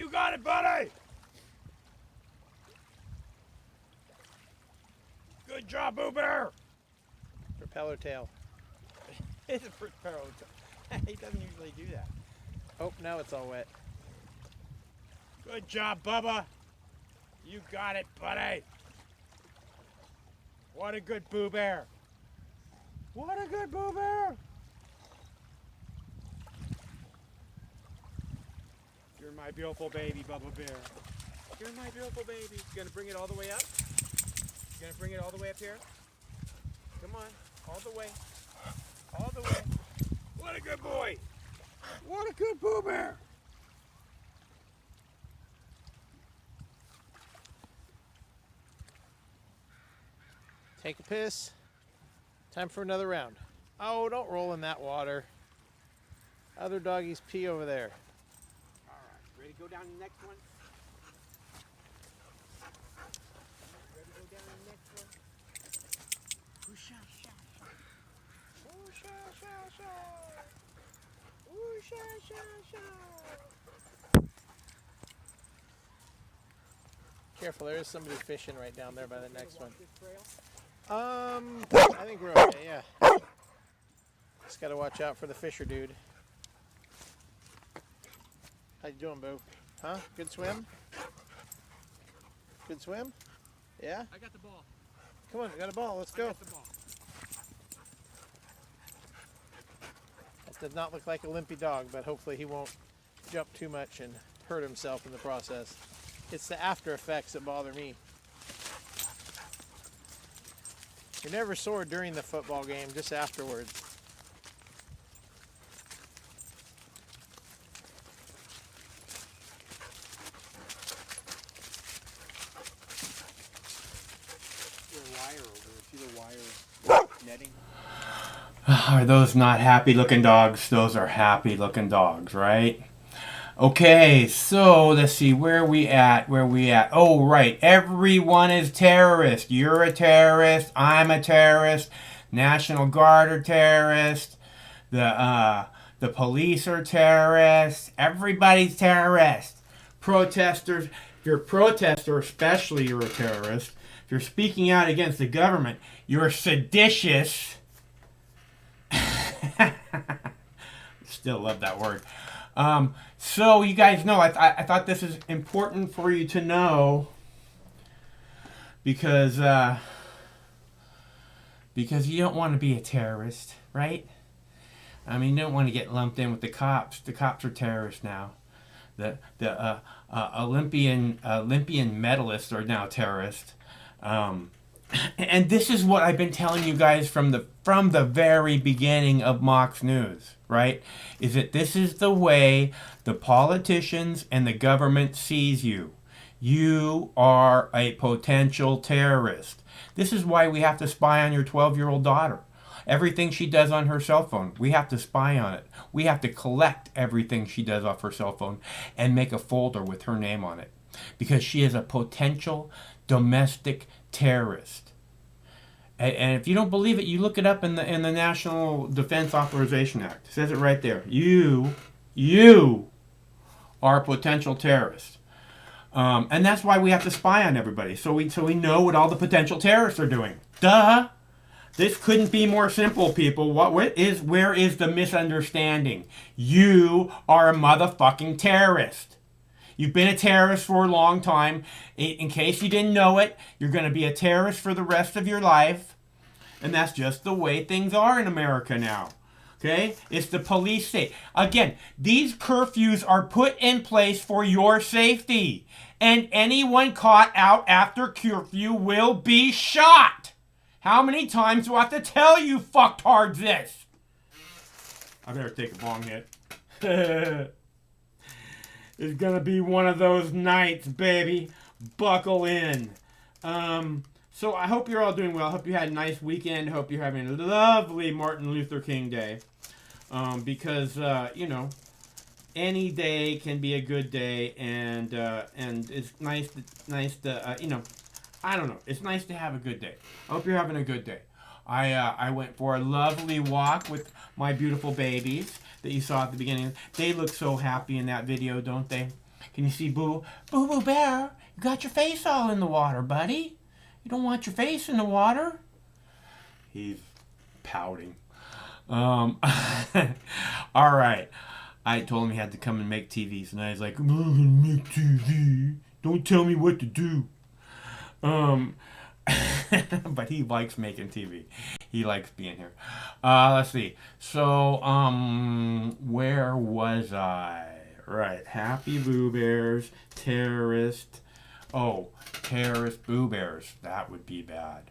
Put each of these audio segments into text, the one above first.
You got it, buddy! Good job, Boo Bear! Propeller tail. It's a propeller tail. He doesn't usually do that. Oh, now it's all wet. Good job, Bubba. You got it, buddy. What a good Boo Bear. What a good Boo Bear. You're my beautiful baby, Bubba Bear. You're my beautiful baby. You gonna bring it all the way up? You gonna bring it all the way up here? Come on, all the way. All the way. What a good boy. What a good Boo Bear. Take a piss. Time for another round. Oh, don't roll in that water. Other doggies pee over there. All right, ready to go down to the next one? Ready to go down to the next one? Ooh, sha, sha, sha. Ooh, sha, sha, sha. Ooh, sha, sha, sha. Careful, there is somebody fishing right down there by the next one. This trail? I think we're okay, yeah. Just gotta watch out for the fisher dude. How you doing, Boo? Huh? Good swim? Good swim? Yeah? I got the ball. Come on, we got a ball, let's I go. got the ball. That does not look like a limpy dog, but hopefully he won't jump too much and hurt himself in the process. It's the after effects that bother me. You're never sore during the football game, just afterwards. There's a wire over there. See the wire netting? Are those not happy looking dogs? Those are happy looking dogs, right? Okay, so let's see, where are we at? Oh, right, everyone is terrorist. You're a terrorist, I'm a terrorist, National Guard are terrorists, the police are terrorists, everybody's terrorist. Protesters, if you're a protester especially, you're a terrorist. If you're speaking out against the government, you're seditious. Still love that word. So you guys know, I thought this is important for you to know because you don't want to be a terrorist, right? I mean, you don't want to get lumped in with the cops. The cops are terrorists now. The Olympian medalists are now terrorists. And this is what I've been telling you guys from the very beginning of Mox News, right? Is that this is the way the politicians and the government sees you. You are a potential terrorist. This is why we have to spy on your 12-year-old daughter. Everything she does on her cell phone, we have to spy on it. We have to collect everything she does off her cell phone and make a folder with her name on it. Because she is a potential domestic terrorist. And if you don't believe it, you look it up in the National Defense Authorization Act. It says it right there. You are a potential terrorist. And that's why we have to spy on everybody. So we know what all the potential terrorists are doing. Duh! This couldn't be more simple, people. Where is the misunderstanding? You are a motherfucking terrorist. You've been a terrorist for a long time. In case you didn't know it, you're going to be a terrorist for the rest of your life. And that's just the way things are in America now. Okay? It's the police state. Again, these curfews are put in place for your safety. And anyone caught out after curfew will be shot. How many times do I have to tell you fucktards this? I better take a bong hit. It's gonna be one of those nights, baby. Buckle in. So I hope you're all doing well. I hope you had a nice weekend. I hope you're having a lovely Martin Luther King Day. Because any day can be a good day, and it's nice to I don't know. It's nice to have a good day. I hope you're having a good day. I went for a lovely walk with my beautiful babies that you saw at the beginning. They look so happy in that video, don't they? Can you see Boo Boo Bear? You got your face all in the water, buddy. You don't want your face in the water. He's pouting. All right. I told him he had to come and make TVs, and I was like, I'm not gonna make TV. Don't tell me what to do. But he likes making TV. He likes being here. Let's see. So, where was I? Right. Happy Boo Bears. Terrorist. Oh, terrorist Boo Bears. That would be bad.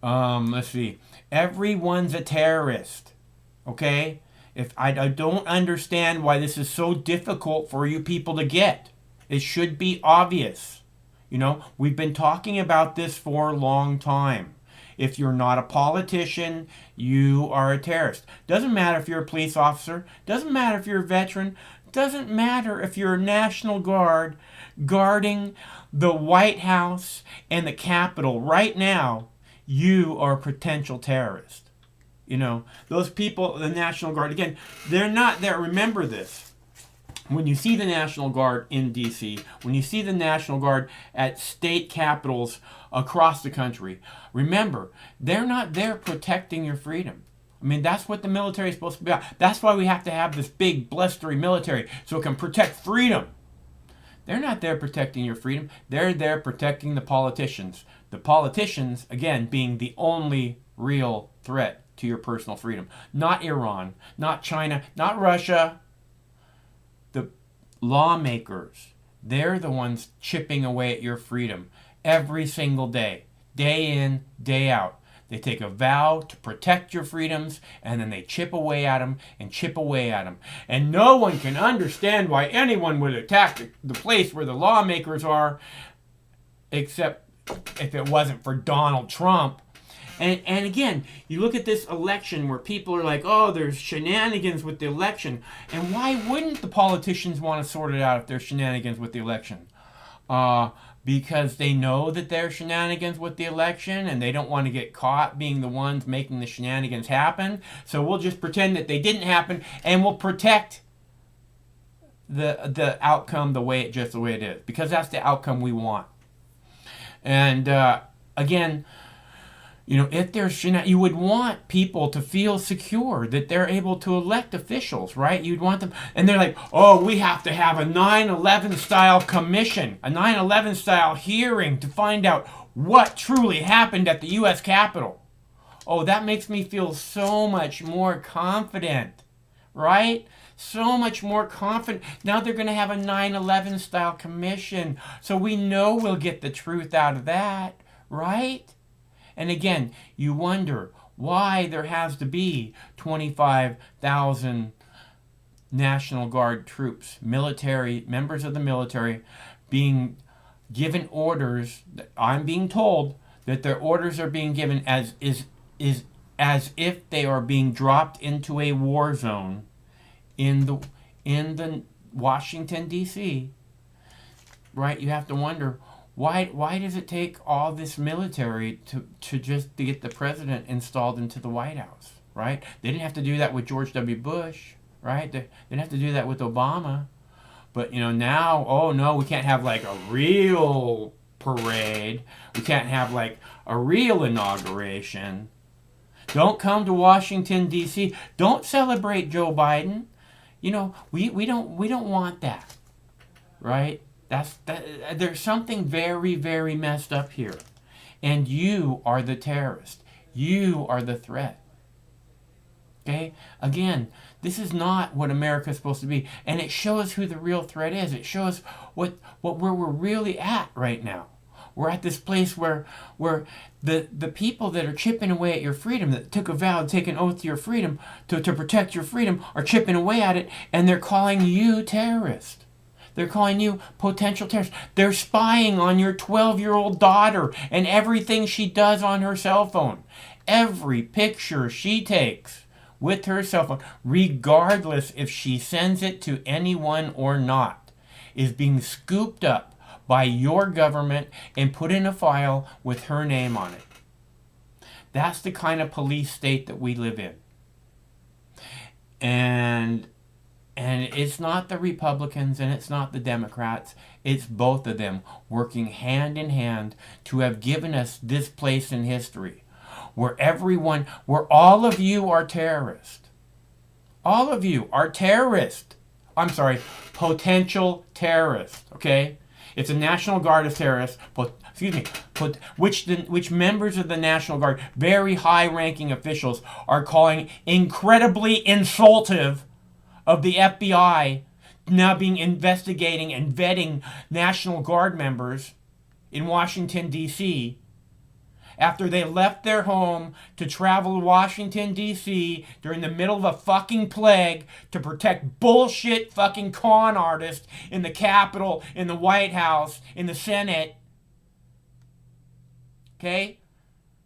Let's see. Everyone's a terrorist. Okay? If I don't understand why this is so difficult for you people to get. It should be obvious. You know, we've been talking about this for a long time. If you're not a politician, you are a terrorist. Doesn't matter if you're a police officer. Doesn't matter if you're a veteran. Doesn't matter if you're a National Guard guarding the White House and the Capitol right now. You are a potential terrorist. You know, those people, the National Guard, again, they're not there. Remember this. When you see the National Guard in D.C., when you see the National Guard at state capitals across the country, remember, they're not there protecting your freedom. I mean, that's what the military is supposed to be about. That's why we have to have this big, blustery military, so it can protect freedom. They're not there protecting your freedom. They're there protecting the politicians. The politicians, again, being the only real threat to your personal freedom. Not Iran, not China, not Russia. The lawmakers, they're the ones chipping away at your freedom every single day in, day out. They take a vow to protect your freedoms, and then they chip away at them and chip away at them. And no one can understand why anyone would attack the place where the lawmakers are, except if it wasn't for Donald Trump. And again, you look at this election where people are like, oh, there's shenanigans with the election. And why wouldn't the politicians want to sort it out if there's shenanigans with the election? Because they know that there's shenanigans with the election and they don't want to get caught being the ones making the shenanigans happen. So we'll just pretend that they didn't happen and we'll protect the outcome the way it is. Because that's the outcome we want. And again, you know, if there's you would want people to feel secure that they're able to elect officials, right? You'd want them, and they're like, oh, we have to have a 9/11 style commission, a 9/11 style hearing to find out what truly happened at the U.S. Capitol. Oh, that makes me feel so much more confident, right? So much more confident. Now they're going to have a 9/11 style commission, so we know we'll get the truth out of that, right? And again, you wonder why there has to be 25,000 National Guard troops, military, members of the military, being given orders. I'm being told that their orders are being given as if they are being dropped into a war zone in the Washington, D.C. Right? You have to wonder, why does it take all this military to get the president installed into the White House, right? They didn't have to do that with George W. Bush, right? They didn't have to do that with Obama. But, you know, now, oh no, we can't have like a real parade. We can't have like a real inauguration. Don't come to Washington, D.C. Don't celebrate Joe Biden. You know, we don't want that, right? There's something very, very messed up here. And you are the terrorist. You are the threat. Okay? Again, this is not what America's supposed to be. And it shows who the real threat is. It shows where we're really at right now. We're at this place where the people that are chipping away at your freedom, that took a vow, take an oath to your freedom, to protect your freedom, are chipping away at it, and they're calling you terrorist. They're calling you potential terrorists. They're spying on your 12-year-old daughter and everything she does on her cell phone. Every picture she takes with her cell phone, regardless if she sends it to anyone or not, is being scooped up by your government and put in a file with her name on it. That's the kind of police state that we live in. And And it's not the Republicans and it's not the Democrats. It's both of them working hand in hand to have given us this place in history where all of you are terrorists. All of you are terrorists. I'm sorry, potential terrorists, okay? It's a National Guard of terrorists, which members of the National Guard, very high-ranking officials, are calling incredibly insultive of the FBI now being investigating and vetting National Guard members in Washington, D.C., after they left their home to travel to Washington, D.C. during the middle of a fucking plague to protect bullshit fucking con artists in the Capitol, in the White House, in the Senate. Okay?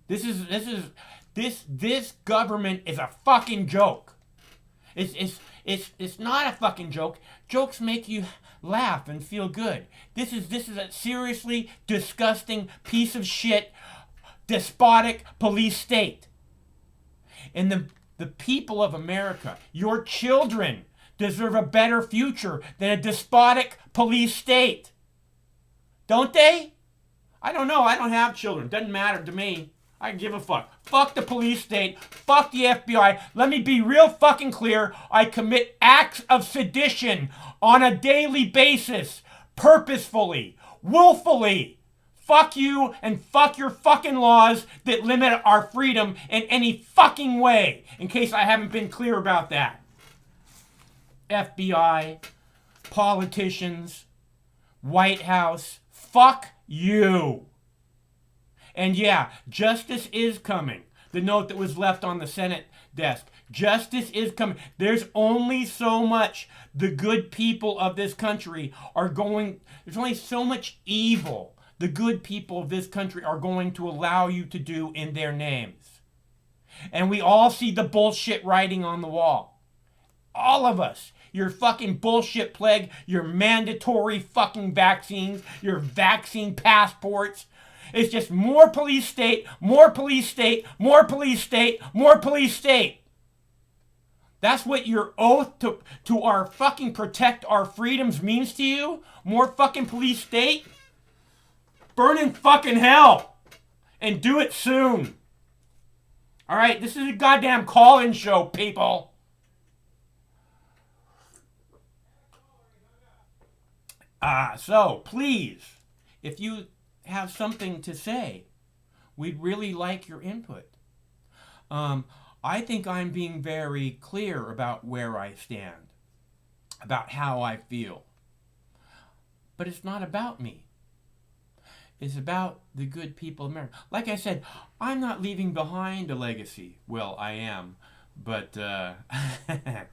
This government is a fucking joke. It's not a fucking joke. Jokes make you laugh and feel good. This is a seriously disgusting piece of shit despotic police state. And the people of America, your children, deserve a better future than a despotic police state. Don't they? I don't know. I don't have children. Doesn't matter to me. I give a fuck. Fuck the police state. Fuck the FBI. Let me be real fucking clear. I commit acts of sedition on a daily basis. Purposefully. Willfully. Fuck you and fuck your fucking laws that limit our freedom in any fucking way. In case I haven't been clear about that. FBI, politicians, White House, fuck you. And yeah, justice is coming. The note that was left on the Senate desk. Justice is coming. There's only so much the good people of this country there's only so much evil the good people of this country are going to allow you to do in their names. And we all see the bullshit writing on the wall. All of us. Your fucking bullshit plague, your mandatory fucking vaccines, your vaccine passports. It's just more police state, more police state, more police state, more police state. That's what your oath to our fucking protect our freedoms means to you? More fucking police state? Burn in fucking hell. And do it soon. Alright, this is a goddamn call-in show, people. So, please, if you have something to say, we'd really like your input. I think I'm being very clear about where I stand, about how I feel. But it's not about me. It's about the good people of America. Like I said, I'm not leaving behind a legacy. Well, I am, but that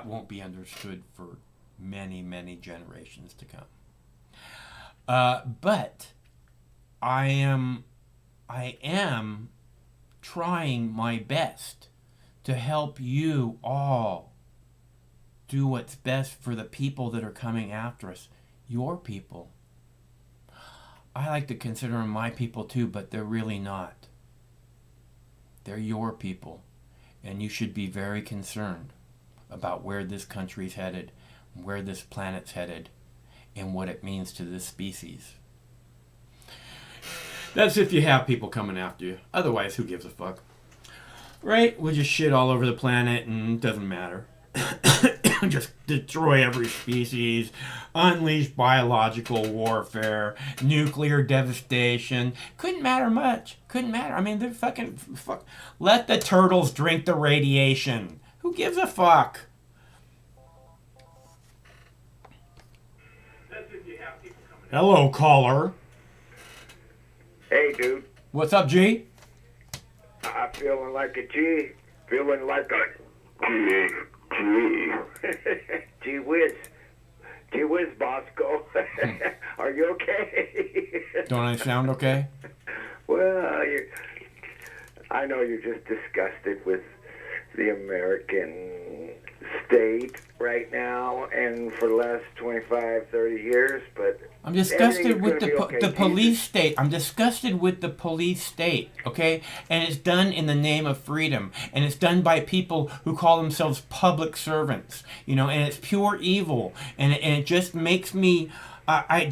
won't be understood for many, many generations to come. But I am trying my best to help you all do what's best for the people that are coming after us, your people. I like to consider them my people too, but they're really not. They're your people, and you should be very concerned about where this country's headed, where this planet's headed, and what it means to this species. That's if you have people coming after you. Otherwise, who gives a fuck? Right? We'll just shit all over the planet and it doesn't matter. Just destroy every species, unleash biological warfare, nuclear devastation. Couldn't matter much. Couldn't matter. I mean, they're fuck. Let the turtles drink the radiation. Who gives a fuck? Hello, caller. Hey, dude. What's up, G? I'm feeling like a G. Feeling like a G. Gee whiz. Gee whiz, Bosco. Are you okay? Don't I sound okay? Well, I know you're just disgusted with the American state right now and for the last 25, 30 years, but I'm disgusted everything's with gonna be okay. the Jesus. police state. I'm disgusted with the police state, okay? And it's done in the name of freedom. And it's done by people who call themselves public servants, you know, and it's pure evil. And it just makes me, I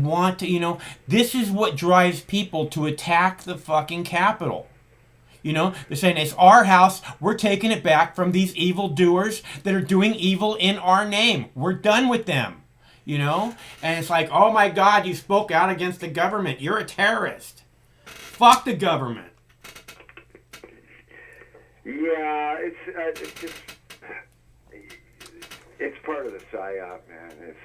want to, you know, this is what drives people to attack the fucking Capitol. You know, they're saying it's our house. We're taking it back from these evil doers that are doing evil in our name. We're done with them. You know? And it's like, oh my God, you spoke out against the government. You're a terrorist. Fuck the government. Yeah, it's just, it's part of the psyop, man.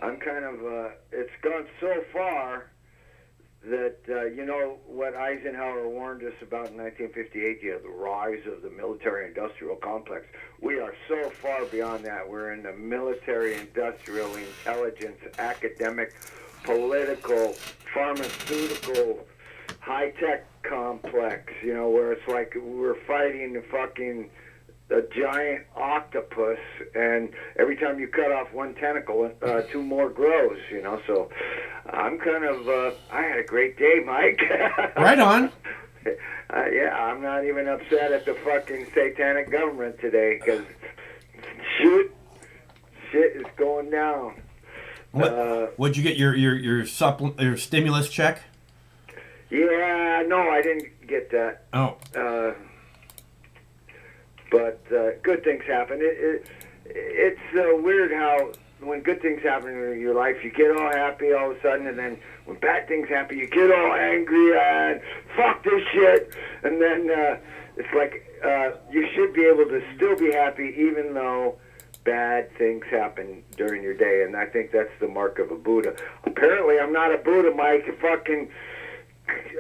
I'm kind of, it's gone so far that, you know, what Eisenhower warned us about in 1958, you know, the rise of the military-industrial complex. We are so far beyond that. We're in the military-industrial, intelligence, academic, political, pharmaceutical, high-tech complex, you know, where it's like we're fighting a giant octopus, and every time you cut off one tentacle, two more grows, you know, so I'm kind of, I had a great day, Mike. Right on. Yeah, I'm not even upset at the fucking satanic government today, because shit is going down. What'd you get your stimulus check? Yeah, no, I didn't get that. Oh. But good things happen. It's weird how when good things happen in your life, you get all happy all of a sudden, and then when bad things happen, you get all angry and fuck this shit. And then it's like you should be able to still be happy even though bad things happen during your day. And I think that's the mark of a Buddha. Apparently, I'm not a Buddha, Mike. Fucking.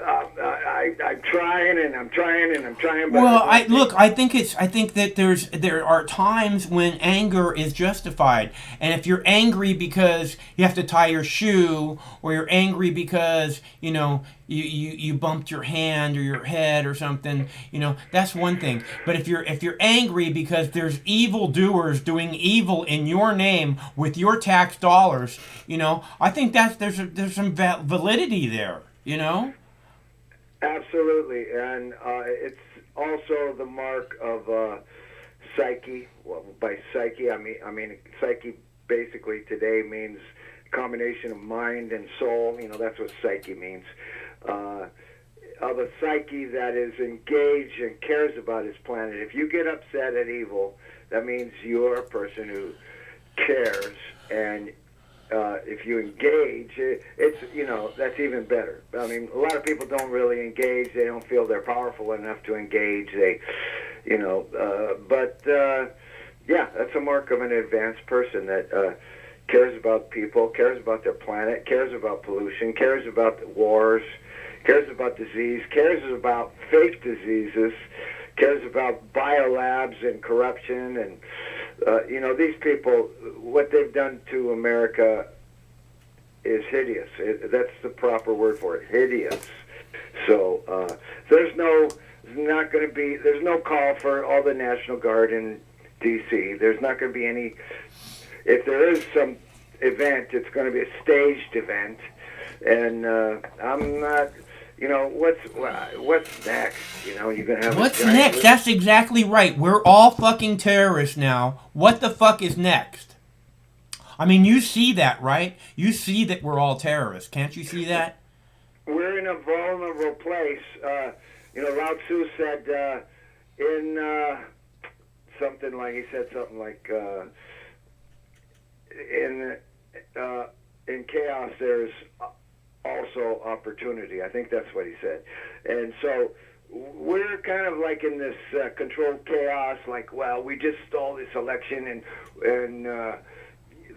I'm trying and I'm trying and I'm trying. But Well, I think that there are times when anger is justified, and if you're angry because you have to tie your shoe, or you're angry because you know you bumped your hand or your head or something, you know, that's one thing. But if you're angry because there's evil doers doing evil in your name with your tax dollars, you know, I think there's some validity there, you know. Absolutely, and it's also the mark of psyche. Well, by psyche, I mean psyche basically today means combination of mind and soul. You know, that's what psyche means. Of a psyche that is engaged and cares about his planet. If you get upset at evil, that means you're a person who cares, and if you engage, it's, you know, that's even better. I mean, a lot of people don't really engage. They don't feel they're powerful enough to engage. They, you know, yeah, that's a mark of an advanced person that cares about people, cares about their planet, cares about pollution, cares about wars, cares about disease, cares about fake diseases, cares about biolabs and corruption and you know, these people, what they've done to America is hideous. That's the proper word for it, hideous. So there's no call for all the National Guard in D.C. There's not going to be any. If there is some event, it's going to be a staged event, and I'm not. You know, what's next? You know, you're going to have What's next? That's exactly right. We're all fucking terrorists now. What the fuck is next? I mean, you see that, right? You see that we're all terrorists. Can't you see that? We're in a vulnerable place. You know, Lao Tzu said in something like, in chaos there's also opportunity. I think that's what he said. And so we're kind of like in this controlled chaos, like, well, we just stole this election and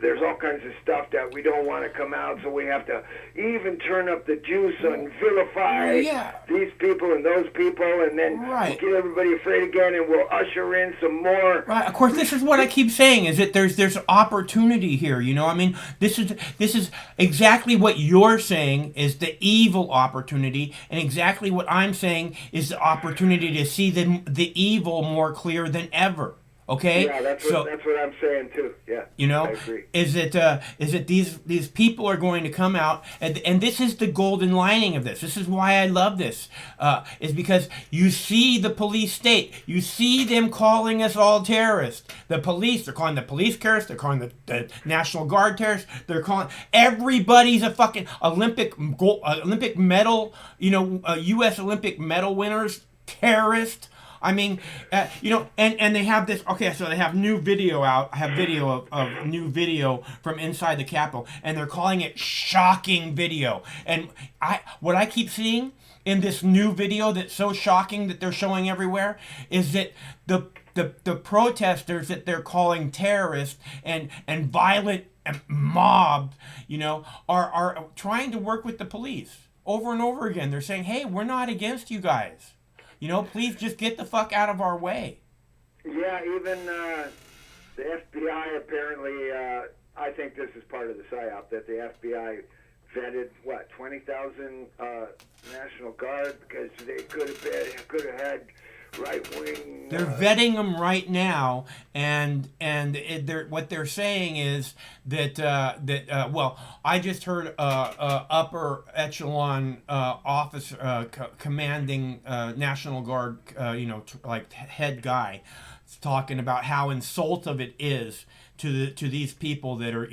there's all kinds of stuff that we don't want to come out, so we have to even turn up the juice and vilify these people and those people, and then we'll get everybody afraid again, and we'll usher in some more. Right. Of course, this is what I keep saying, is that there's opportunity here. You know, I mean, this is exactly what you're saying is the evil opportunity, and exactly what I'm saying is the opportunity to see the evil more clear than ever. Okay, Yeah, that's so what I'm saying too. Yeah, you know, I agree. is it these people are going to come out, and this is the golden lining of this. This is why I love this, is because you see the police state, you see them calling us all terrorists. The police, they're calling the police terrorists, they're calling the National Guard terrorists, they're calling everybody's a fucking Olympic medal, U.S. Olympic medal winners terrorist. I mean, and they have this. Okay, so they have new video out. I have video of new video from inside the Capitol, and they're calling it shocking video. And what I keep seeing in this new video that's so shocking that they're showing everywhere is that the protesters that they're calling terrorists and violent mob, are trying to work with the police over and over again. They're saying, "Hey, we're not against you guys. Please just get the fuck out of our way." Yeah, even the FBI apparently. I think this is part of the psyop that the FBI vetted 20,000 National Guard because they could have had right wing. They're vetting them right now, and what they're saying is that well, I just heard upper echelon office commanding National Guard, like head guy, talking about how insultive it is to these people that are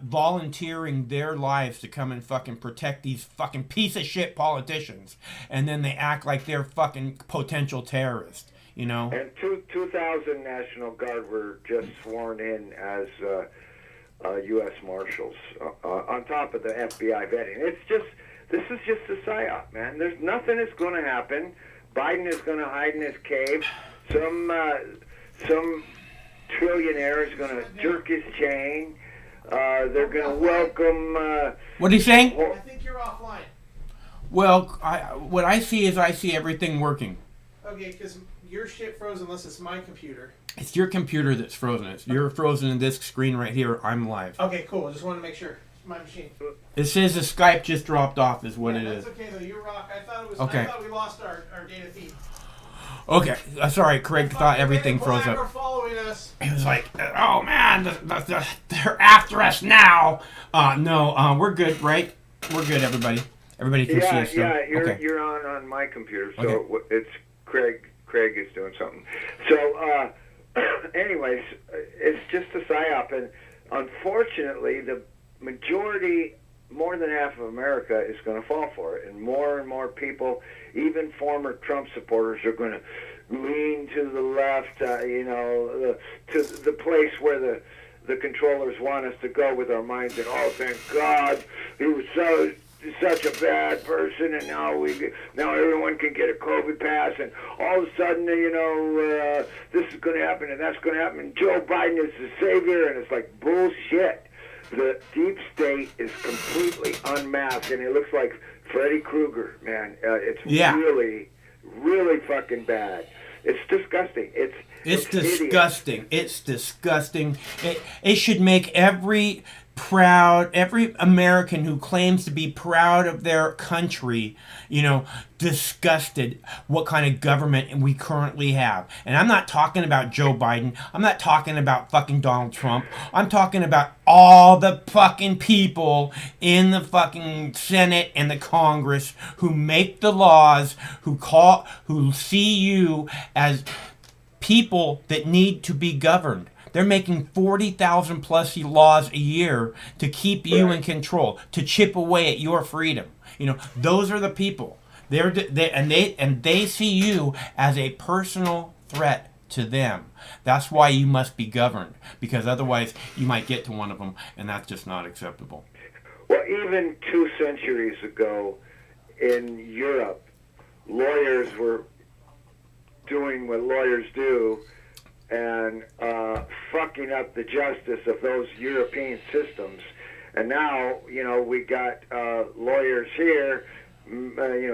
volunteering their lives to come and fucking protect these fucking piece of shit politicians, and then they act like they're fucking potential terrorists. And 2,000 National Guard were just sworn in as U.S. Marshals on top of the FBI vetting. This is just a psyop, man. There's nothing that's going to happen. Biden is going to hide in his cave. Some trillionaire is going to jerk his chain. They're going to welcome. What are you saying? I think you're offline. Well, what I see is everything working. Okay, because your shit froze unless it's my computer. It's your computer that's frozen. You're frozen in this screen right here. I'm live. Okay, cool. I just want to make sure. My machine. It says the Skype just dropped off is what it is. That's okay though. You rock. I thought it was. Okay. I thought we lost our data feed. Okay, sorry, Craig thought everything froze We're up. following us. He was like, "Oh man, they're after us now." No, we're good, right? We're good, everybody. Everybody can see us. Yeah, okay. You're on my computer, so Okay. it's Craig. Craig is doing something. So, anyways, it's just a psyop, and unfortunately, the majority, more than half of America, is going to fall for it, and more people, even former Trump supporters, are going to lean to the left, to the place where the controllers want us to go with our minds, and thank God, he was such a bad person, and now everyone can get a COVID pass, and all of a sudden, this is going to happen, and that's going to happen, and Joe Biden is the savior, and it's like bullshit. The deep state is completely unmasked, and it looks like Freddy Krueger, man. It's really, really fucking bad. It's disgusting. It's disgusting. It's disgusting. It should make every American who claims to be proud of their country, disgusted what kind of government we currently have. And I'm not talking about Joe Biden. I'm not talking about fucking Donald Trump. I'm talking about all the fucking people in the fucking Senate and the Congress who make the laws, who see you as people that need to be governed. They're making 40,000 plus laws a year to keep you in control, to chip away at your freedom. Those are the people. They see you as a personal threat to them. That's why you must be governed, because otherwise you might get to one of them, and that's just not acceptable. Well, even 2 centuries ago in Europe, lawyers were doing what lawyers do, and fucking up the justice of those European systems. And now, we got lawyers here,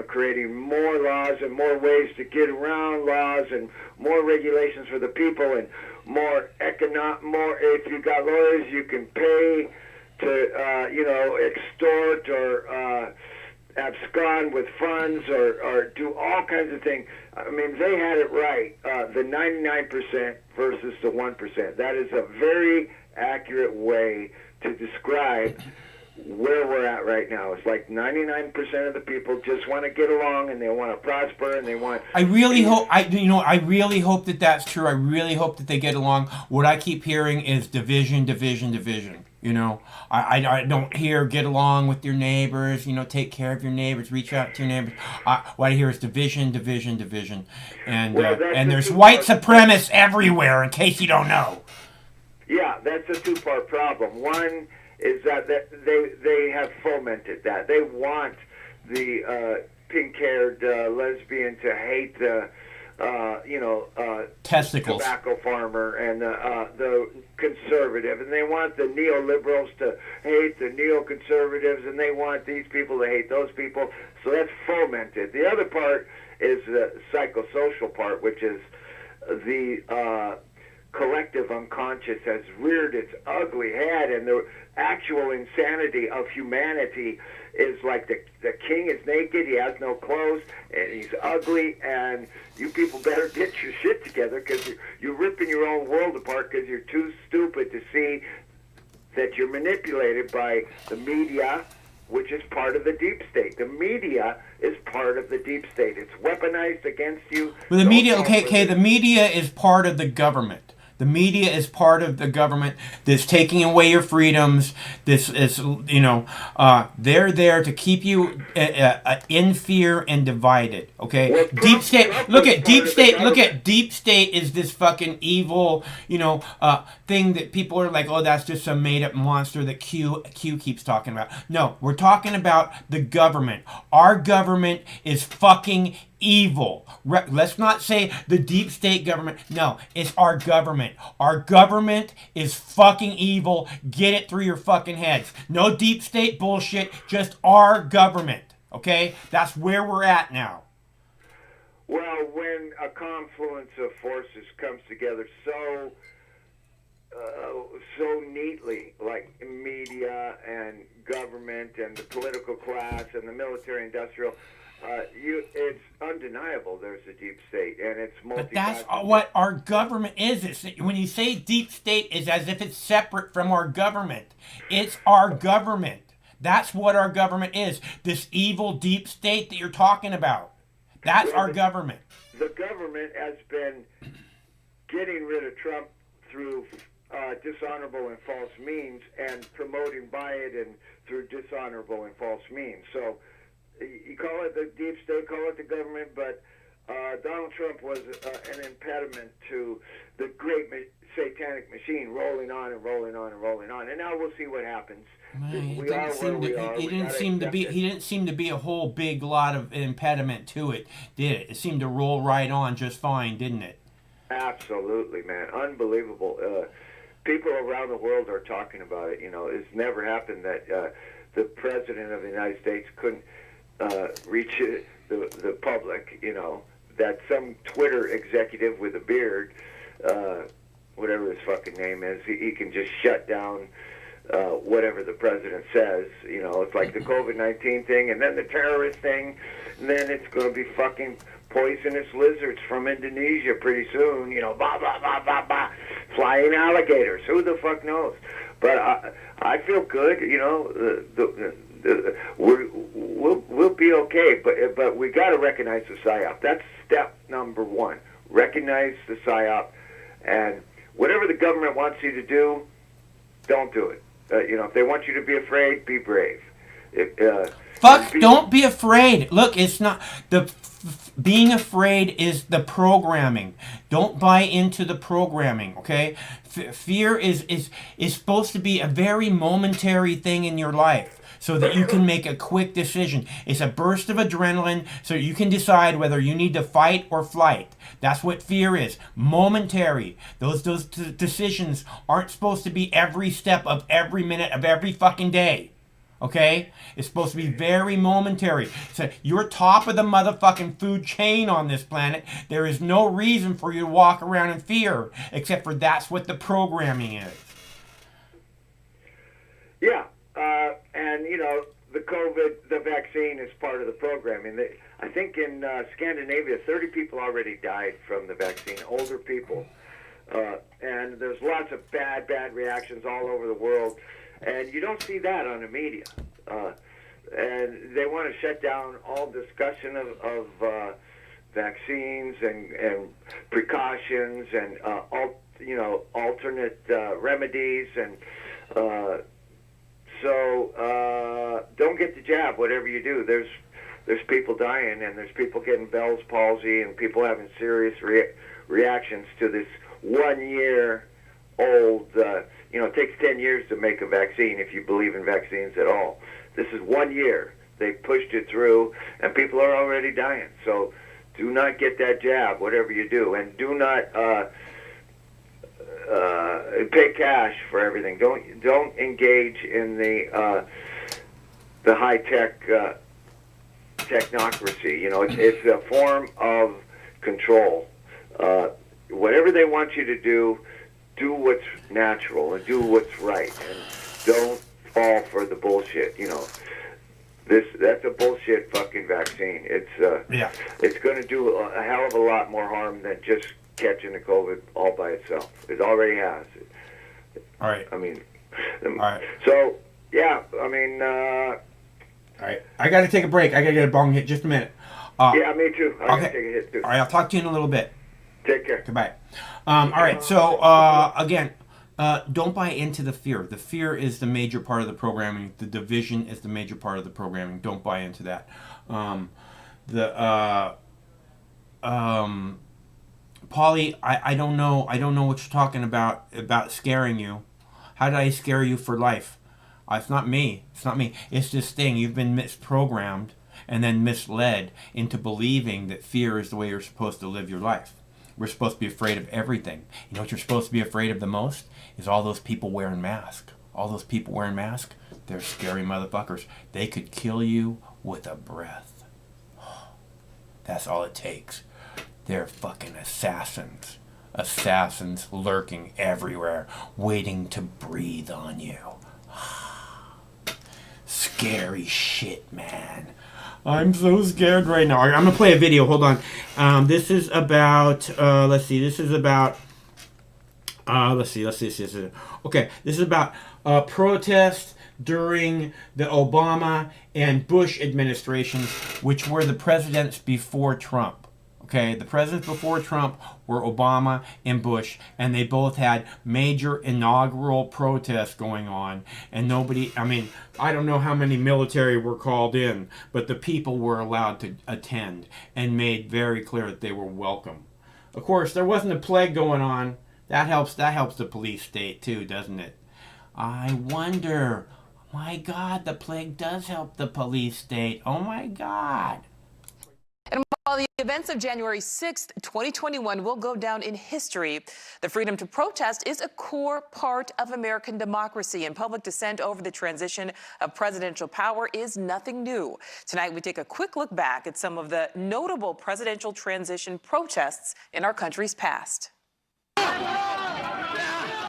creating more laws and more ways to get around laws and more regulations for the people and more if you got lawyers, you can pay to, extort or abscond with funds or do all kinds of things. I mean, they had it right. The 99% versus the 1%. That is a very accurate way to describe where we're at right now. It's like 99% of the people just want to get along and they want to prosper and they want. I really hope I really hope that that's true. I really hope that they get along. What I keep hearing is division, division, division. You know, I don't hear get along with your neighbors. You know, take care of your neighbors, reach out to your neighbors. What I hear is division, division, division, and Well, and there's white supremacists everywhere. In case you don't know. Yeah, that's a two-part problem. One is that they have fomented that. They want the pink-haired lesbian to hate the testicles, tobacco farmer, and the conservative, and they want the neoliberals to hate the neoconservatives, and they want these people to hate those people. So that's fomented. The other part is the psychosocial part, which is the collective unconscious has reared its ugly head, and the actual insanity of humanity is like the king is naked, he has no clothes, and he's ugly, and you people better get your shit together because you're ripping your own world apart because you're too stupid to see that you're manipulated by the media, which is part of the deep state. The media is part of the deep state. It's weaponized against you. Well, the media, okay, the media is part of the government. The media is part of the government that's taking away your freedoms. This is, they're there to keep you in fear and divided. Okay, Well, deep state. Trump Look was at part deep of the state. Look government. at deep state is this fucking evil, thing that people are like, oh, that's just some made up monster that Q keeps talking about. No, we're talking about the government. Our government is fucking evil. Let's not say the deep state government. No, it's our government. Our government is fucking evil. Get it through your fucking heads. No deep state bullshit, just our government. Okay? That's where we're at now. Well, when a confluence of forces comes together so neatly, like media and government and the political class and the military-industrial, it's undeniable there's a deep state, and it's multifaceted. But that's what our government is. When you say deep state, is as if it's separate from our government. It's our government. That's what our government is. This evil deep state that you're talking about. That's our government. The government has been getting rid of Trump through dishonorable and false means and promoting Biden through dishonorable and false means. So you call it the deep state, call it the government, but Donald Trump was an impediment to the great satanic machine rolling on and rolling on and rolling on. And now we'll see what happens. He didn't seem to be a whole big lot of impediment to it, did it? It seemed to roll right on just fine, didn't it? Absolutely, man. Unbelievable. People around the world are talking about it. You know, it's never happened that the president of the United States couldn't reach the public, you know, that some Twitter executive with a beard, whatever his fucking name is, he can just shut down whatever the president says. You know, it's like the COVID-19 thing, and then the terrorist thing, and then it's going to be fucking poisonous lizards from Indonesia pretty soon, you know, blah, blah, blah, blah, blah, flying alligators, who the fuck knows? But I feel good, you know, we'll be okay, but we got to recognize the PSYOP. That's step number one. Recognize the PSYOP, and whatever the government wants you to do, don't do it. You know, if they want you to be afraid, be brave. Don't be afraid. Look, it's not being afraid is the programming. Don't buy into the programming, okay? Fear is supposed to be a very momentary thing in your life so that you can make a quick decision. It's a burst of adrenaline so you can decide whether you need to fight or flight. That's what fear is. Momentary. Those decisions aren't supposed to be every step of every minute of every fucking day. Okay? It's supposed to be very momentary. So you're top of the motherfucking food chain on this planet. There is no reason for you to walk around in fear, except for that's what the programming is. Yeah, and you know, the the vaccine is part of the program. And I think in Scandinavia, 30 people already died from the vaccine, older people. And there's lots of bad reactions all over the world. And you don't see that on the media. And they want to shut down all discussion of vaccines and precautions and alternate remedies, and so don't get the jab. Whatever you do, there's people dying, and there's people getting Bell's palsy, and people having serious reactions to this 1 year old. It takes 10 years to make a vaccine if you believe in vaccines at all. This is 1 year. They pushed it through, and people are already dying. So do not get that jab, whatever you do, and do not pay cash for everything. Don't engage in the high tech technocracy. It's a form of control. Whatever they want you to do what's natural and do what's right, and don't fall for the bullshit. That's a bullshit fucking vaccine. It's going to do a hell of a lot more harm than just catching the COVID all by itself. It already has. All right. I mean, all right. So yeah, I mean. All right. I got to take a break. I got to get a bong hit. Just a minute. Yeah, me too. I got to okay. take a hit too. All right. I'll talk to you in a little bit. Take care. Goodbye. All right. So again. Don't buy into the fear. The fear is the major part of the programming. The division is the major part of the programming. Don't buy into that. Paulie, I don't know. I don't know what you're talking about scaring you. How did I scare you for life? It's not me. It's not me. It's this thing. You've been misprogrammed and then misled into believing that fear is the way you're supposed to live your life. We're supposed to be afraid of everything. You know what you're supposed to be afraid of the most? Is all those people wearing masks. All those people wearing masks, they're scary motherfuckers. They could kill you with a breath. That's all it takes. They're fucking assassins. Assassins lurking everywhere, waiting to breathe on you. Scary shit, man. I'm so scared right now. I'm going to play a video. Hold on. This is about, let's see. This is about, let's see. Okay. This is about protests during the Obama and Bush administrations, which were the presidents before Trump. Okay, the presidents before Trump were Obama and Bush, and they both had major inaugural protests going on, and I don't know how many military were called in, but the people were allowed to attend and made very clear that they were welcome. Of course, there wasn't a plague going on. That helps the police state too, doesn't it? I wonder, my God, the plague does help the police state. Oh my God. And while the events of January 6th, 2021 will go down in history, the freedom to protest is a core part of American democracy, and public dissent over the transition of presidential power is nothing new. Tonight, we take a quick look back at some of the notable presidential transition protests in our country's past.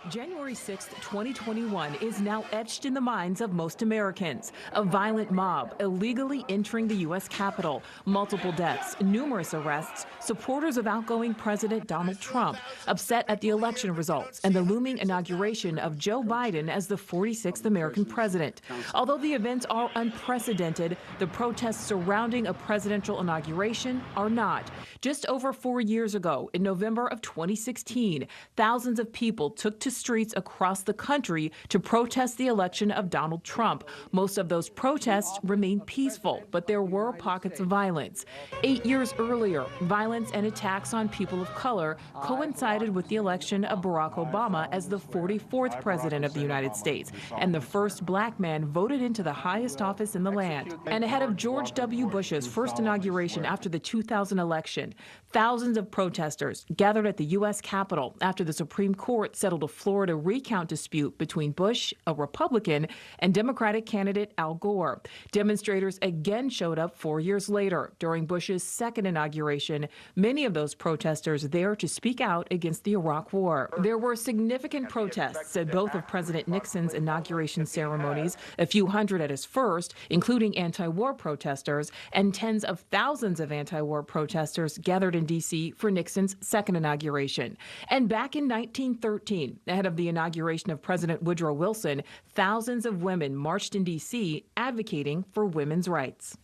January 6, 2021 is now etched in the minds of most Americans. A violent mob illegally entering the U.S. Capitol, multiple deaths, numerous arrests, supporters of outgoing President Donald Trump upset at the election results, and the looming inauguration of Joe Biden as the 46th American president. Although the events are unprecedented, the protests surrounding a presidential inauguration are not. Just over 4 years ago, in November of 2016, thousands of people took to streets across the country to protest the election of Donald Trump. Most of those protests remained peaceful, but there were pockets of violence. 8 years earlier, violence and attacks on people of color coincided with the election of Barack Obama as the 44th president of the United States and the first black man voted into the highest office in the land. And ahead of George W. Bush's first inauguration after the 2000 election, thousands of protesters gathered at the U.S. Capitol after the Supreme Court settled a Florida recount dispute between Bush, a Republican, and Democratic candidate Al Gore. Demonstrators again showed up 4 years later during Bush's second inauguration, many of those protesters there to speak out against the Iraq War. There were significant protests at both of President Nixon's inauguration ceremonies, a few hundred at his first, including anti-war protesters, and tens of thousands of anti-war protesters gathered in D.C. for Nixon's second inauguration. And back in 1913, ahead of the inauguration of President Woodrow Wilson, thousands of women marched in D.C. advocating for women's rights.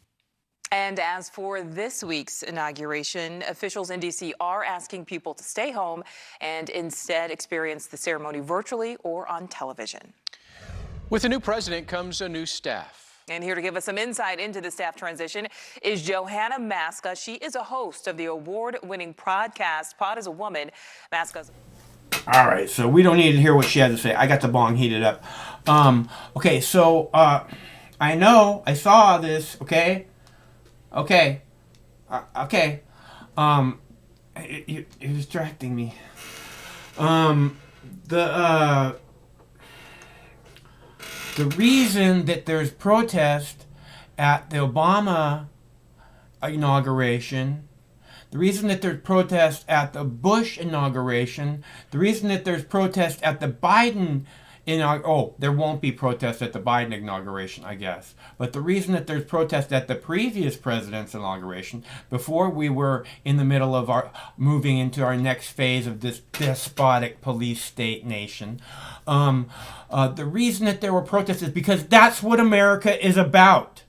And as for this week's inauguration, officials in D.C. are asking people to stay home and instead experience the ceremony virtually or on television. With a new president comes a new staff. And here to give us some insight into the staff transition is Johanna Maska. She is a host of the award-winning podcast, Pod is a Woman. Maska's... All right, so we don't need to hear what she has to say. I got the bong heated up. Okay, so I know, I saw this, okay? Okay. You're distracting me. The reason that there's protest at the Obama inauguration, the reason that there's protest at the Bush inauguration, the reason that there's protest at the Biden there won't be protest at the Biden inauguration, I guess. But the reason that there's protest at the previous president's inauguration, before we were in the middle of our moving into our next phase of this despotic police state nation, the reason that there were protests is because that's what America is about.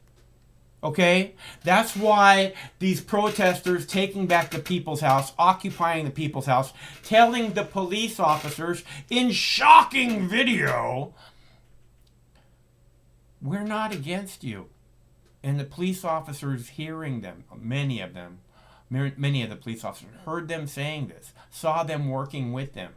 Okay? That's why these protesters taking back the People's House, occupying the People's House, telling the police officers in shocking video, we're not against you. And the police officers hearing them, many of the police officers heard them saying this, saw them working with them.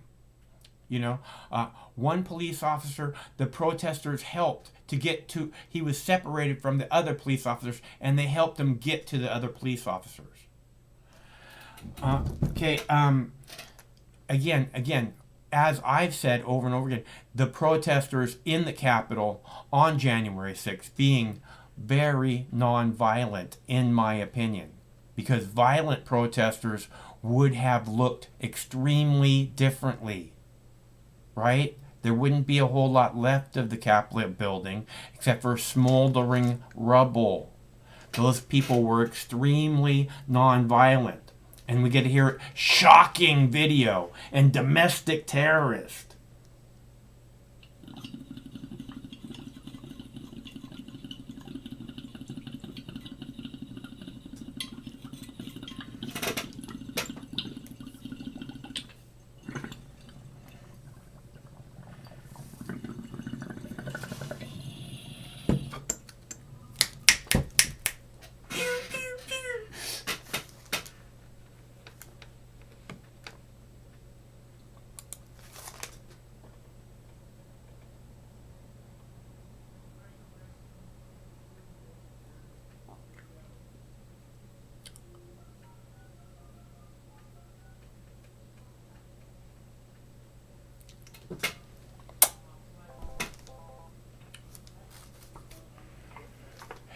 One police officer, the protesters helped to get to, he was separated from the other police officers, and they helped him get to the other police officers. Again, as I've said over and over again, the protesters in the Capitol on January 6th being very nonviolent, in my opinion, because violent protesters would have looked extremely differently, right? There wouldn't be a whole lot left of the Capitol building except for smoldering rubble. Those people were extremely nonviolent. And we get to hear shocking video and domestic terrorists.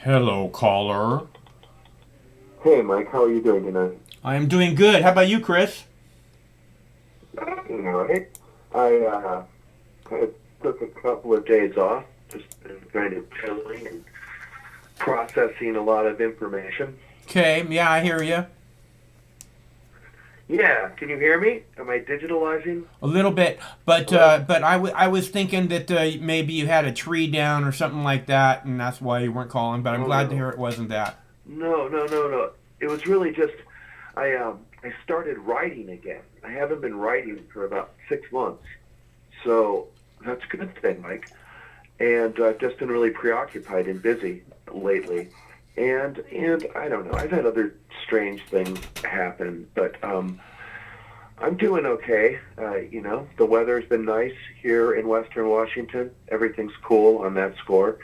Hello, caller. Hey, Mike, how are you doing tonight? I am doing good. How about you, Chris? All right. I took a couple of days off, just been kind of chilling and processing a lot of information. Okay, yeah, I hear you. Yeah, can you hear me? Am I digitalizing? A little bit, but I was thinking that maybe you had a tree down or something like that, and that's why you weren't calling. But I'm glad to hear it wasn't that. No. It was really just I started writing again. I haven't been writing for about 6 months, so that's a good thing, Mike. And I've just been really preoccupied and busy lately. And I don't know. I've had other strange things happen, but I'm doing okay. The weather's been nice here in Western Washington. Everything's cool on that score.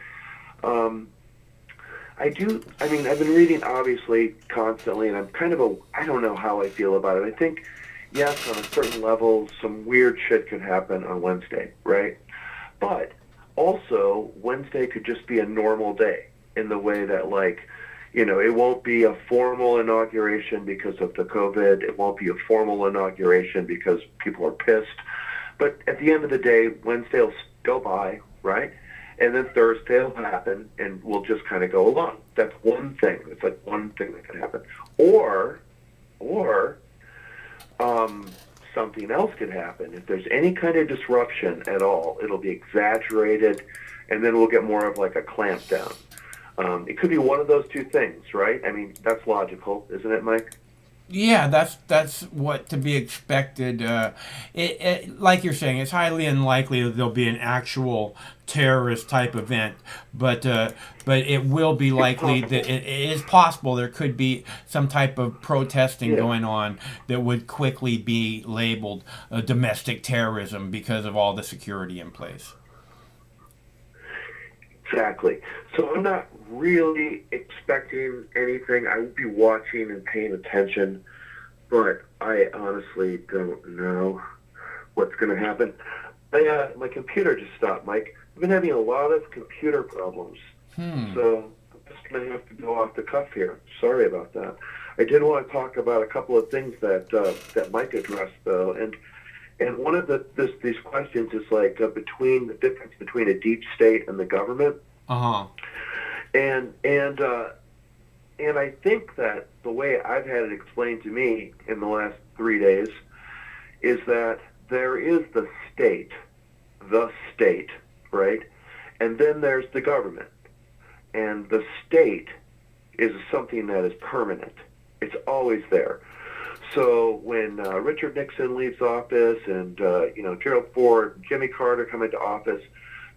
I've been reading obviously constantly, and I'm kind of I don't know how I feel about it. I think yes, on a certain level, some weird shit could happen on Wednesday, right? But also, Wednesday could just be a normal day in the way that, like, you know, it won't be a formal inauguration because of the COVID. It won't be a formal inauguration because people are pissed. But at the end of the day, Wednesday will go by, right? And then Thursday will happen, and we'll just kind of go along. That's one thing. It's like one thing that could happen. Or something else could happen. If there's any kind of disruption at all, it'll be exaggerated, and then we'll get more of like a clamp down. It could be one of those two things, right? I mean, that's logical, isn't it, Mike? Yeah, that's what to be expected. Like you're saying, it's highly unlikely that there'll be an actual terrorist type event, but it will be likely that it is possible there could be some type of protesting going on that would quickly be labeled domestic terrorism because of all the security in place. Exactly. So I'm not really expecting anything. I will be watching and paying attention, but I honestly don't know what's going to happen. My computer just stopped, Mike. I've been having a lot of computer problems, so I'm just going to have to go off the cuff here. Sorry about that. I did want to talk about a couple of things that Mike addressed, though, and one of these questions is like between the difference between a deep state and the government. And I think that the way I've had it explained to me in the last 3 days is that there is the state, right? And then there's the government. And the state is something that is permanent. It's always there. So when Richard Nixon leaves office and Gerald Ford and Jimmy Carter come into office,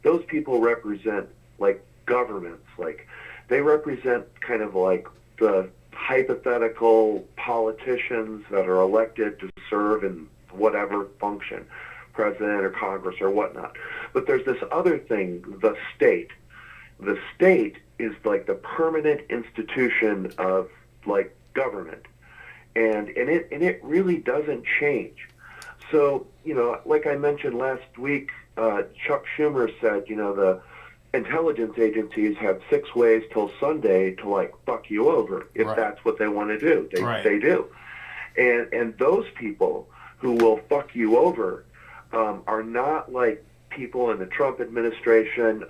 those people represent like governments. Like they represent kind of like the hypothetical politicians that are elected to serve in whatever function, president or Congress or whatnot. But there's this other thing, the state. The state is like the permanent institution of like government. And it really doesn't change. So, like I mentioned last week, Chuck Schumer said, the intelligence agencies have 6 ways till Sunday to like fuck you over if that's what they want to do. They do. And those people who will fuck you over are not like people in the Trump administration,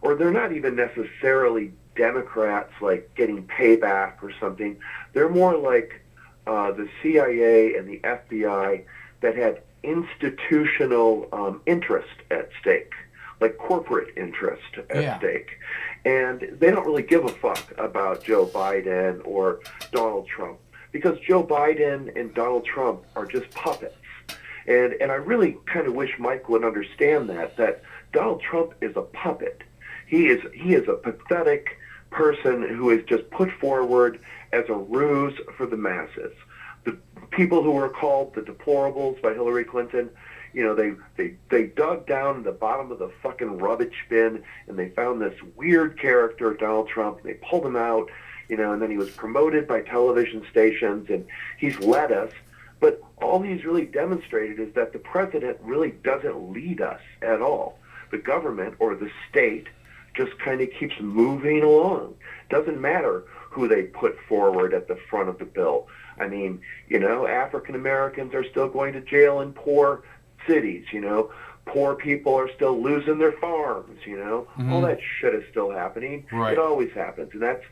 or they're not even necessarily Democrats like getting payback or something. They're more like the CIA and the FBI that had institutional interest at stake, like corporate interest at stake. And they don't really give a fuck about Joe Biden or Donald Trump because Joe Biden and Donald Trump are just puppets. And I really kind of wish Mike would understand that Donald Trump is a puppet. He is a pathetic person who is just put forward as a ruse for the masses. The people who were called the deplorables by Hillary Clinton, they dug down the bottom of the fucking rubbish bin and they found this weird character, Donald Trump, and they pulled him out, and then he was promoted by television stations and he's led us. But all he's really demonstrated is that the president really doesn't lead us at all. The government or the state just kind of keeps moving along. Doesn't matter who they put forward at the front of the bill. I mean, African Americans are still going to jail in poor cities, Poor people are still losing their farms, All that shit is still happening. Right. It always happens. And that's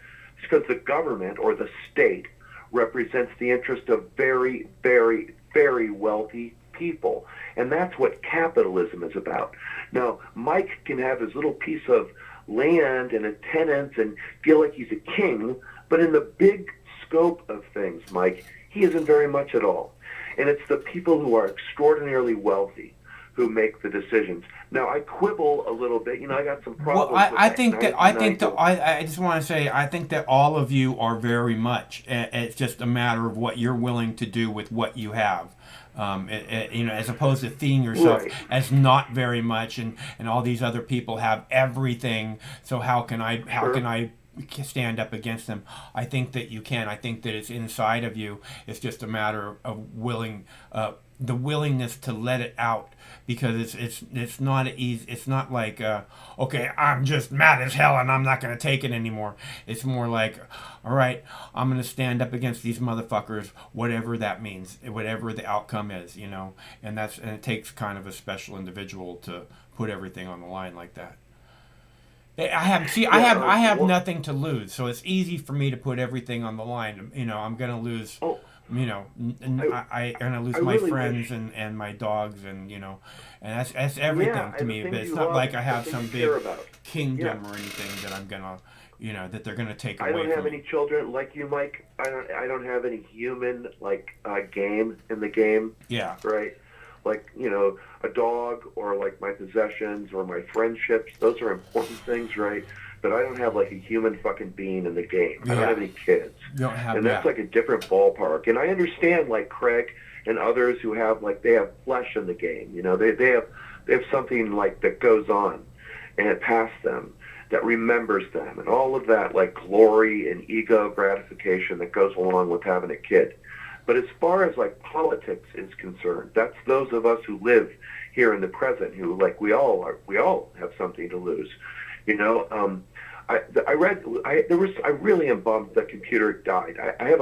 because the government or the state represents the interest of very, very, very wealthy people. And that's what capitalism is about. Now, Mike can have his little piece of land and a tenant and feel like he's a king, but in the big scope of things, Mike, he isn't very much at all. And it's the people who are extraordinarily wealthy who make the decisions. Now, I quibble a little bit. I got some problems. Well, I just want to say, I think that all of you are very much. It's just a matter of what you're willing to do with what you have. As opposed to seeing yourself as not very much, and all these other people have everything. So how can I stand up against them. I think that you can. I think that it's inside of you. It's just a matter of the willingness to let it out, because it's not easy. It's not like okay, I'm just mad as hell and I'm not going to take it anymore. It's more like, all right, I'm going to stand up against these motherfuckers, whatever that means, whatever the outcome is, you know. And it takes kind of a special individual to put everything on the line like that. I have nothing to lose, so it's easy for me to put everything on the line. You know, I'm gonna lose. You know, I'm gonna lose my really friends and my dogs, and you know, and that's everything to me. But it's not like I have some big kingdom or anything that I'm gonna, you know, that they're gonna take away from me. I don't have any children like you, Mike. I don't have any human game in the game. Yeah. Right. Like, you know, a dog or like my possessions or my friendships. Those are important things, right? But I don't have like a human fucking being in the game. Yeah. I don't have any kids. You don't have and that's that. like a different ballpark. And I understand like Craig and others who have they have flesh in the game. You know, they have something like that goes on and it past them that remembers them and all of that like glory and ego gratification that goes along with having a kid. But as far as like politics is concerned, that's those of us who live here in the present who we all have something to lose. You know, I really am bummed the computer died. I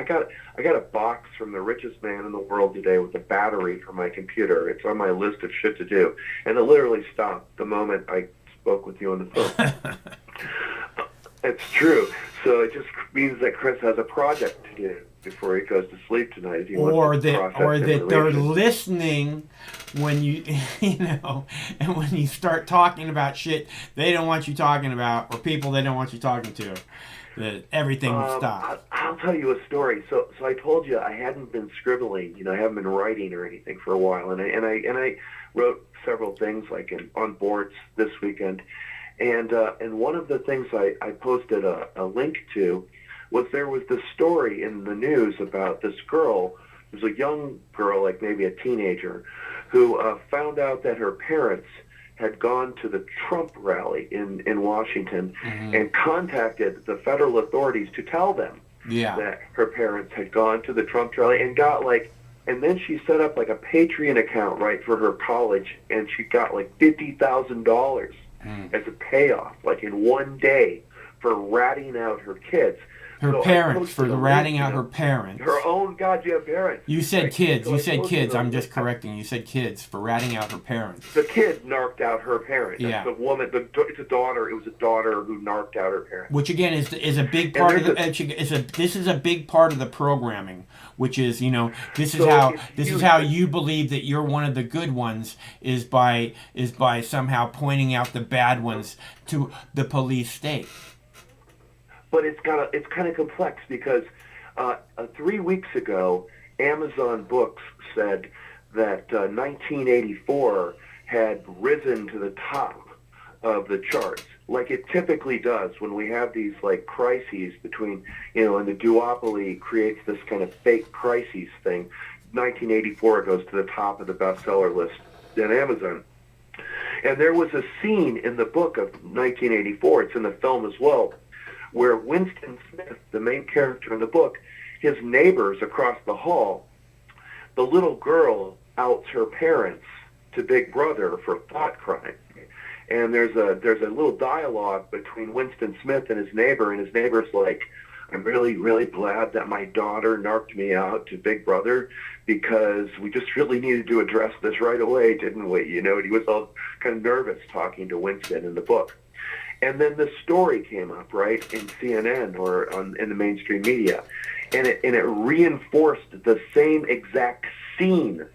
got a box from the richest man in the world today with a battery for my computer. It's on my list of shit to do, and it literally stopped the moment I spoke with you on the phone. It's true. So it just means that Chris has a project to do before he goes to sleep tonight. Or that they're listening when you know, and when you start talking about shit they don't want you talking about, or people they don't want you talking to, that everything will stop. I'll tell you a story. So I told you I hadn't been scribbling. You know, I haven't been writing or anything for a while, and I wrote several things on boards this weekend, and one of the things I posted a link to was there was this story in the news about this girl. It was a young girl, like maybe a teenager, who found out that her parents had gone to the Trump rally in Washington and contacted the federal authorities to tell them that her parents had gone to the Trump rally and got and then she set up like a Patreon account, right, for her college, and she got like $50,000 as a payoff, like in one day, for ratting out her kids. Her parents, for ratting out her parents. Her own goddamn parents. You said kids. You said kids. I'm just correcting. You said kids for ratting out her parents. The kid narked out her parents. Yeah. The woman. It's a daughter. It was a daughter who narked out her parents. Which again is a big part of this is a big part of the programming. Which is, you know, this is how you believe that you're one of the good ones is by somehow pointing out the bad ones to the police state. But it's kind of complex because 3 weeks ago, Amazon Books said that 1984 had risen to the top of the charts, like it typically does when we have these like crises between, you know, and the duopoly creates this kind of fake crises thing. 1984 goes to the top of the bestseller list on Amazon. And there was a scene in the book of 1984, it's in the film as well, where Winston Smith, the main character in the book, his neighbors across the hall, the little girl outs her parents to Big Brother for thought crime. And there's a little dialogue between Winston Smith and his neighbor, and his neighbor's like, I'm really, really glad that my daughter narked me out to Big Brother because we just really needed to address this right away, didn't we? You know, and he was all kind of nervous talking to Winston in the book. And then the story came up, right, in CNN or in the mainstream media, and it reinforced the same exact scene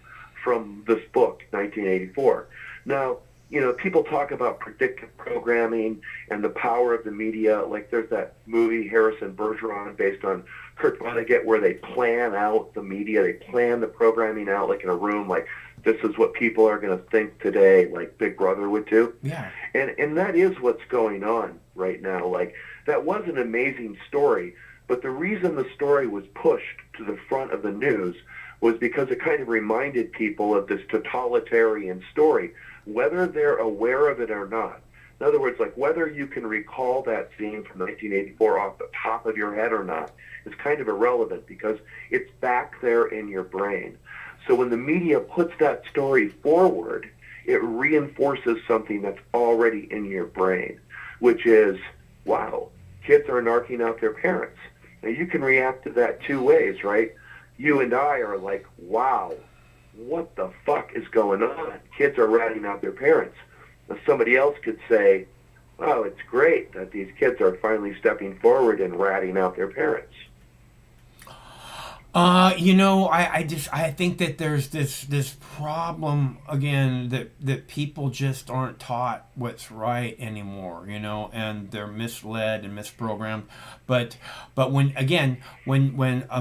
from this book, 1984. Now, you know, people talk about predictive programming and the power of the media. Like there's that movie, Harrison Bergeron, based on Kurt Vonnegut, where they plan out the media. They plan the programming out like in a room, like this is what people are going to think today, like Big Brother would do. Yeah. And that is what's going on right now. Like that was an amazing story, but the reason the story was pushed to the front of the news was because it kind of reminded people of this totalitarian story. Whether they're aware of it or not, In other words, like whether you can recall that scene from 1984 off the top of your head or not is kind of irrelevant because it's back there in your brain. So when the media puts that story forward, it reinforces something that's already in your brain, which is, wow, kids are narking out their parents. Now you can react to that two ways, right? You and I are like, wow, what the fuck is going on? Kids are ratting out their parents. Now somebody else could say, oh, it's great that these kids are finally stepping forward and ratting out their parents. I think that there's this problem again that people just aren't taught what's right anymore, and they're misled and misprogrammed. But when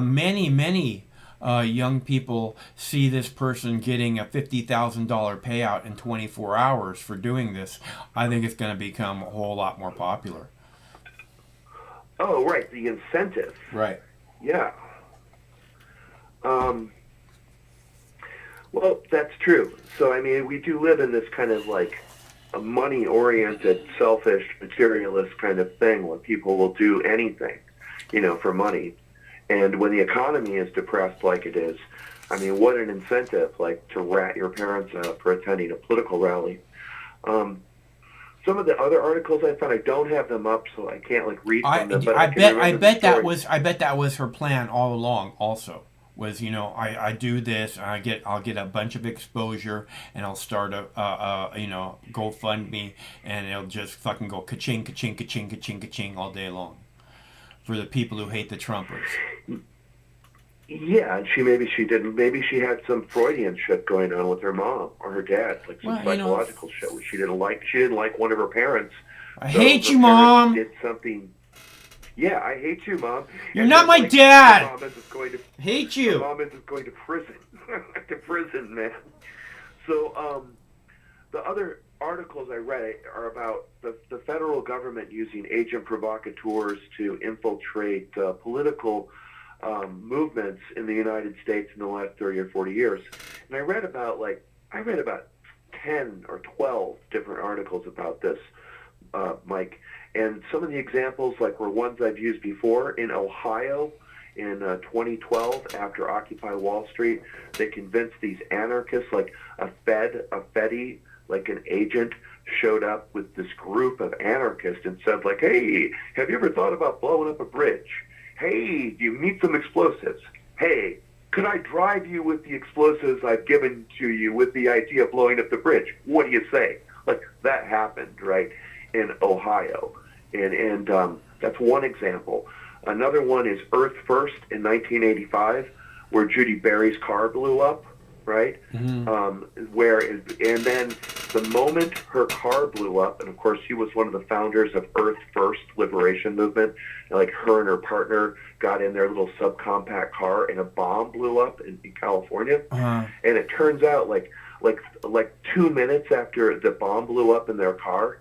many young people see this person getting a $50,000 payout in 24 hours for doing this, I think it's going to become a whole lot more popular. Oh, right, the incentive. Right. Yeah. Well, that's true. So, I mean, we do live in this kind of like a money-oriented, selfish, materialist kind of thing where people will do anything, for money. And when the economy is depressed like it is, I mean, what an incentive, like, to rat your parents out for attending a political rally. Some of the other articles I found, I don't have them up, so I can't read from them. But I bet that was her plan all along. Also, was I do this, and I'll get a bunch of exposure, and I'll start a GoFundMe, and it'll just fucking go ka-ching, ka-ching, ka-ching, ka-ching, ka-ching all day long for the people who hate the Trumpers. Yeah, and maybe she had some Freudian shit going on with her mom or her dad, like some psychological shit where she didn't like one of her parents. I hate you, Mom. Did something. Yeah, I hate you, Mom. You're not my dad. Mom is just going to hate you. Mom is just going to prison. To prison, man. So, the other articles I read are about the federal government using agent provocateurs to infiltrate political movements in the United States in the last 30 or 40 years. And I read about 10 or 12 different articles about this, Mike. And some of the examples were ones I've used before. In Ohio, in 2012, after Occupy Wall Street, they convinced these anarchists, like a Fedi, like an agent, showed up with this group of anarchists and said, hey, have you ever thought about blowing up a bridge? Hey, do you need some explosives? Hey, could I drive you with the explosives I've given to you with the idea of blowing up the bridge? What do you say? That happened, right, in Ohio. And that's one example. Another one is Earth First in 1985, where Judy Berry's car blew up, right? Mm-hmm. And then the moment her car blew up, and of course she was one of the founders of Earth First Liberation Movement, and her and her partner got in their little subcompact car, and a bomb blew up in California. Uh-huh. And it turns out, like 2 minutes after the bomb blew up in their car,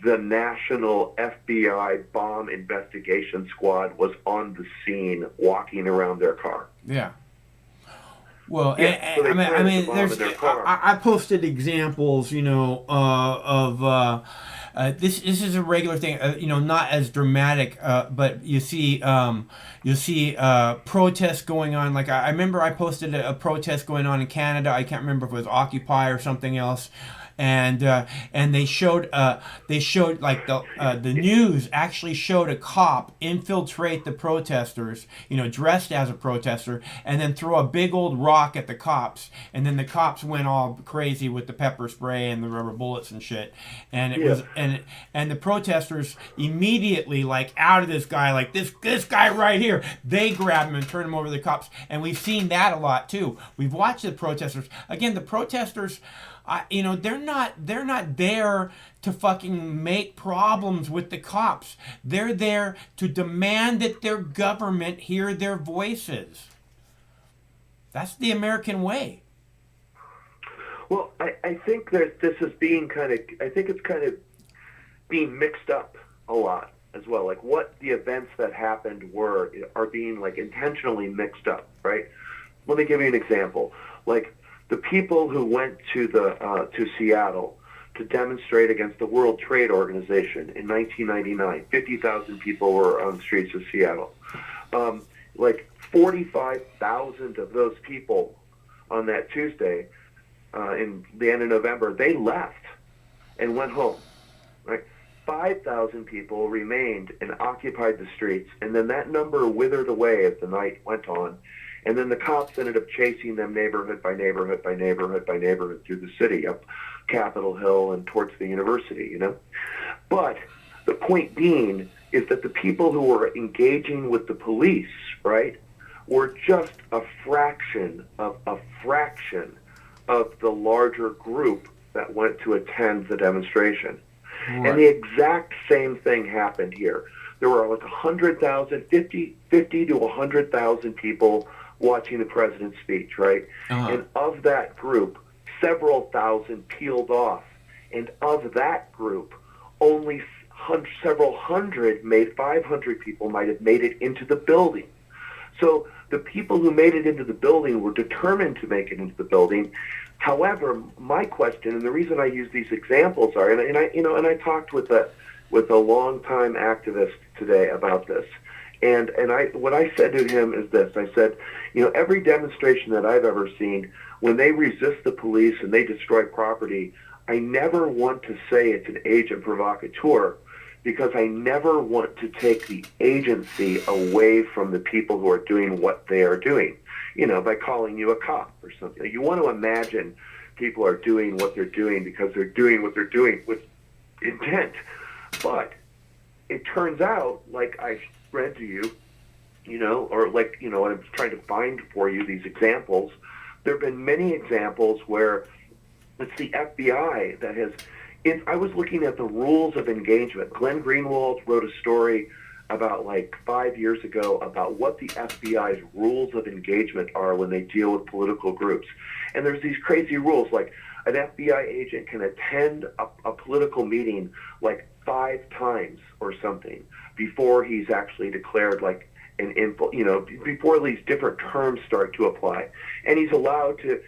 the National FBI Bomb Investigation Squad was on the scene, walking around their car. Yeah. Well, yeah, I posted examples, of this is a regular thing, not as dramatic, but you'll see protests going on. I remember I posted a protest going on in Canada. I can't remember if it was Occupy or something else. And they showed the news actually showed a cop infiltrate the protesters, dressed as a protester, and then throw a big old rock at the cops, and then the cops went all crazy with the pepper spray and the rubber bullets and shit, and it was and the protesters immediately out of this guy, this guy right here, they grab him and turn him over to the cops, and we've seen that a lot too. We've watched the protesters. Again, the protesters, they're not there to fucking make problems with the cops. They're there to demand that their government hear their voices. That's the American way. Well, I think that this is being it's kind of being mixed up a lot as well. What the events that happened are being intentionally mixed up, right? Let me give you an example. The people who went to Seattle to demonstrate against the World Trade Organization in 1999. 50,000 people were on the streets of Seattle. Like 45,000 of those people on that Tuesday, in the end of November, they left and went home. Right? 5,000 people remained and occupied the streets, and then that number withered away as the night went on. And then the cops ended up chasing them neighborhood by neighborhood by neighborhood by neighborhood through the city, up Capitol Hill and towards the university, you know. But the point being is that the people who were engaging with the police, right, were just a fraction of the larger group that went to attend the demonstration. Right. And the exact same thing happened here. There were like 100,000, 50 to 100,000 people watching the president's speech, right? And of that group, several thousand peeled off. And of that group, only several hundred, 500 people might have made it into the building. So the people who made it into the building were determined to make it into the building. However, my question, and the reason I use these examples are, and I talked with a longtime activist today about this, and what I said to him is this: I said, every demonstration that I've ever seen, when they resist the police and they destroy property, I never want to say it's an agent provocateur, because I never want to take the agency away from the people who are doing what they are doing, by calling you a cop or something. You want to imagine people are doing what they're doing because they're doing what they're doing with intent. But it turns out, like I read to you, or like, what I'm trying to find for you, these examples, there have been many examples where it's the FBI that has, I was looking at the rules of engagement. Glenn Greenwald wrote a story about like 5 years ago about what the FBI's rules of engagement are when they deal with political groups. And there's these crazy rules, like an FBI agent can attend a political meeting like 5 times or something before he's actually declared like before these different terms start to apply. And he's allowed to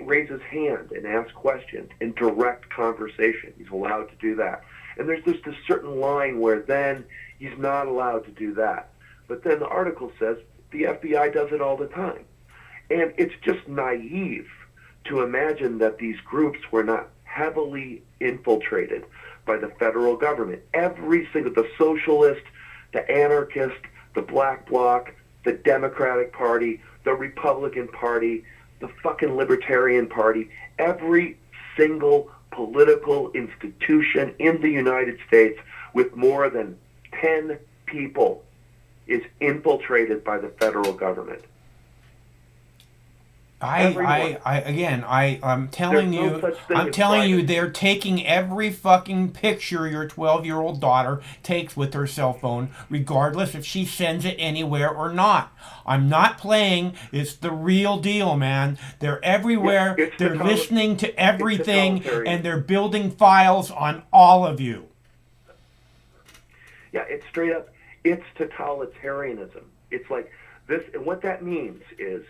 raise his hand and ask questions in direct conversation. He's allowed to do that. And there's just a certain line where then he's not allowed to do that. But then the article says the FBI does it all the time. And it's just naive to imagine that these groups were not heavily infiltrated by the federal government. Every single, the socialist, the anarchist, the black bloc, the Democratic Party, the Republican Party, the fucking Libertarian Party, every single political institution in the United States with more than 10 people is infiltrated by the federal government. I'm telling you, they're taking every fucking picture your 12-year-old daughter takes with her cell phone, regardless if she sends it anywhere or not. I'm not playing. It's the real deal, man. They're everywhere. They're listening to everything, and they're building files on all of you. Yeah, it's straight up. It's totalitarianism. It's like this, and what that means is,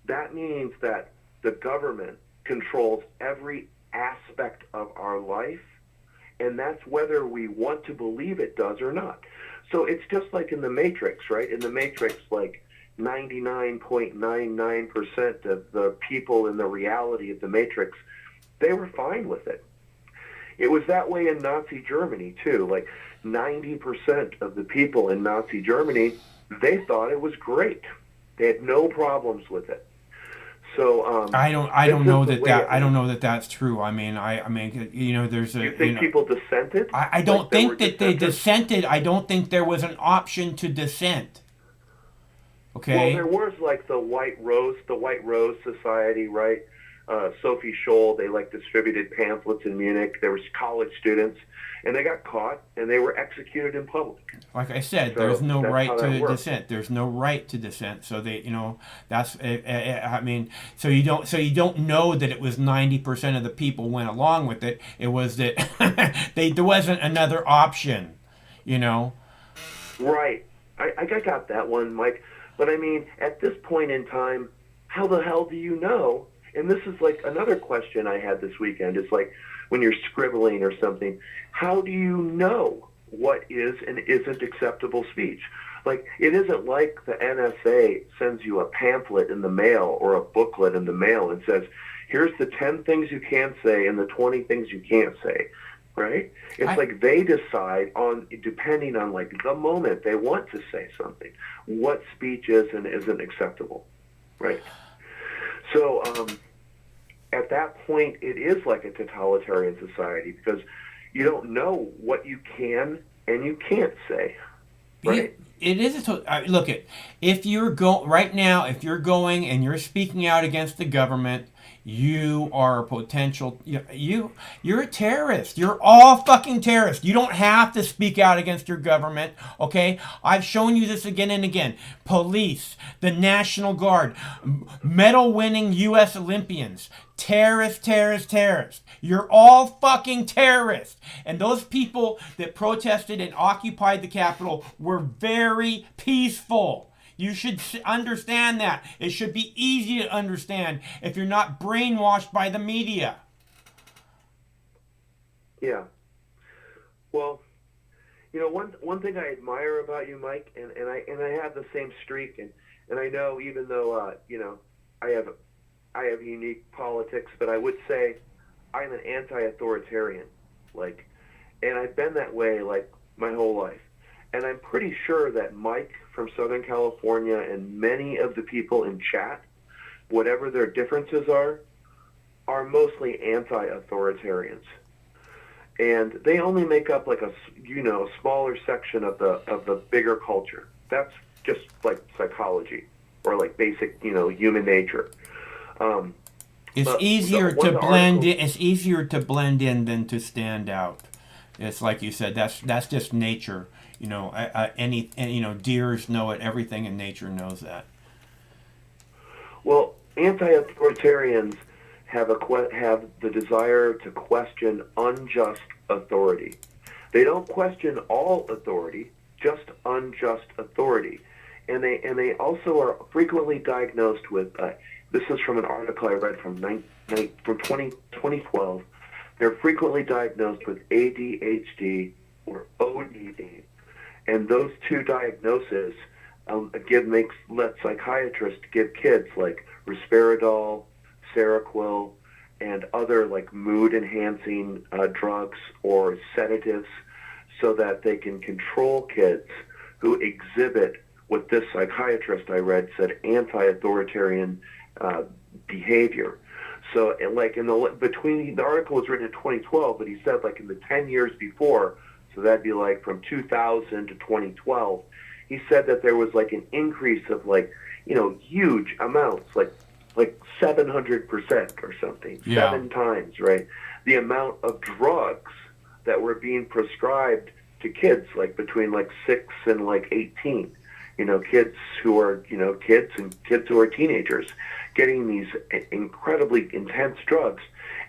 that means that the government controls every aspect of our life, and that's whether we want to believe it does or not. So it's just like in the Matrix, right? In the Matrix, like 99.99% of the people in the reality of the Matrix, they were fine with it. It was that way in Nazi Germany, too. Like 90% of the people in Nazi Germany, they thought it was great. They had no problems with it. So I don't know that that's true. I mean, there's a. You think people dissented? I don't think that they dissented. I don't think there was an option to dissent. Okay. Well, there was like the White Rose Society, right? Sophie Scholl, they distributed pamphlets in Munich. There was college students, and they got caught, and they were executed in public. Like I said, there's no right to dissent. There's no right to dissent. So they, that's. I mean, so you don't know that it was 90% of the people went along with it. It was that there wasn't another option, Right. I got that one, Mike. But I mean, at this point in time, how the hell do you know? And this is like another question I had this weekend. It's like, when you're scribbling or something, how do you know what is and isn't acceptable speech? Like, it isn't like the NSA sends you a pamphlet in the mail or a booklet in the mail and says, here's the 10 things you can say and the 20 things you can't say, right? It's like they decide on, depending on like the moment they want to say something, what speech is and isn't acceptable, right? So at that point, it is like a totalitarian society because you don't know what you can and you can't say, right? It is look at if you're right now, if you're going and you're speaking out against the government, you are a potential. You're a terrorist. You're all fucking terrorists. You don't have to speak out against your government. Okay, I've shown you this again and again. Police, the National Guard, medal-winning U.S. Olympians. Terrorists. You're all fucking terrorists. And those people that protested and occupied the Capitol were very peaceful. You should understand that. It should be easy to understand if you're not brainwashed by the media. Yeah. Well, you know, one thing I admire about you, Mike, and I have the same streak, and I know even though you know, I have unique politics, but I would say I'm an anti-authoritarian, like, and I've been that way like my whole life. And I'm pretty sure that Mike from Southern California and many of the people in chat, whatever their differences are mostly anti-authoritarians. And they only make up like a smaller section of the bigger culture. That's just like psychology or like basic, human nature. It's easier to blend in. It's easier to blend in than to stand out. It's like you said. That's just nature. Deers know it. Everything in nature knows that. Well, anti-authoritarians have the desire to question unjust authority. They don't question all authority, just unjust authority, and they also are frequently diagnosed with. This is from an article I read from 2012. They're frequently diagnosed with ADHD or ODD. And those two diagnoses let psychiatrists give kids like risperidol, Seroquel, and other like mood-enhancing drugs or sedatives so that they can control kids who exhibit what this psychiatrist I read said anti-authoritarian behavior. So, like the article was written in 2012, but he said like in the 10 years before. So that'd be like from 2000 to 2012. He said that there was like an increase of like, huge amounts, like 700% or something, 7 times, right? The amount of drugs that were being prescribed to kids, like between like 6 and like 18, kids who are, kids and kids who are teenagers getting these incredibly intense drugs.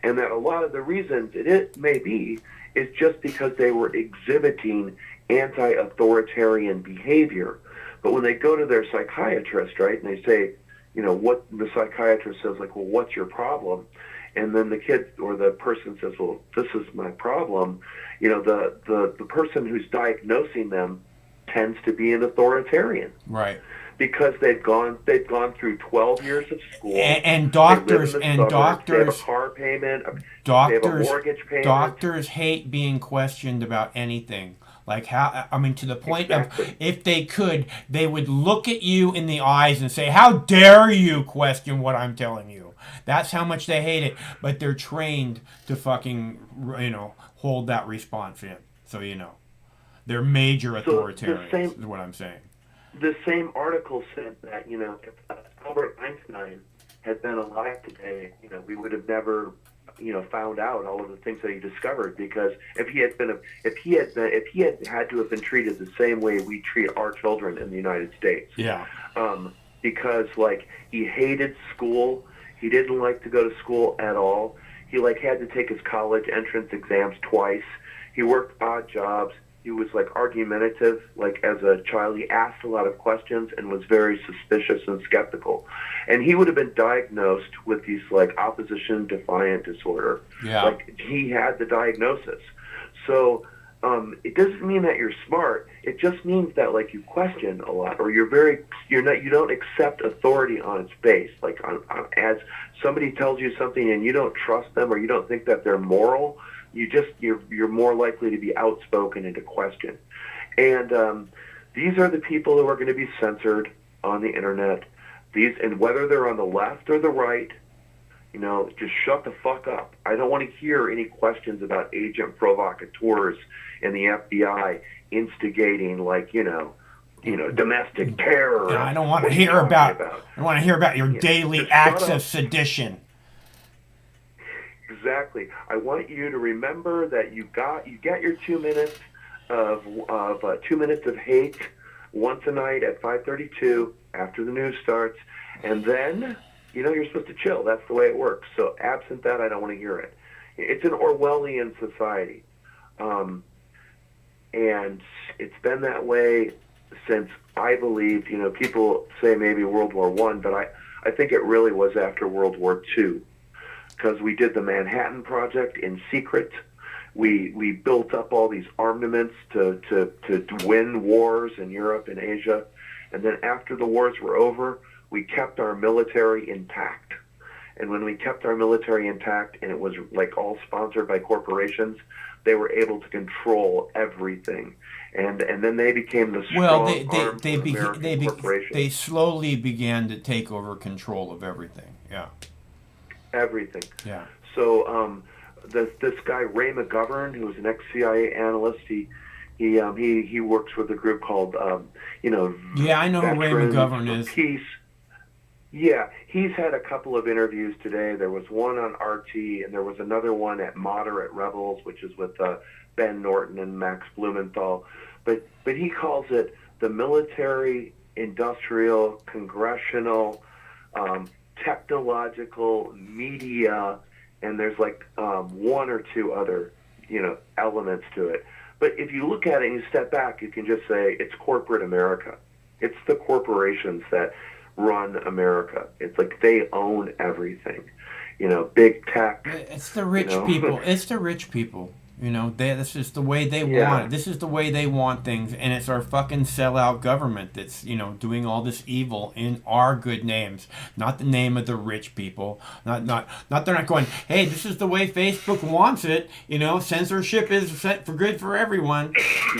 And that a lot of the reasons it may be is just because they were exhibiting anti-authoritarian behavior. But when they go to their psychiatrist, right, and they say, what the psychiatrist says, like, well, what's your problem? And then the kid or the person says, well, this is my problem. The person who's diagnosing them tends to be an authoritarian. Right. Because they've gone through 12 years of school, and doctors they have a car payment, they have a mortgage payment. Doctors hate being questioned about anything. Like to the point of if they could, they would look at you in the eyes and say, "How dare you question what I'm telling you?" That's how much they hate it. But they're trained to fucking hold that response in. So they're major authoritarians. Is what I'm saying. The same article said that, if Albert Einstein had been alive today, we would have never, found out all of the things that he discovered, because if he had had to have been treated the same way we treat our children in the United States. Yeah. Because like he hated school, he didn't like to go to school at all. He like had to take his college entrance exams twice. He worked odd jobs. He was like argumentative, like as a child. He asked a lot of questions and was very suspicious and skeptical. And he would have been diagnosed with these like opposition defiant disorder. Yeah. Like he had the diagnosis. So it doesn't mean that you're smart. It just means that like you question a lot, or you don't accept authority on its base. Like as somebody tells you something and you don't trust them, or you don't think that they're moral, you're more likely to be outspoken and to question. And these are the people who are going to be censored on the internet. And whether they're on the left or the right, just shut the fuck up. I don't want to hear any questions about agent provocateurs and the FBI instigating, like, domestic terror. Yeah, I don't want to hear about. I want to hear about your daily acts of sedition. Exactly. I want you to remember that you get your 2 minutes of 2 minutes of hate once a night at 5:32 after the news starts, and then you're supposed to chill. That's the way it works. So absent that, I don't want to hear it. It's an Orwellian society, and it's been that way since, I believe, people say maybe World War I, but I think it really was after World War II, because we did the Manhattan Project in secret. We built up all these armaments to win wars in Europe and Asia, and then after the wars were over, we kept our military intact. And when we kept our military intact, and it was like all sponsored by corporations, they were able to control everything. And then they became the strong corporations. They slowly began to take over control of everything. Yeah. Everything. Yeah. So this guy Ray McGovern, who was an ex-CIA analyst, he works with a group called Yeah, I know who Ray McGovern is. Peace. Yeah, he's had a couple of interviews today. There was one on RT, and there was another one at Moderate Rebels, which is with Ben Norton and Max Blumenthal. But he calls it the military, industrial, congressional, technological, media, and there's like one or two other elements to it. But if you look at it and you step back, you can just say it's corporate America. It's the corporations that run America. It's like they own everything. Big tech. It's the rich people. It's the rich people. This is the way they want it. This is the way they want things, and it's our fucking sellout government that's doing all this evil in our good names, not the name of the rich people. Not they're not going, hey, this is the way Facebook wants it. Censorship is for good for everyone.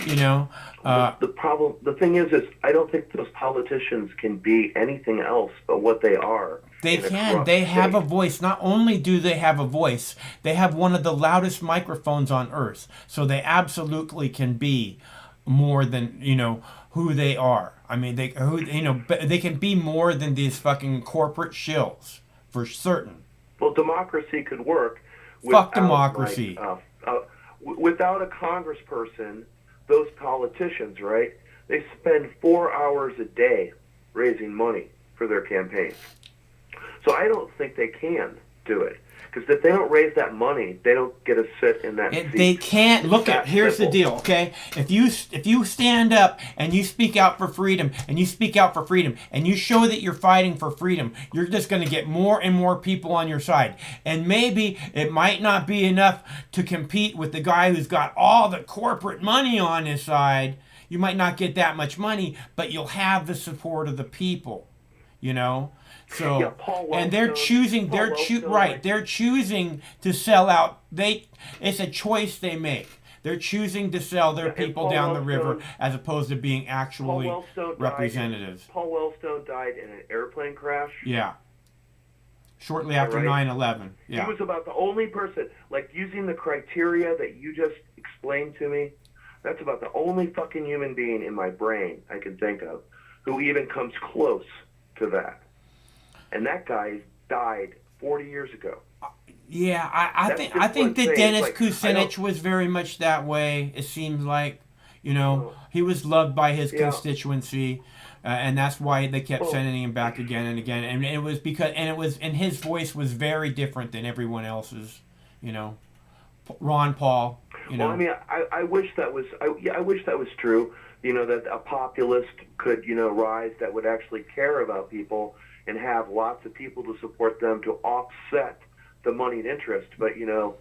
The thing is I don't think those politicians can be anything else but what they are. They can. They have a voice. Not only do they have a voice, they have one of the loudest microphones on earth. So they absolutely can be more than, who they are. I mean, they can be more than these fucking corporate shills, for certain. Well, democracy could work. Fuck democracy. Without a congressperson, those politicians, right? They spend 4 hours a day raising money for their campaigns. So I don't think they can do it. Because if they don't raise that money, they don't get to sit in that seat. They can't. Here's the deal, okay? If you stand up and you speak out for freedom, and you speak out for freedom, and you show that you're fighting for freedom, you're just going to get more and more people on your side. And maybe it might not be enough to compete with the guy who's got all the corporate money on his side. You might not get that much money, but you'll have the support of the people, So, yeah, and they're choosing, they're choosing to sell out. It's a choice they make. They're choosing to sell their people down the river as opposed to being actually representatives. Paul Wellstone died in an airplane crash. Yeah. Shortly after 9/11. Yeah. He was about the only person, like using the criteria that you just explained to me, that's about the only fucking human being in my brain I can think of who even comes close to that. And that guy died 40 years ago. Yeah, I think that Dennis Kucinich was very much that way. It seems like, he was loved by his constituency, and that's why they kept sending him back again and again. And it was and his voice was very different than everyone else's, Ron Paul. You know. Well, I mean, I wish that was, I wish that was true. You know, that a populist could, you know, rise that would actually care about people and have lots of people to support them to offset the moneyed interest. But, you know,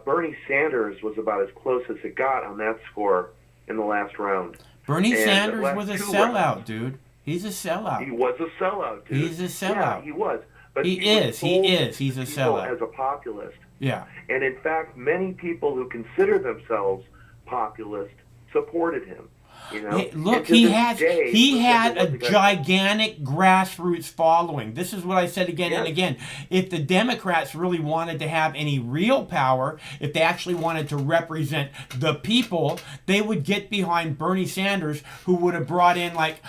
Bernie Sanders was about as close as it got on that score in the last round. Bernie And Sanders the last was a 2 sellout, rounds, dude. He's a sellout. He was a sellout, dude. He's a sellout. Yeah, he was. But He is. He's a sellout. As a populist. Yeah. And in fact, many people who consider themselves populist supported him. You know, Hey, look, And to he this had day, he had look a at the guy- gigantic grassroots following. This is what I said again and Yes. again. If the Democrats really wanted to have any real power, if they actually wanted to represent the people, they would get behind Bernie Sanders, who would have brought in like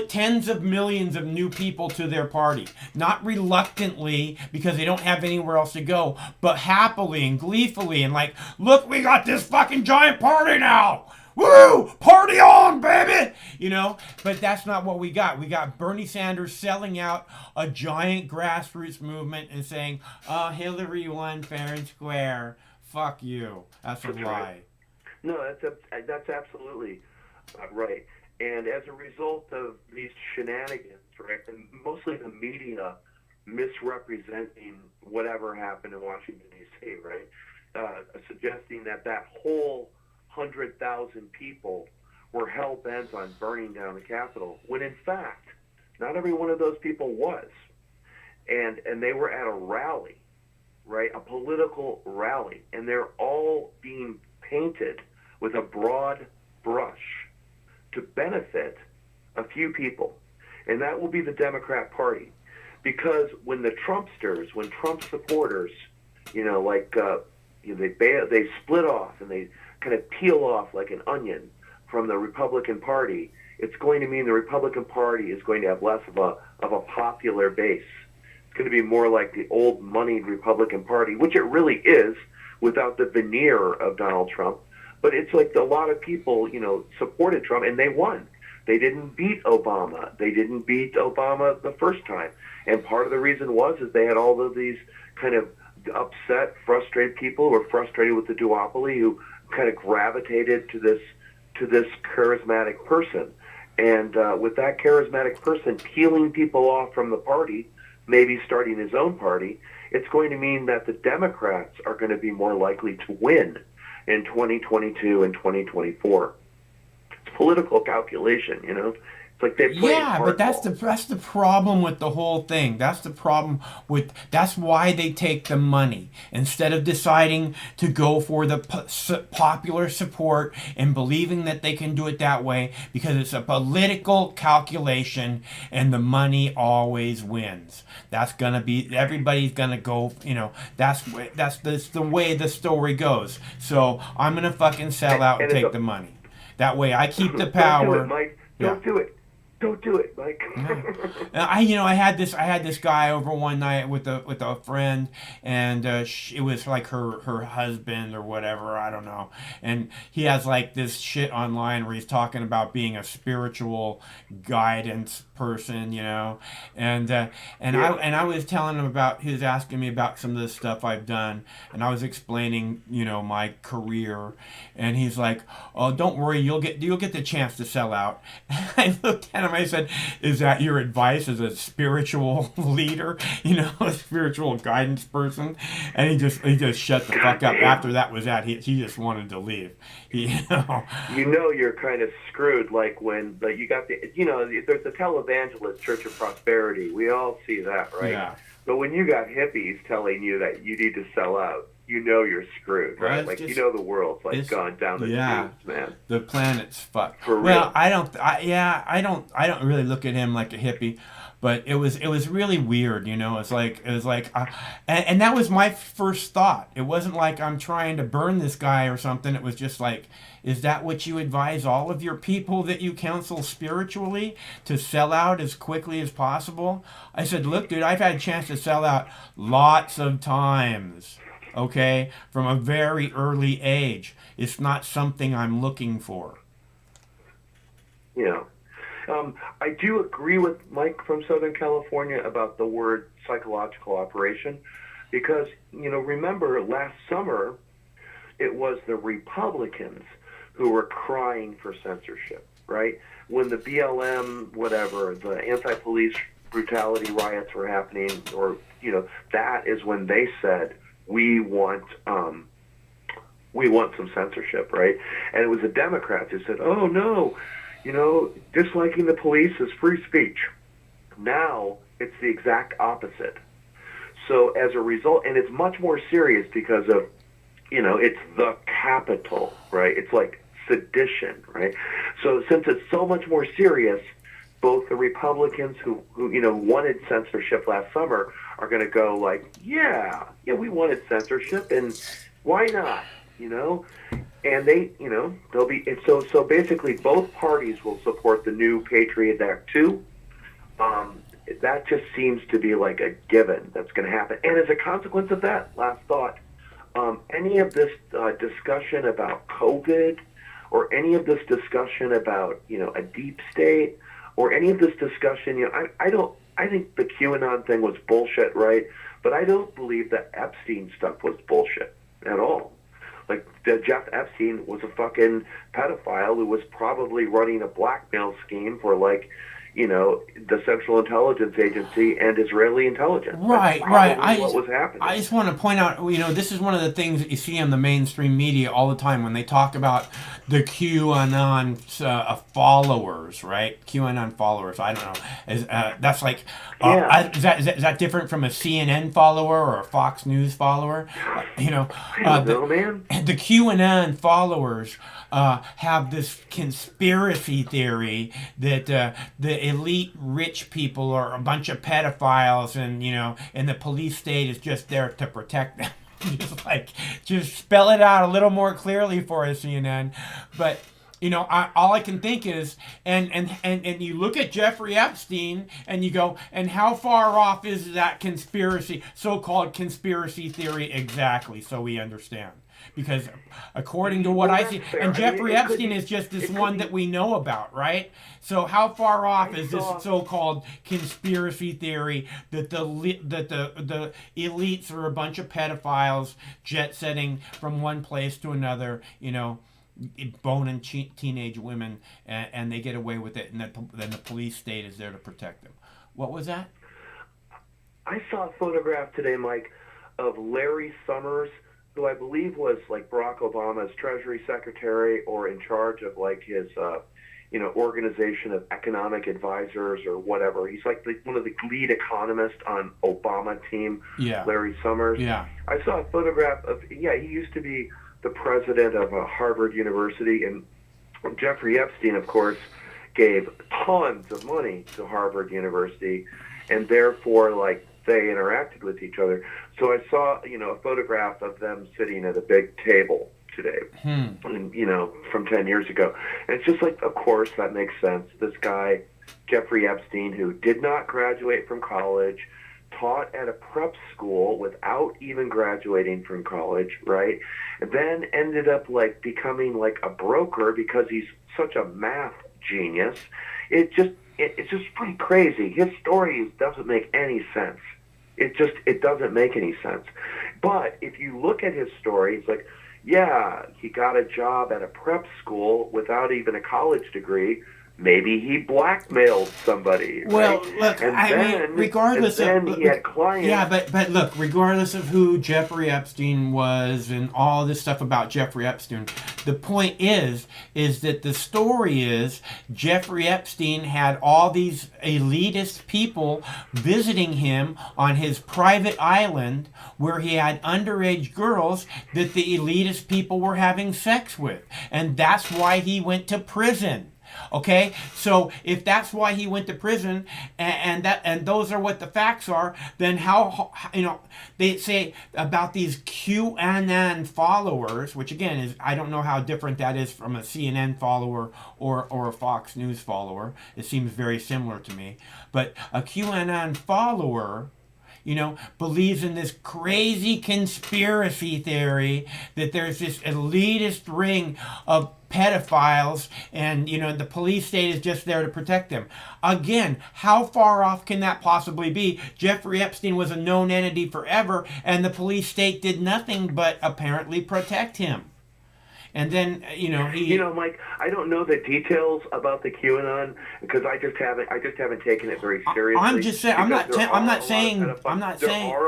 tens of millions of new people to their party. Not reluctantly, because they don't have anywhere else to go, but happily and gleefully, and like, look, we got this fucking giant party now. Woo! Party on, baby! You know, but that's not what we got. We got Bernie Sanders selling out a giant grassroots movement and saying, Hillary won fair and square. Fuck you. That's a lie. Right. No, that's absolutely right. And as a result of these shenanigans, right, and mostly the media misrepresenting whatever happened in Washington, D.C., right, suggesting that whole 100,000 people were hell-bent on burning down the Capitol, when in fact, not every one of those people was. And they were at a rally, right, a political rally, and they're all being painted with a broad brush to benefit a few people. And that will be the Democrat Party. Because when the Trumpsters, when Trump supporters, you know, like they split off and they kind of peel off like an onion from the Republican Party, it's going to mean the Republican Party is going to have less of a popular base. It's going to be more like the old moneyed Republican Party, which it really is without the veneer of Donald Trump. But it's like a lot of people, you know, supported Trump and they won. They didn't beat Obama. They didn't beat Obama the first time. And part of the reason is they had all of these kind of upset, frustrated people who were frustrated with the duopoly, who kind of gravitated to this charismatic person. And with that charismatic person peeling people off from the party, maybe starting his own party, it's going to mean that the Democrats are going to be more likely to win in 2022 and 2024. It's political calculation, you know. It's like they play but that's the problem with the whole thing. That's the problem that's why they take the money instead of deciding to go for the popular support and believing that they can do it that way, because it's a political calculation and the money always wins. That's gonna be, everybody's gonna go, you know, that's the way the story goes. So I'm gonna fucking sell out and take the money. That way I keep the power. Don't do it, Mike. Don't do it. Don't do it, Mike. I had this guy over one night with a friend, and it was like her husband or whatever, I don't know. And he has like this shit online where he's talking about being a spiritual guidance person, you know. And I was telling him about, he was asking me about some of the stuff I've done, and I was explaining, you know, my career, and he's like, "Oh, don't worry, you'll get the chance to sell out." I looked at him, I said, "Is that your advice as a spiritual leader, you know, a spiritual guidance person?" And he just shut the fuck up. After that was that, he just wanted to leave. You know, you're kind of screwed. Like when you got there's the televangelist Church of Prosperity. We all see that, right? Yeah. But when you got hippies telling you that you need to sell out, you know you're screwed, right? Well, like, you know, the world's like gone down the tubes, man. The planet's fucked. For real. Well, I don't really look at him like a hippie, but it was really weird, you know. It was like, and that was my first thought. It wasn't like I'm trying to burn this guy or something. It was just like, is that what you advise all of your people that you counsel spiritually, to sell out as quickly as possible? I said, look, dude, I've had a chance to sell out lots of times. Okay, from a very early age. It's not something I'm looking for. Yeah. I do agree with Mike from Southern California about the word psychological operation, because, you know, remember last summer it was the Republicans who were crying for censorship, right? When the BLM, whatever, the anti-police brutality riots were happening, or, that is when they said, we want some censorship, right? And it was the Democrats who said, oh no, disliking the police is free speech. Now it's the exact opposite. So as a result, and it's much more serious because of, it's the Capitol, right? It's like sedition, right? So since it's so much more serious, both the Republicans who wanted censorship last summer are going to go like, yeah, we wanted censorship, and why not, And they, they'll be, and so basically both parties will support the new Patriot Act 2. That just seems to be like a given that's going to happen. And as a consequence of that, last thought, any of this discussion about COVID, or any of this discussion about, a deep state, or any of this discussion, I think the QAnon thing was bullshit, right? But I don't believe the Epstein stuff was bullshit at all. Like, Jeff Epstein was a fucking pedophile who was probably running a blackmail scheme for, the Central Intelligence Agency and Israeli intelligence. Right. What was happening. I just want to point out, this is one of the things that you see on the mainstream media all the time when they talk about the QAnon followers, right? QAnon followers. I don't know. That's like, is that different from a CNN follower or a Fox News follower? I don't know, man. The QAnon followers have this conspiracy theory that the elite rich people are a bunch of pedophiles, and the police state is just there to protect them. just spell it out a little more clearly for us, CNN. But all I can think is, and you look at Jeffrey Epstein and you go, and how far off is that so-called conspiracy theory exactly? So we understand. Because according to what I see, and Jeffrey Epstein is just this one that we know about, right? So how far off is this so-called conspiracy theory that the elites are a bunch of pedophiles jet-setting from one place to another, boning teenage women, and they get away with it, and then the police state is there to protect them. What was that? I saw a photograph today, Mike, of Larry Summers, who I believe was like Barack Obama's Treasury Secretary or in charge of his, organization of economic advisors or whatever. He's like one of the lead economists on Obama team, Larry Summers. Yeah. I saw a photograph of, he used to be the president of Harvard University, and Jeffrey Epstein, of course, gave tons of money to Harvard University, and therefore, they interacted with each other. So I saw, a photograph of them sitting at a big table today, and, from 10 years ago. And it's just of course, that makes sense. This guy, Jeffrey Epstein, who did not graduate from college, taught at a prep school without even graduating from college, right? And then ended up becoming a broker because he's such a math genius. It's just pretty crazy. His story doesn't make any sense. It doesn't make any sense. But if you look at his story, it's he got a job at a prep school without even a college degree. Maybe he blackmailed somebody. Well, right? look, regardless of he had clients. Yeah, but look, regardless of who Jeffrey Epstein was and all this stuff about Jeffrey Epstein, the point is that the story is Jeffrey Epstein had all these elitist people visiting him on his private island where he had underage girls that the elitist people were having sex with, and that's why he went to prison. Okay, so if that's why he went to prison, and those are what the facts are, then how they say about these QAnon followers, which again is, I don't know how different that is from a CNN follower or a Fox News follower. It seems very similar to me, but a QAnon follower, believes in this crazy conspiracy theory that there's this elitist ring of pedophiles, and the police state is just there to protect them. Again, how far off can that possibly be? Jeffrey Epstein was a known entity forever, and the police state did nothing but apparently protect him. And then, Mike, I don't know the details about the QAnon because I just haven't taken it very seriously. I'm just saying. There are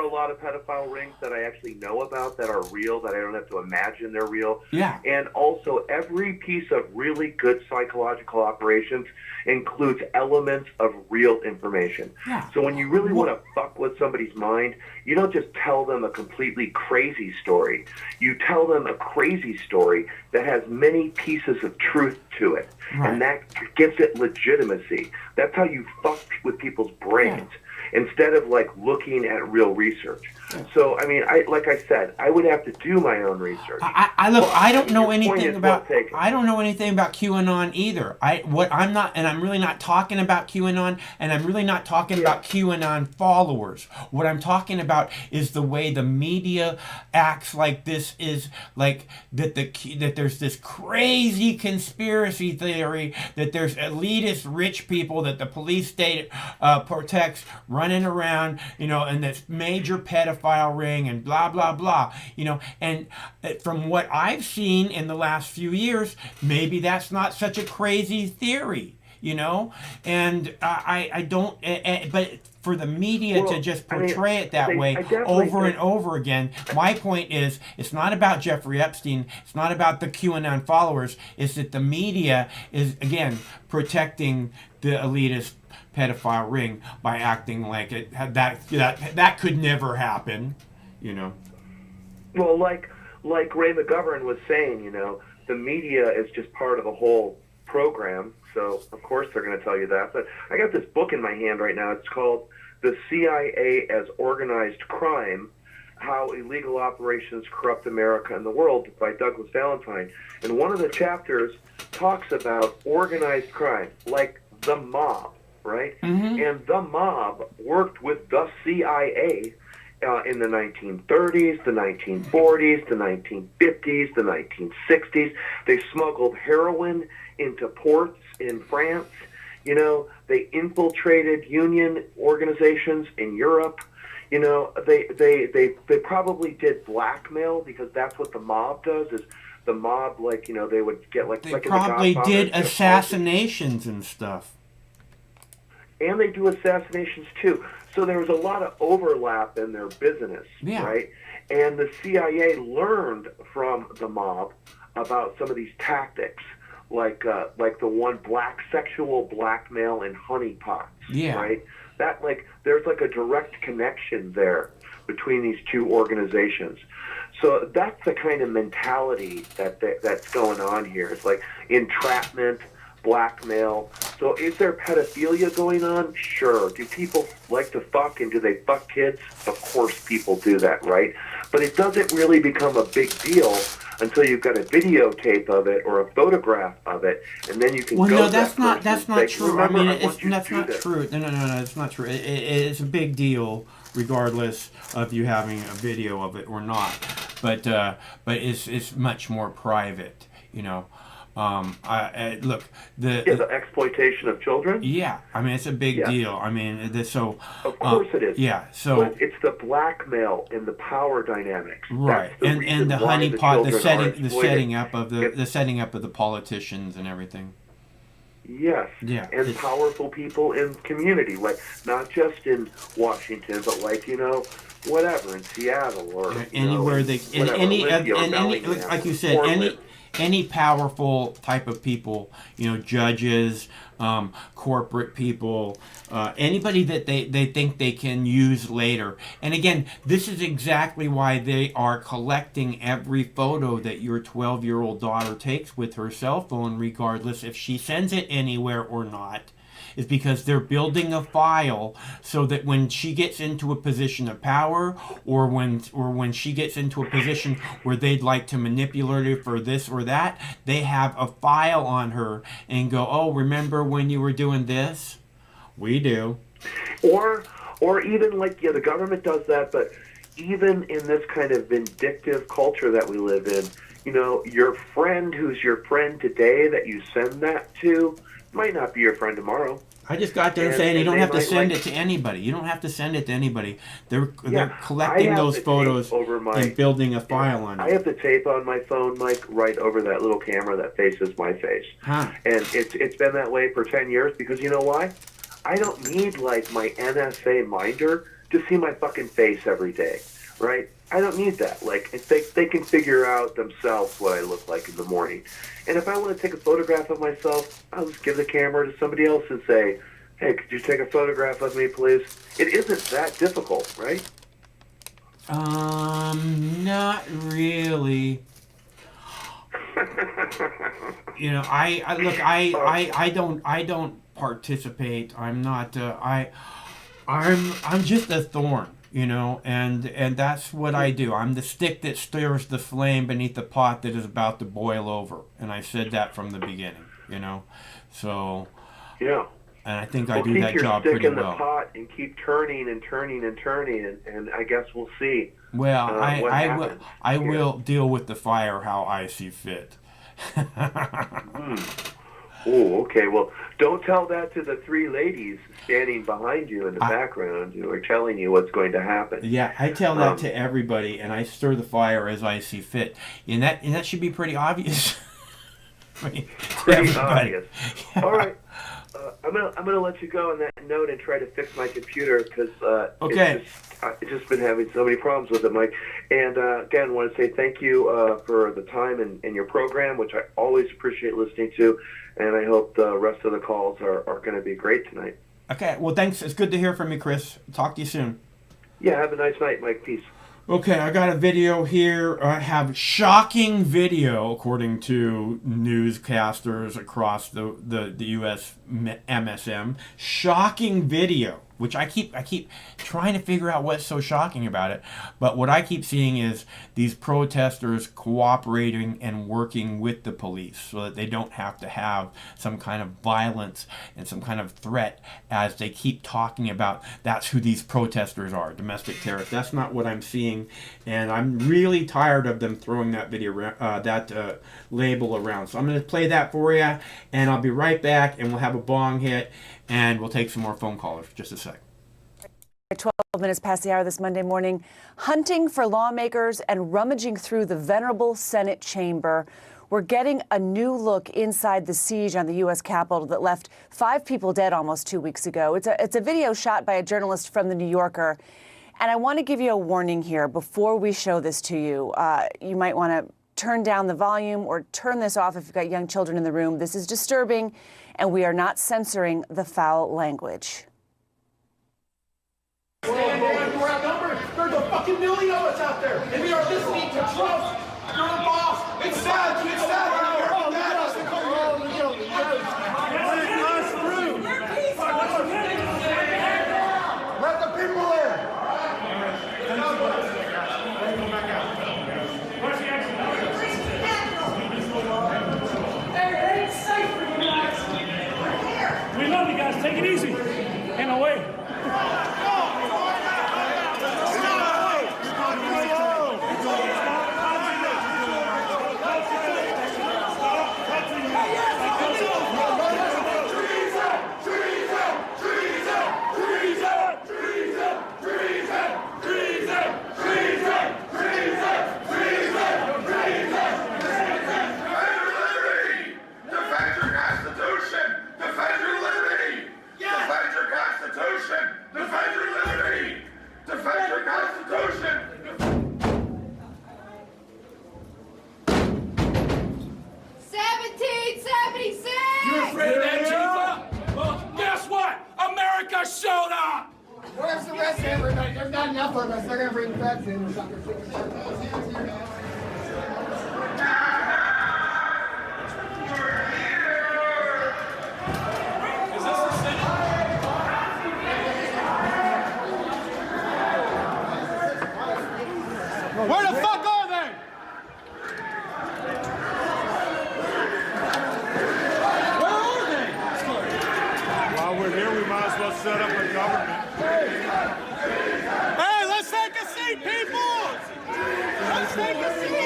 a lot of pedophile rings that I actually know about that are real, that I don't have to imagine they're real. Yeah. And also, every piece of really good psychological operations includes elements of real information. Yeah. So when you really want to fuck with somebody's mind, you don't just tell them a completely crazy story. You tell them a crazy story that has many pieces of truth to it. Right. And that gives it legitimacy. That's how you fuck with people's brains. Instead of looking at real research. So like I said, I would have to do my own research. I don't know anything about QAnon either. I'm really not talking about QAnon, and I'm really not talking about QAnon followers. What I'm talking about is the way the media acts like this is like that there's this crazy conspiracy theory that there's elitist rich people that the police state protects running around, and this major pedophile ring and blah, blah, blah, and from what I've seen in the last few years, maybe that's not such a crazy theory, and I don't, but for the media to just portray it that way over and over again, my point is it's not about Jeffrey Epstein, it's not about the QAnon followers, it's that the media is, again, protecting the elitist pedophile ring by acting like that could never happen, Well, like Ray McGovern was saying, the media is just part of the whole program, so of course they're going to tell you that. But I got this book in my hand right now. It's called The CIA as Organized Crime, How Illegal Operations Corrupt America and the World by Douglas Valentine. And one of the chapters talks about organized crime, like the mob. Right? Mm-hmm. And the mob worked with the CIA in the 1930s, the 1940s, the 1950s, the 1960s. They smuggled heroin into ports in France. They infiltrated union organizations in Europe. They probably did blackmail because that's what the mob does. Is the mob they would get they probably did assassinations and stuff. And they do assassinations too. So there was a lot of overlap in their business, right? And the CIA learned from the mob about some of these tactics, like the one sexual blackmail and honeypots, right? That there's a direct connection there between these two organizations. So that's the kind of mentality that's going on here. It's like entrapment, blackmail. So is there pedophilia going on? Sure. Do people like to fuck, and do they fuck kids? Of course people do that, right? But it doesn't really become a big deal until you've got a videotape of it or a photograph of it, and then you can go to that's not true. Remember, that's not true. No, it's not true. It's a big deal regardless of you having a video of it or not. But it's much more private, look, the exploitation of children. Yeah, it's a big deal. Of course it is. Yeah, so but it's the blackmail and the power dynamics, right? And the honeypot, the setting up of the politicians and everything. Yes. Yeah. And powerful people in community, not just in Washington, but whatever in Seattle or anywhere like you said, any powerful type of people, judges, corporate people, anybody that they think they can use later. And again, this is exactly why they are collecting every photo that your 12-year-old daughter takes with her cell phone, regardless if she sends it anywhere or not. Is because they're building a file so that when she gets into a position of power, or when she gets into a position where they'd like to manipulate her for this or that, they have a file on her and go, oh, remember when you were doing this? We do. Or even the government does that, but even in this kind of vindictive culture that we live in, you know, your friend who's your friend today that you send that to might not be your friend tomorrow. I just got done saying you don't have to send it to anybody. You don't have to send it to anybody. They're collecting those photos and building a file on it. I have the tape on my phone, Mike, right over that little camera that faces my face. Huh. And it's been that way for 10 years because you know why? I don't need like my NSA minder to see my fucking face every day, right? I don't need that. Like they can figure out themselves what I look like in the morning. And if I want to take a photograph of myself, I'll just give the camera to somebody else and say, hey, could you take a photograph of me, please? It isn't that difficult, right? Not really. You know, I don't participate. I'm not. I'm just a thorn. You know, and that's what I do. I'm the stick that stirs the flame beneath the pot that is about to boil over. And I said that from the beginning, you know. So, yeah. And I think I do that job pretty well. Keep your stick in the pot and keep turning and turning and turning, and I guess we'll see. Well, I will deal with the fire how I see fit. Oh, okay. Well, don't tell that to the three ladies standing behind you in the background who are telling you what's going to happen. Yeah, I tell that to everybody, and I stir the fire as I see fit. And that should be pretty obvious. I mean, pretty obvious. Yeah. All right. I'm gonna let you go on that note and try to fix my computer because it's just been having so many problems with it, Mike. And again, I want to say thank you for the time in your program, which I always appreciate listening to. And I hope the rest of the calls are going to be great tonight. Okay. Well, thanks. It's good to hear from you, Chris. Talk to you soon. Yeah. Have a nice night, Mike. Peace. Okay, I got a video here. I have shocking video, according to newscasters across the U.S. MSM. Shocking video, which I keep trying to figure out what's so shocking about it. But what I keep seeing is these protesters cooperating and working with the police so that they don't have to have some kind of violence and some kind of threat as they keep talking about that's who these protesters are, domestic terrorists. That's not what I'm seeing, and I'm really tired of them throwing that video, label around. So I'm going to play that for you, and I'll be right back, and we'll have a bong hit, and we'll take some more phone callers. Just a sec. 12 minutes past the hour this Monday morning, hunting for lawmakers and rummaging through the venerable Senate chamber. We're getting a new look inside the siege on the U.S. Capitol that left 5 people dead almost 2 weeks ago. It's a video shot by a journalist from The New Yorker. And I want to give you a warning here before we show this to you. You might want to turn down the volume or turn this off if you've got young children in the room. This is disturbing, and we are not censoring the foul language. We're outnumbered. There's a fucking million of us out there, and we are listening to Trump. You're the boss. It's sad. It's sad. Let us through. Let the people in. Hey, it ain't safe for you guys. We love you guys. Take it easy. In a way. Showed up! Where's the rest of everybody? There's not enough of us. They're going to bring the vets in or something. Is this the Senate? Where the fuck are they? Set up a government. Hey, let's take a seat, people! Let's take a seat!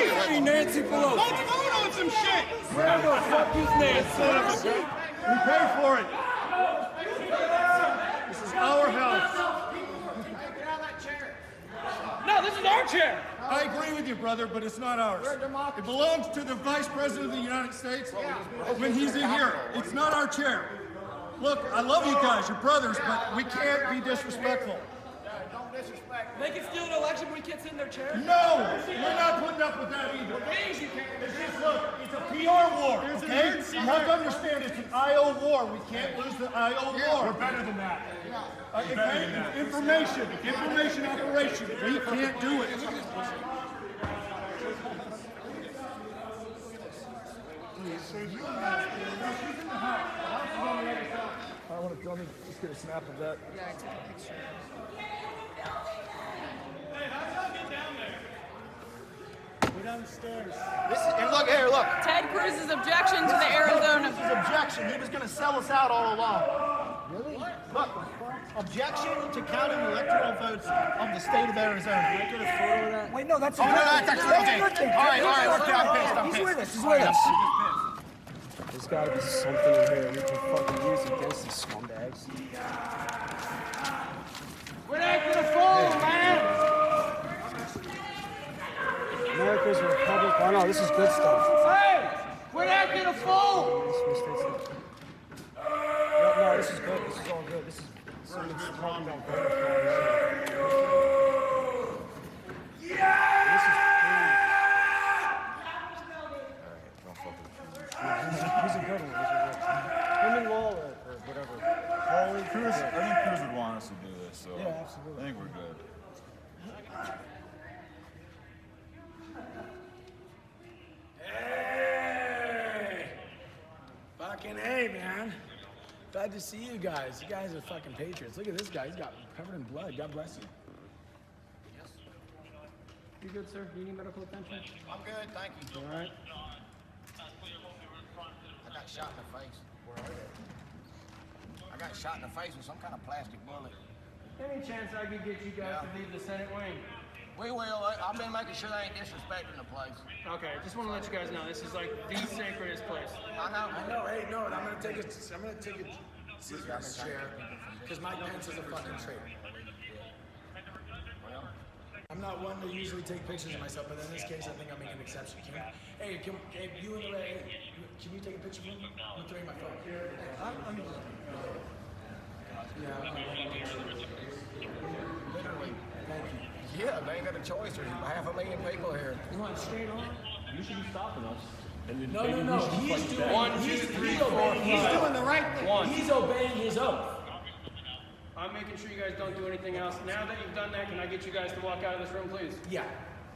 Nancy Pelosi. Let's vote on some shit. Where the fuck is Nancy? We pay for it. This is our house. No, this is our chair. I agree with you, brother, but it's not ours. It belongs to the Vice President of the United States when he's in here. It's not our chair. Look, I love you guys, you're brothers, but we can't be disrespectful. They can steal an election when we can't sit in their chairs? No! We're not putting up with that either. It's just, look, it's a PR war, okay? You have to understand it's an IO war. We can't lose the IO war. We're better than that. Information operation. We can't do it. I want to just get a snap of that. Yeah, I took a picture. Hey, how did y'all get down there? We're downstairs. And look here, look. Ted Cruz's objection to the Arizona. His objection. He was going to sell us out all along. Really? Look, objection to counting electoral votes of the state of Arizona. Can I get a photo of that? Wait, no, that's no, that's actually okay. All right. I'm He's pissed. with us. He's with us. There's got to be something in here we can fucking use against these scumbags. We're acting a fool, man! America's a republic. Oh no, this is good stuff. Hey! We're acting a fool! No, this is good. This is all good. This is something that's talking about He's a good one. Him and Lawler or whatever. Cruz, I think Cruz would want us to do this, so yeah, absolutely. I think we're good. Hey! Fucking hey, man. Glad to see you guys. You guys are fucking patriots. Look at this guy. He's got covered in blood. God bless you. You good, sir? Do you need medical attention? I'm good, thank you. All right. I got shot in the face. Where are they? I got shot in the face with some kind of plastic bullet. Any chance I could get you guys to leave the Senate wing? We will. I've been making sure they ain't disrespecting the place. Okay, just want to let you guys know this is like the sacredest place. I know. Hey, no, I'm gonna take a seat in this chair because Mike Pence is a fucking traitor. I'm not one to usually take pictures of myself, but in this case, I think I'll make an exception. Hey, you and the Ray, can you take a picture for me? I'm gonna throw you my phone. Literally. Thank you. Yeah, they ain't got a choice. There's 500,000 people here. You want straight on? You should be stopping us. No. He's doing. One, two, three, four, He's doing the right thing. He's obeying his oath. I'm making sure you guys don't do anything else. Now that you've done that, can I get you guys to walk out of this room, please? Yeah.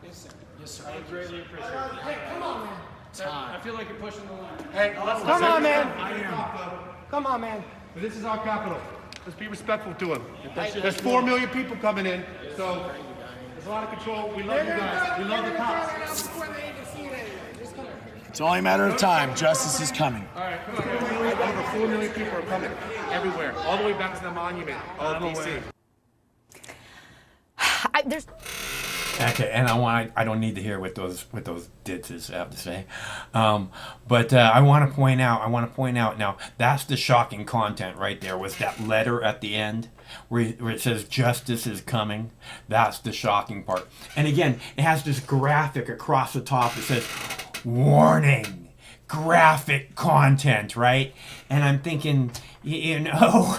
Yes, sir. Yes, sir. I would greatly appreciate it. Hey, come on, man. I feel like you're pushing the line. Hey, Come on, man. I am. Come on, man. This is our capital. Let's be respectful to him. There's 4 million people coming in, so there's a lot of control. We love you guys. We love the cops. It's only a matter of time. Justice is coming. All right, come on. Over 4 million people are coming everywhere, all the way back to the monument of DC. There's Okay, and I don't need to hear what those ditches have to say, but I want to point out now that's the shocking content right there. Was that letter at the end where it says justice is coming? That's the shocking part. And again, it has this graphic across the top that says warning, graphic content, right? And I'm thinking, you know.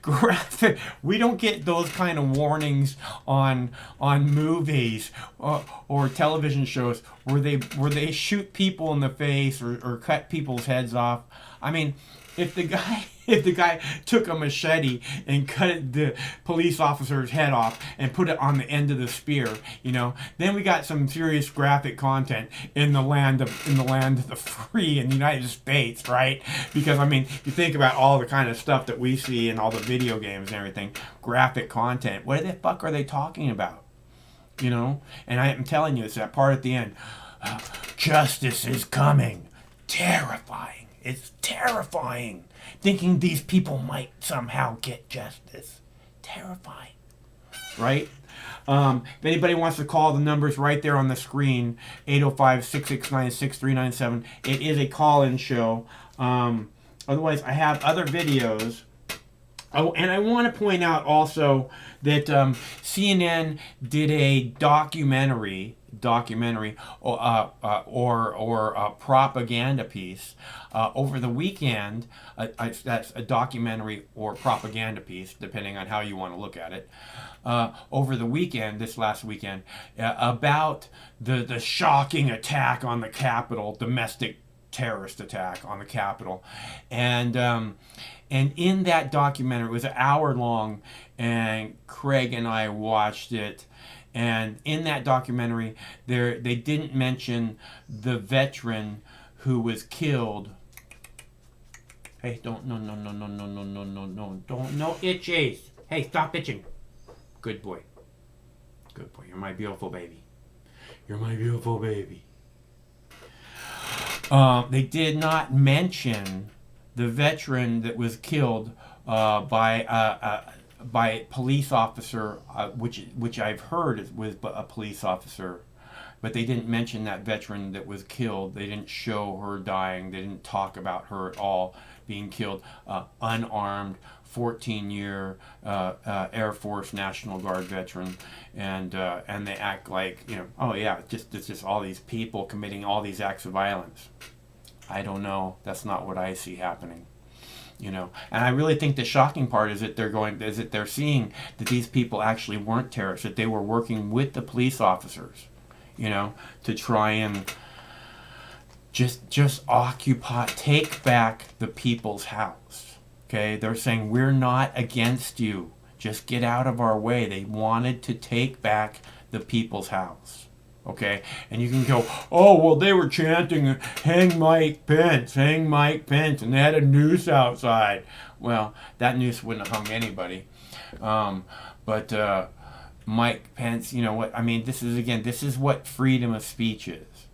Graphic. We don't get those kind of warnings on movies or television shows where they shoot people in the face or cut people's heads off. I mean, if the guy took a machete and cut the police officer's head off and put it on the end of the spear, you know, then we got some serious graphic content in the land of the free in the United States, right? Because I mean, you think about all the kind of stuff that we see in all the video games and everything, graphic content. What the fuck are they talking about? You know? And I am telling you, it's that part at the end. Justice is coming. Terrifying. It's terrifying. Thinking these people might somehow get justice. Terrifying. Right? If anybody wants to call, the number's right there on the screen, 805-669-6397. It is a call-in show. Otherwise, I have other videos. Oh, and I want to point out also that CNN did a documentary or propaganda piece over the weekend. That's a documentary or propaganda piece, depending on how you want to look at it. Over the weekend, this last weekend, about the shocking attack on the Capitol, domestic terrorist attack on the Capitol, and in that documentary, it was an hour long, and Craig and I watched it. And in that documentary, they didn't mention the veteran who was killed. Hey, don't, no, itches. Hey, stop itching. Good boy. Good boy. You're my beautiful baby. You're my beautiful baby. They did not mention the veteran that was killed by a police officer, which I've heard was a police officer, but they didn't mention that veteran that was killed. They didn't show her dying. They didn't talk about her at all being killed. Unarmed, 14-year Air Force National Guard veteran, and they act like, oh yeah, it's just all these people committing all these acts of violence. I don't know. That's not what I see happening. And I really think the shocking part is that they're seeing that these people actually weren't terrorists, that they were working with the police officers, to try and just occupy, take back the people's house. Okay, they're saying we're not against you, just get out of our way. They wanted to take back the people's house. Okay, and you can go, oh, well, they were chanting, hang Mike Pence, and they had a noose outside. Well, that noose wouldn't have hung anybody. But Mike Pence, what, I mean, this is what freedom of speech is,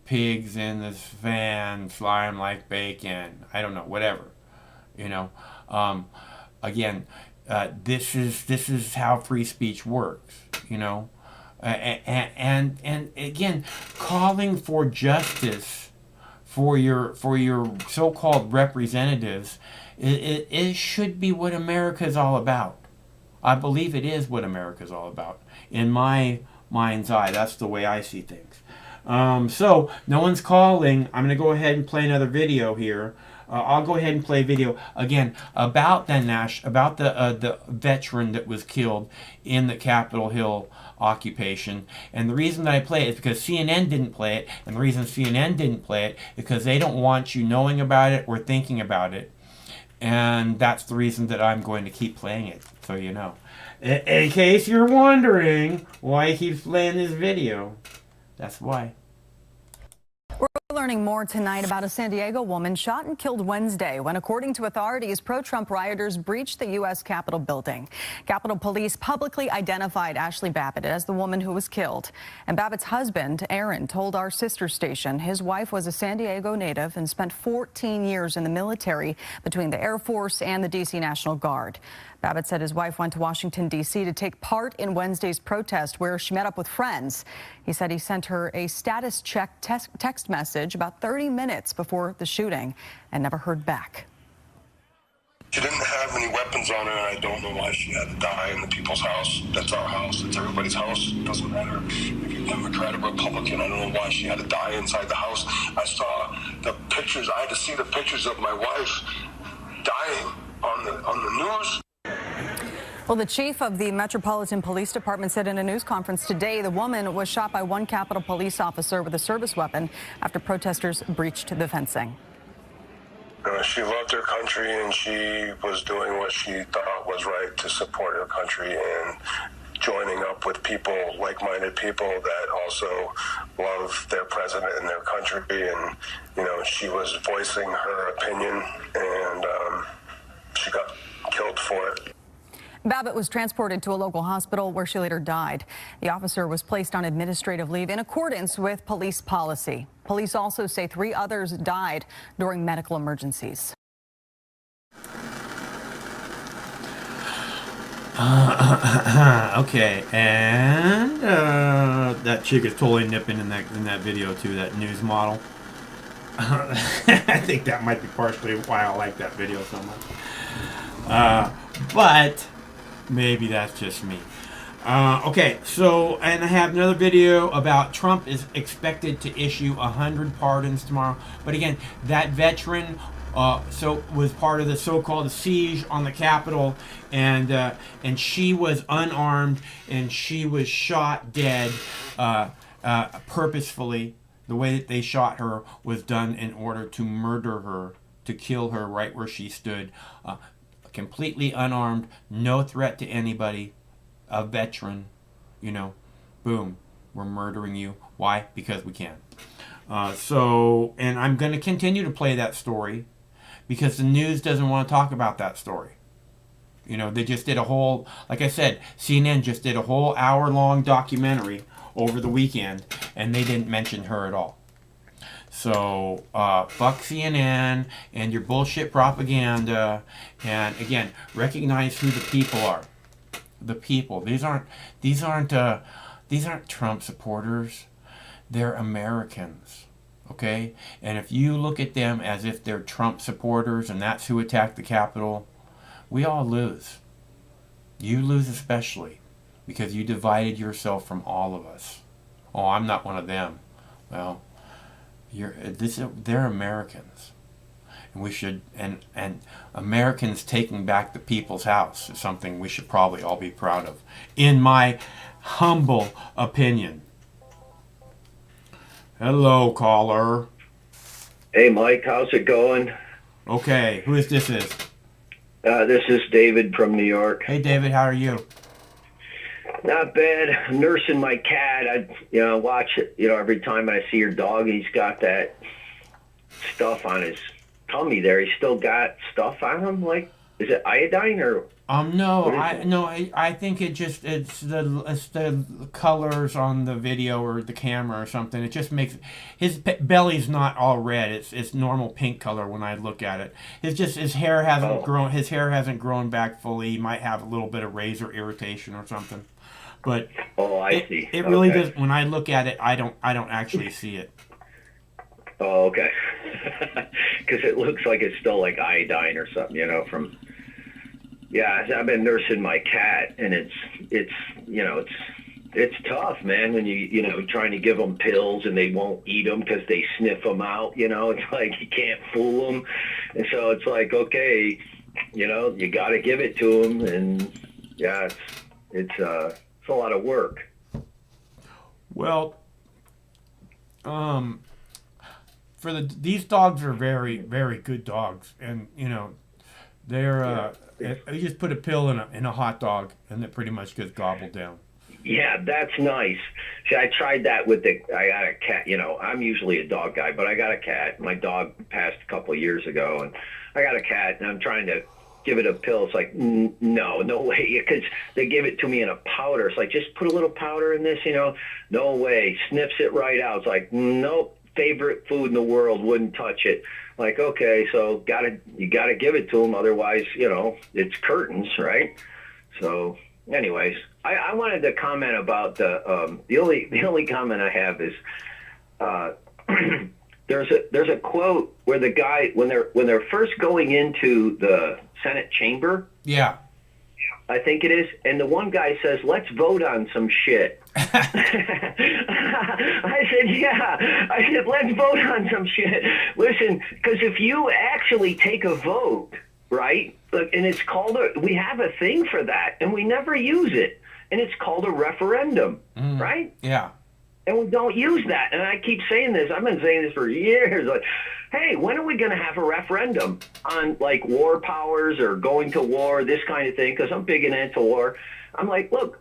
pigs in this van, fly 'em like bacon, I don't know, whatever, again, this is how free speech works, and again, calling for justice for your so-called representatives, it should be what America is all about. I believe it is what America is all about. In my mind's eye, that's the way I see things. So no one's calling. I'm going to go ahead and play another video here. I'll go ahead and play a video again about the veteran that was killed in the Capitol Hill occupation. And the reason that I play it is because CNN didn't play it, and the reason CNN didn't play it is because they don't want you knowing about it or thinking about it. And that's the reason that I'm going to keep playing it, so you know. In case you're wondering why he keeps playing this video, that's why. We're learning more tonight about a San Diego woman shot and killed Wednesday when, according to authorities, pro-Trump rioters breached the U.S. Capitol building. Capitol Police publicly identified Ashley Babbitt as the woman who was killed. And Babbitt's husband, Aaron, told our sister station his wife was a San Diego native and spent 14 years in the military between the Air Force and the D.C. National Guard. Babbitt said his wife went to Washington, D.C. to take part in Wednesday's protest where she met up with friends. He said he sent her a status check text message about 30 minutes before the shooting and never heard back. She didn't have any weapons on her, and I don't know why she had to die in the people's house. That's our house. It's everybody's house. It doesn't matter if you're Democrat or Republican. I don't know why she had to die inside the house. I saw the pictures. I had to see the pictures of my wife dying on the news. Well, the chief of the Metropolitan Police Department said in a news conference today the woman was shot by one Capitol Police officer with a service weapon after protesters breached the fencing. She loved her country, and she was doing what she thought was right to support her country and joining up with people, like-minded people that also love their president and their country. And, she was voicing her opinion, and she got killed for it. Babbitt was transported to a local hospital where she later died. The officer was placed on administrative leave in accordance with police policy. Police also say 3 others died during medical emergencies. Okay, and that chick is totally nipping in that video too. That news model. I think that might be partially why I like that video so much. But maybe that's just me. Okay, so, and I have another video about Trump is expected to issue 100 pardons tomorrow. But again, that veteran was part of the so-called siege on the Capitol, and she was unarmed, and she was shot dead purposefully. The way that they shot her was done in order to murder her, to kill her right where she stood. Completely unarmed, no threat to anybody, a veteran, boom, we're murdering you. Why? Because we can. And I'm going to continue to play that story because the news doesn't want to talk about that story. They just did a whole, like I said, CNN just did a whole hour-long documentary over the weekend, and they didn't mention her at all. So, fuck CNN and your bullshit propaganda. And again, recognize who the people are. The people. These aren't Trump supporters. They're Americans. Okay? And if you look at them as if they're Trump supporters and that's who attacked the Capitol, we all lose. You lose especially because you divided yourself from all of us. Oh, I'm not one of them. Well, they're Americans. And we should, and Americans taking back the people's house is something we should probably all be proud of, in my humble opinion. Hello, caller. Hey, Mike, how's it going? Okay, who is this? This is David from New York. Hey, David, how are you? Not bad. I'm nursing my cat. I watch it. Every time I see your dog, he's got that stuff on his tummy there. He's still got stuff on him. Like, is it iodine or? No, I think it's the colors on the video or the camera or something. It just makes his belly's not all red. It's normal pink color when I look at it. His hair hasn't grown. His hair hasn't grown back fully. He might have a little bit of razor irritation or something. But I see. It really does. When I look at it, I don't actually see it. Oh, okay. Because it looks like it's still like iodine or something, from. Yeah, I've been nursing my cat, and it's tough, man. When you trying to give them pills and they won't eat them because they sniff them out. It's like you can't fool them, and so it's like, okay, you got to give it to them, and yeah, it's a lot of work. Well, these dogs are very, very good dogs, and they're you just put a pill in a hot dog, and it pretty much gets gobbled down. Yeah, that's nice. See, I tried that I got a cat. I'm usually a dog guy, but I got a cat. My dog passed a couple of years ago, and I got a cat, and I'm trying to give it a pill. It's like, no way, because they give it to me in a powder. It's like, just put a little powder in this, no way. Sniffs it right out. It's like, nope, favorite food in the world, wouldn't touch it. Like, okay, so you gotta give it to them, otherwise, it's curtains, right? So, anyways, I wanted to comment about the only comment I have is there's a quote where the guy when they're first going into the Senate chamber. Yeah. I think it is. And the one guy says, let's vote on some shit. I said, let's vote on some shit. Listen, because if you actually take a vote, right, and it's called we have a thing for that, and we never use it, and it's called a referendum, right? Yeah. And we don't use that. And I keep saying this. I've been saying this for years. Like, hey, when are we going to have a referendum on, like, war powers or going to war, this kind of thing? Because I'm big in anti-war. I'm like, look,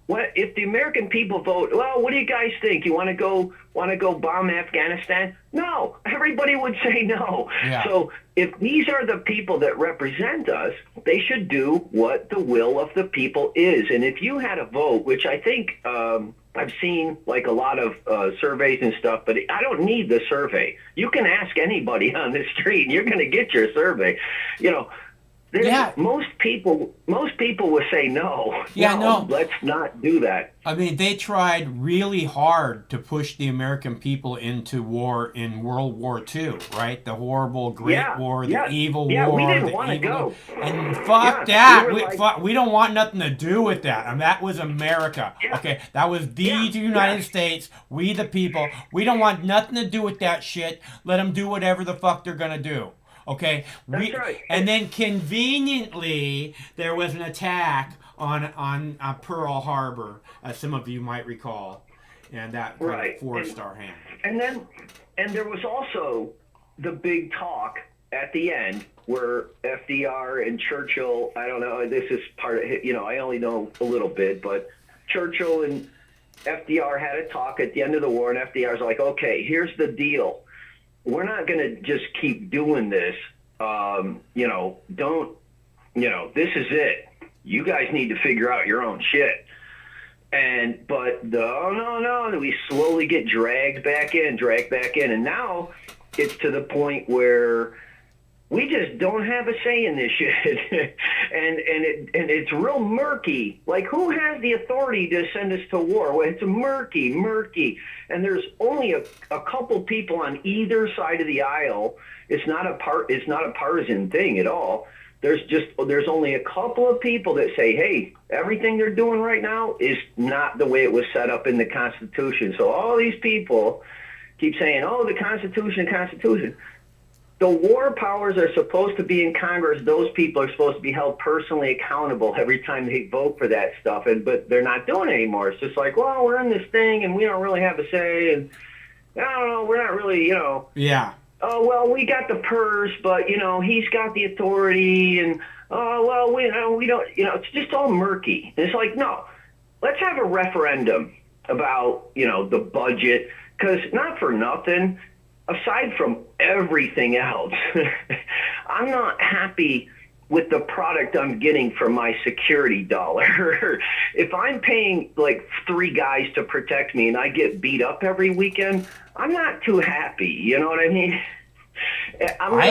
what if the American people vote, well, what do you guys think? You want to go bomb Afghanistan? No. Everybody would say no. Yeah. So if these are the people that represent us, they should do what the will of the people is. And if you had a vote, which I think I've seen like a lot of surveys and stuff, but I don't need the survey. You can ask anybody on the street and you're going to get your survey. Most people would say no. No. Let's not do that. I mean, they tried really hard to push the American people into war in World War II, right? The horrible Great War, the evil war. We didn't want to go. And fuck that. We don't want nothing to do with that. And that was America. Okay, that was the United States. We the people. We don't want nothing to do with that shit. Let them do whatever the fuck they're gonna do. Okay, That's right. And then conveniently there was an attack on Pearl Harbor, as some of you might recall, and that kind of forced our hand. And there was also the big talk at the end where FDR and Churchill. I don't know. This is part of I only know a little bit, but Churchill and FDR had a talk at the end of the war, and FDR's like, okay, here's the deal. We're not going to just keep doing this. This is it. You guys need to figure out your own shit. But no, we slowly get dragged back in. And now it's to the point where we just don't have a say in this shit. and it's real murky. Like, who has the authority to send us to war? Well, it's murky. And there's only a couple people on either side of the aisle. It's not a partisan thing at all. There's only a couple of people that say, hey, everything they're doing right now is not the way it was set up in the Constitution. So all these people keep saying, oh, the Constitution. The war powers are supposed to be in Congress. Those people are supposed to be held personally accountable every time they vote for that stuff. But they're not doing it anymore. It's just like, well, we're in this thing and we don't really have a say. And I don't know, we're not really, Yeah. Oh, well, we got the purse, but, he's got the authority. And, we don't, it's just all murky. And it's like, no, let's have a referendum about, the budget. Because not for nothing, aside from everything else, I'm not happy with the product I'm getting for my security dollar. If I'm paying like 3 guys to protect me and I get beat up every weekend, I'm not too happy. You know what I mean? I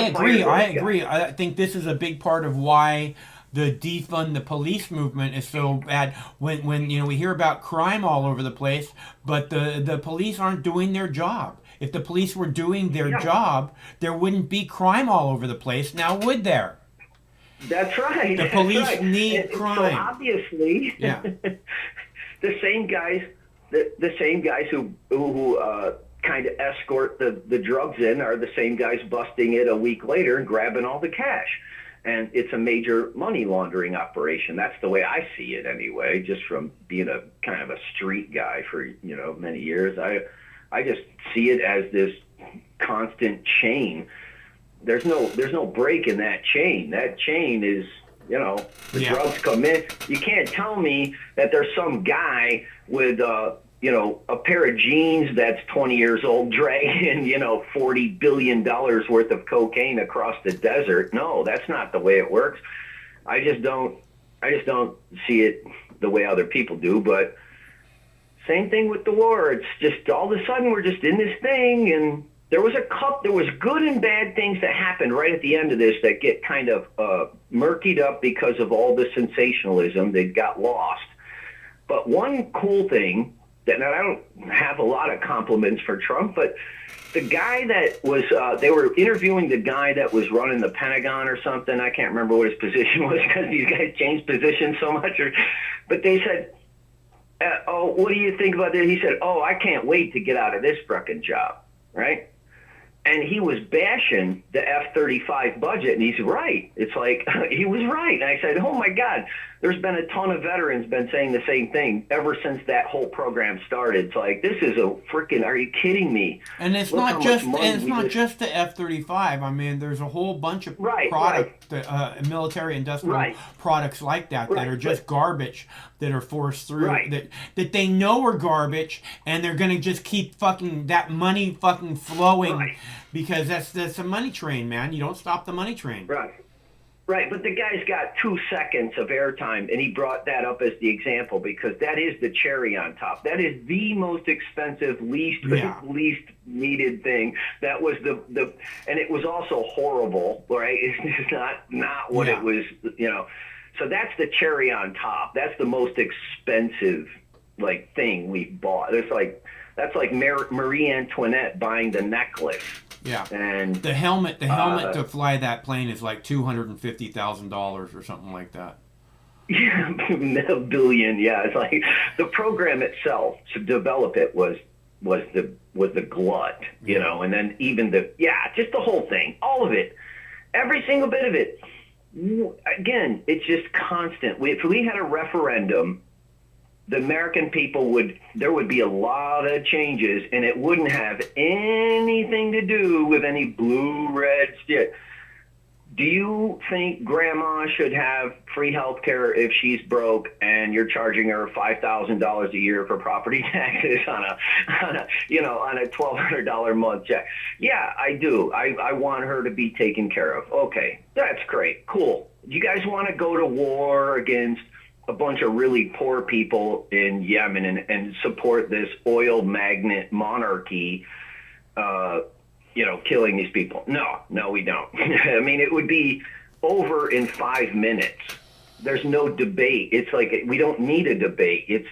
agree. I think this is a big part of why the defund the police movement is so bad. When we hear about crime all over the place, but the police aren't doing their job. If the police were doing their job, there wouldn't be crime all over the place. Now, would there? That's right. The police need crime. So obviously, the same guys who kind of escort the drugs in are the same guys busting it a week later and grabbing all the cash. And it's a major money laundering operation. That's the way I see it anyway, just from being a kind of a street guy for, many years. I just see it as this constant chain. There's no break in that chain. That chain is, the drugs come in. You can't tell me that there's some guy with a pair of jeans that's 20 years old dragging, $40 billion worth of cocaine across the desert. No, that's not the way it works. I just don't see it the way other people do. But same thing with the war. It's just all of a sudden we're just in this thing, and there was good and bad things that happened right at the end of this that get kind of murkied up because of all the sensationalism that got lost. But one cool thing, and I don't have a lot of compliments for Trump, but the guy that was, they were interviewing the guy that was running the Pentagon or something. I can't remember what his position was because these guys changed positions so much. But they said, what do you think about this? He said, I can't wait to get out of this frickin' job, right? And he was bashing the F-35 budget, and he's right. It's like, he was right. And I said, oh, my God, there's been a ton of veterans been saying the same thing ever since that whole program started. It's like, this is a freaking, are you kidding me? And it's not just the F-35. I mean, there's a whole bunch of military industrial products like that that are just garbage that are forced through, that they know are garbage, and they're going to just keep that money flowing because that's a money train, man. You don't stop the money train. Right. Right, but the guy's got 2 seconds of airtime, and he brought that up as the example because that is the cherry on top. That is the most expensive, least needed thing. That was the and it was also horrible, right? It's not what it was, you know. So that's the cherry on top. That's the most expensive thing we bought. That's like Marie Antoinette buying the necklace. Yeah, and the helmet to fly that plane is like $250,000 or something like that. Yeah, $1 billion. Yeah, it's like the program itself to develop it was the glut, you know, and then even just the whole thing, all of it, every single bit of it. Again, it's just constant. If we had a referendum, the American people there would be a lot of changes, and it wouldn't have anything to do with any blue, red shit. Do you think grandma should have free health care if she's broke and you're charging her $5,000 a year for property taxes on a $1,200 a month check? Yeah, I do. I want her to be taken care of. Okay, that's great. Cool. You guys want to go to war against a bunch of really poor people in Yemen and support this oil magnet monarchy, killing these people? No, we don't. I mean, it would be over in 5 minutes. There's no debate. It's like we don't need a debate.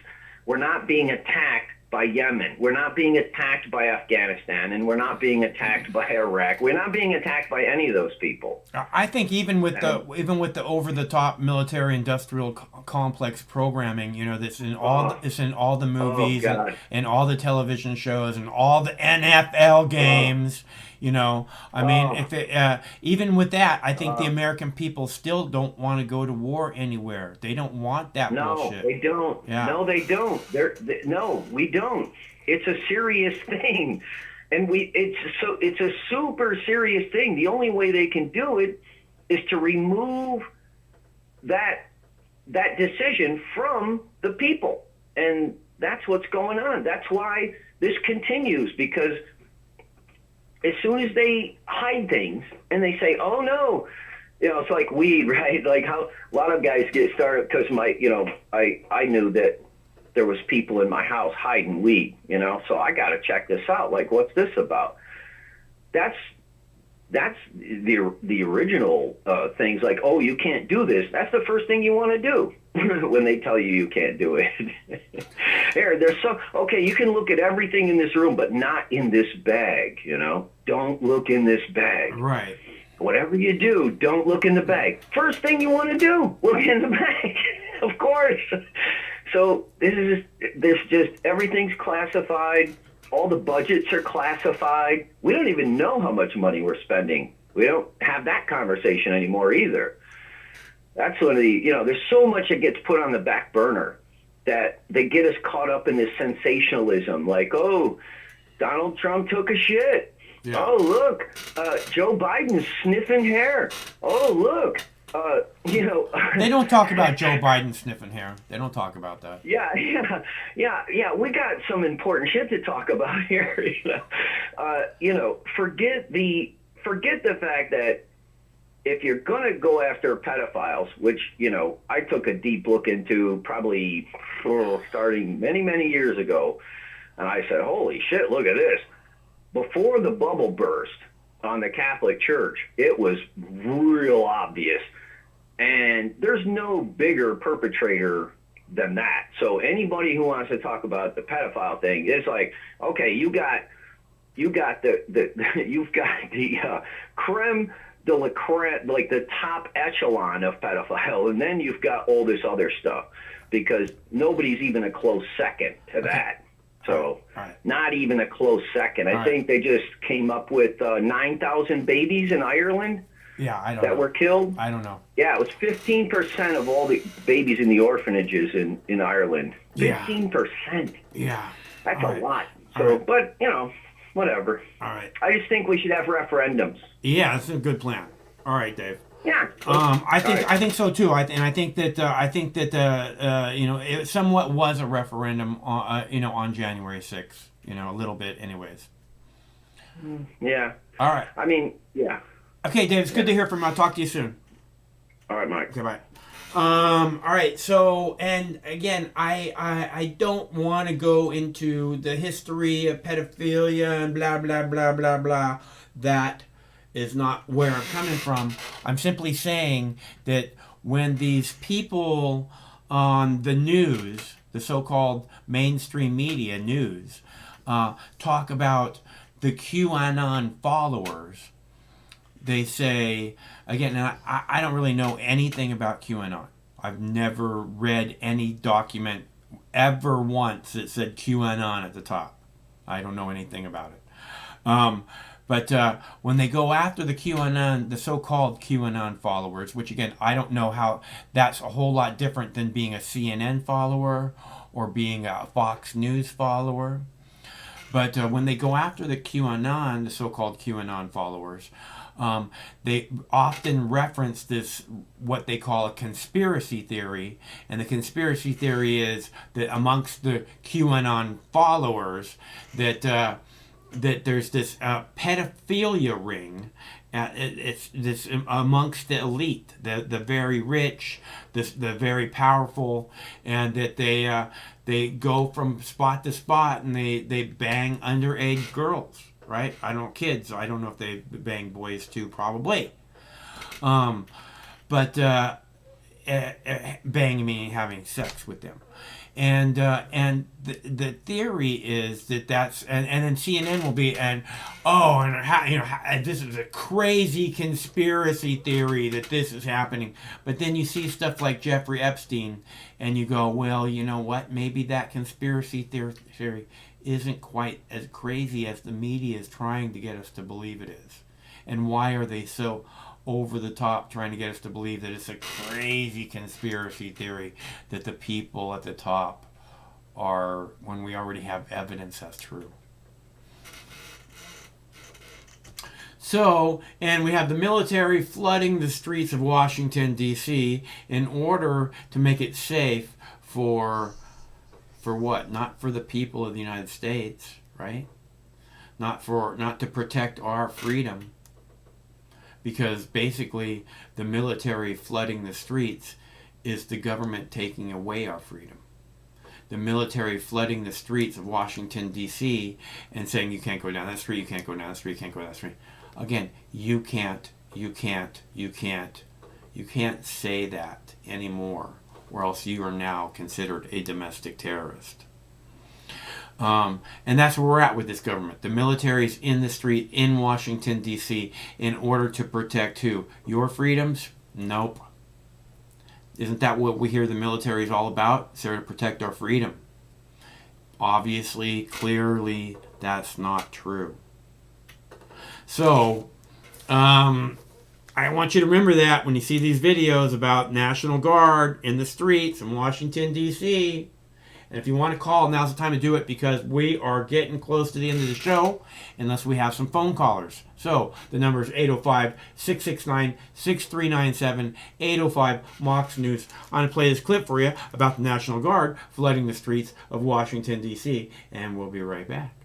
We're not being attacked by Yemen. We're not being attacked by Afghanistan, and we're not being attacked by Iraq. We're not being attacked by any of those people. I think even with the over-the-top military-industrial complex programming, you know, that's in all the movies and all the television shows and all the NFL games. You know, I mean, even with that, I think the American people still don't want to go to war anywhere. They don't want that bullshit. No, they don't. Yeah. No, they don't. No, we don't. It's a serious thing, and it's a super serious thing. The only way they can do it is to remove that decision from the people, and that's what's going on. That's why this continues, because as soon as they hide things and they say, "Oh no," you know, it's like weed, right? Like how a lot of guys get started because I knew that there was people in my house hiding weed, you know, so I got to check this out. Like, what's this about? That's the original things. Like, oh, you can't do this. That's the first thing you want to do when they tell you can't do it. Okay, you can look at everything in this room, but not in this bag, you know? Don't look in this bag. Right. Whatever you do, don't look in the bag. First thing you want to do, look in the bag. Of course. So this just everything's classified. All the budgets are classified. We don't even know how much money we're spending. We don't have that conversation anymore either. That's one of there's so much that gets put on the back burner that they get us caught up in this sensationalism. Like, oh, Donald Trump took a shit. Yeah. Oh, look, Joe Biden's sniffing hair. Oh, look, They don't talk about Joe Biden sniffing hair. They don't talk about that. Yeah. We got some important shit to talk about here. Forget the fact that if you're going to go after pedophiles, which, I took a deep look into probably starting many, many years ago, and I said, holy shit, look at this. Before the bubble burst on the Catholic Church, it was real obvious. And there's no bigger perpetrator than that. So anybody who wants to talk about the pedophile thing, it's like, okay, you've got the creme de la creme, like the top echelon of pedophile, and then you've got all this other stuff, because nobody's even a close second to that. So not even a close second. I think they just came up with 9,000 babies in Ireland. Yeah, I don't know. That were killed. I don't know. Yeah, it was 15% of all the babies in the orphanages in Ireland. 15%. Yeah. That's a lot. So, but, whatever. All right. I just think we should have referendums. Yeah, that's a good plan. All right, Dave. Yeah. I think so too. I think that it somewhat was a referendum on January 6th. A little bit, anyways. Yeah. All right. I mean, yeah. Okay, Dave. It's good to hear from you. I'll talk to you soon. All right, Mike. Okay, bye. All right. So, and again, I don't want to go into the history of pedophilia and blah blah blah blah blah. That is not where I'm coming from. I'm simply saying that when these people on the news, the so-called mainstream media news, talk about the QAnon followers, they say, again, and I don't really know anything about QAnon. I've never read any document ever once that said QAnon at the top. I don't know anything about it. But when they go after the QAnon, the so-called QAnon followers, which again, I don't know how that's a whole lot different than being a CNN follower or being a Fox News follower. But when they go after the QAnon, the so-called QAnon followers, they often reference this, what they call a conspiracy theory. And the conspiracy theory is that amongst the QAnon followers, that there's this pedophilia ring. It's this amongst the elite, the very rich, the very powerful, and that they go from spot to spot and they bang underage girls, right? I don't know, kids. I don't know if they bang boys too, probably. But banging meaning having sex with them. And the theory is that that's, and then CNN will be, this is a crazy conspiracy theory that this is happening. But then you see stuff like Jeffrey Epstein and you go, well, you know what, maybe that conspiracy theory isn't quite as crazy as the media is trying to get us to believe it is. And why are they so over the top trying to get us to believe that it's a crazy conspiracy theory that the people at the top are, when we already have evidence that's true. So, and we have the military flooding the streets of Washington, D.C. in order to make it safe for what? Not for the people of the United States, right? Not to protect our freedom. Because basically the military flooding the streets is the government taking away our freedom. The military flooding the streets of Washington, D.C. and saying you can't go down that street, you can't go down that street, you can't go down that street. Again, you can't say that anymore, or else you are now considered a domestic terrorist. And that's where we're at with this government. The military's in the street in Washington, D.C. in order to protect who? Your freedoms? Nope. Isn't that what we hear the military is all about? It's there to protect our freedom. Obviously, clearly, that's not true. So, I want you to remember that when you see these videos about National Guard in the streets in Washington, D.C., and if you want to call, now's the time to do it because we are getting close to the end of the show unless we have some phone callers. So the number is 805-669-6397, 805-MOX News. I'm going to play this clip for you about the National Guard flooding the streets of Washington, D.C., and we'll be right back.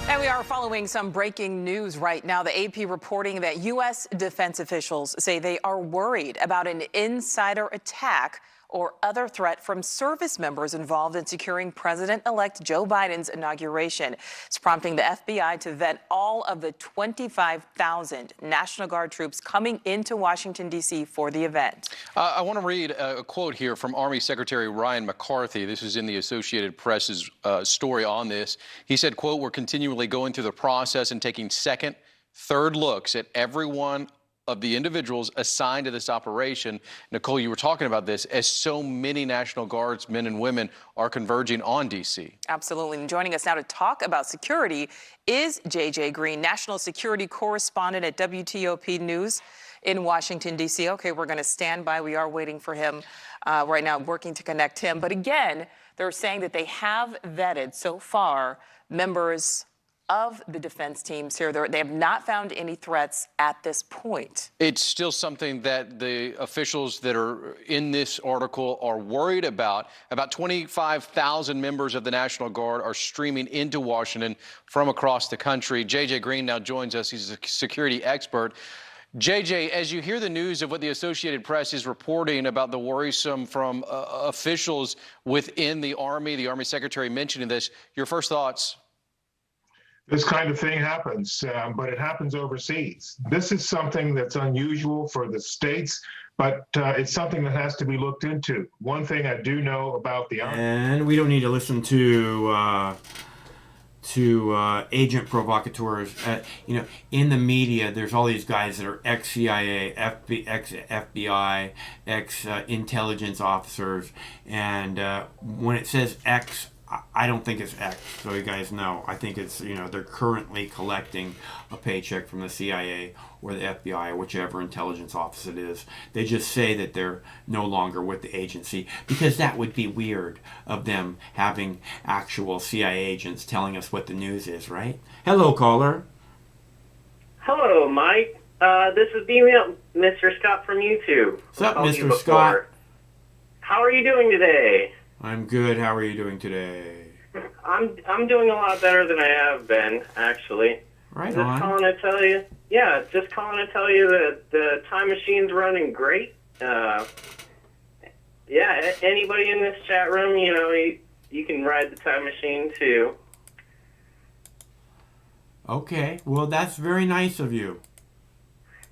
And we are following some breaking news right now. The AP reporting that U.S. defense officials say they are worried about an insider attack or other threat from service members involved in securing President-elect Joe Biden's inauguration. It's prompting the FBI to vet all of the 25,000 National Guard troops coming into Washington, D.C. for the event. I want to read a quote here from Army Secretary Ryan McCarthy. This is in the Associated Press's story on this. He said, quote, "We're continually going through the process and taking second, third looks at everyone of the individuals assigned to this operation." Nicole, you were talking about this as so many National Guards men and women are converging on D.C. Absolutely. And joining us now to talk about security is J.J. Green, national security correspondent at WTOP News in Washington, D.C. Okay, we're going to stand by. We are waiting for him right now, working to connect him. But again, they're saying that they have vetted so far members of the defense teams here. They have not found any threats at this point. It's still something that the officials that are in this article are worried about. About 25,000 members of the National Guard are streaming into Washington from across the country. J.J. Green now joins us. He's a security expert. JJ, as you hear the news of what the Associated Press is reporting about the worrisome from officials within the Army Secretary mentioning this, your first thoughts? This kind of thing happens, but it happens overseas. This is something that's unusual for the states, but it's something that has to be looked into. One thing I do know about the Army. And we don't need to listen to agent provocateurs. You know, in the media, there's all these guys that are ex-CIA, ex-FBI, ex-intelligence officers, and when it says ex, I don't think it's X, so you guys know. I think it's, you know, they're currently collecting a paycheck from the CIA or the FBI or whichever intelligence office it is. They just say that they're no longer with the agency because that would be weird of them having actual CIA agents telling us what the news is, right? Hello, caller. Hello, Mike. This is Mr. Scott from YouTube. What's up, Mr. Scott? How are you doing today? I'm good. How are you doing today? I'm doing a lot better than I have been, actually. Right on. Just calling to tell you that the time machine's running great. Yeah, anybody in this chat room, you know, you can ride the time machine too. Okay, well, that's very nice of you.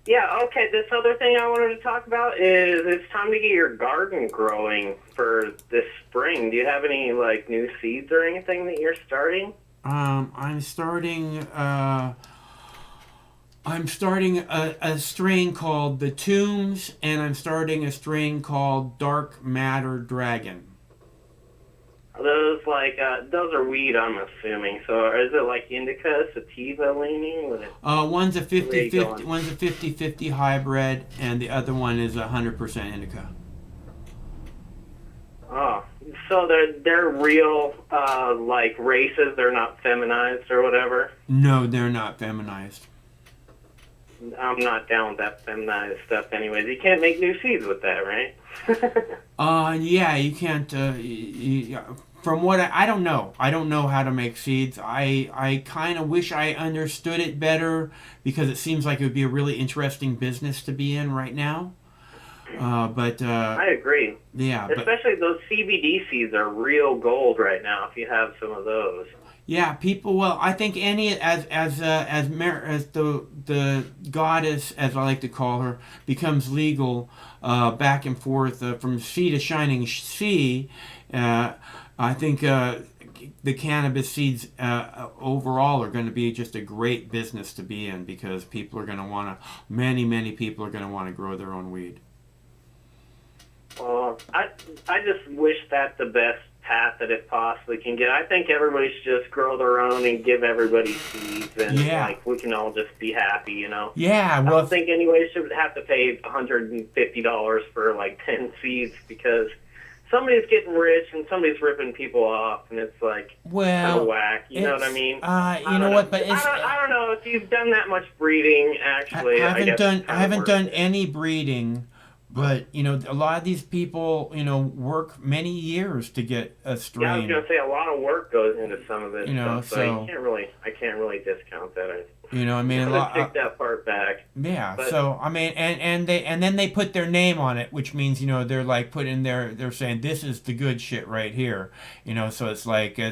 Yeah, okay, this other thing I wanted to talk about is it's time to get your garden growing for this spring. Do you have any, like, new seeds or anything that you're starting? I'm starting a strain called the Tombs, and I'm starting a strain called Dark Matter Dragon. Those are weed, I'm assuming. So is it like indica, sativa leaning? One's a 50-50 hybrid, and the other one is 100% indica. Oh, so they're real like races. They're not feminized or whatever. No, they're not feminized. I'm not down with that feminized stuff. Anyways, you can't make new seeds with that, right? Yeah, you can't. From what I don't know. I don't know how to make seeds. I kind of wish I understood it better because it seems like it would be a really interesting business to be in right now. But I agree. Yeah, especially those CBD seeds are real gold right now. If you have some of those. Yeah, people. Well, I think any as the goddess, as I like to call her, becomes legal, back and forth from sea to shining sea. I think the cannabis seeds overall are going to be just a great business to be in because people are going to want to. Many people are going to want to grow their own weed. Well, I just wish that the best path that it possibly can get. I think everybody should just grow their own and give everybody seeds, and like we can all just be happy, you know. Yeah, well, I don't think anybody should have to pay $150 for like 10 seeds because somebody's getting rich and somebody's ripping people off, and it's like kind of whack. You know what I mean? You know what? But it's, I don't know if you've done that much breeding. Actually, I haven't done any breeding. But, you know, a lot of these people, you know, work many years to get a strain. Yeah, I was going to say a lot of work goes into some of this you know, stuff, so I can't really discount that. You know, I mean, I'm gonna take that part back. Yeah, but, so I mean, and then they put their name on it, which means, you know, they're like they're saying this is the good shit right here, you know. So it's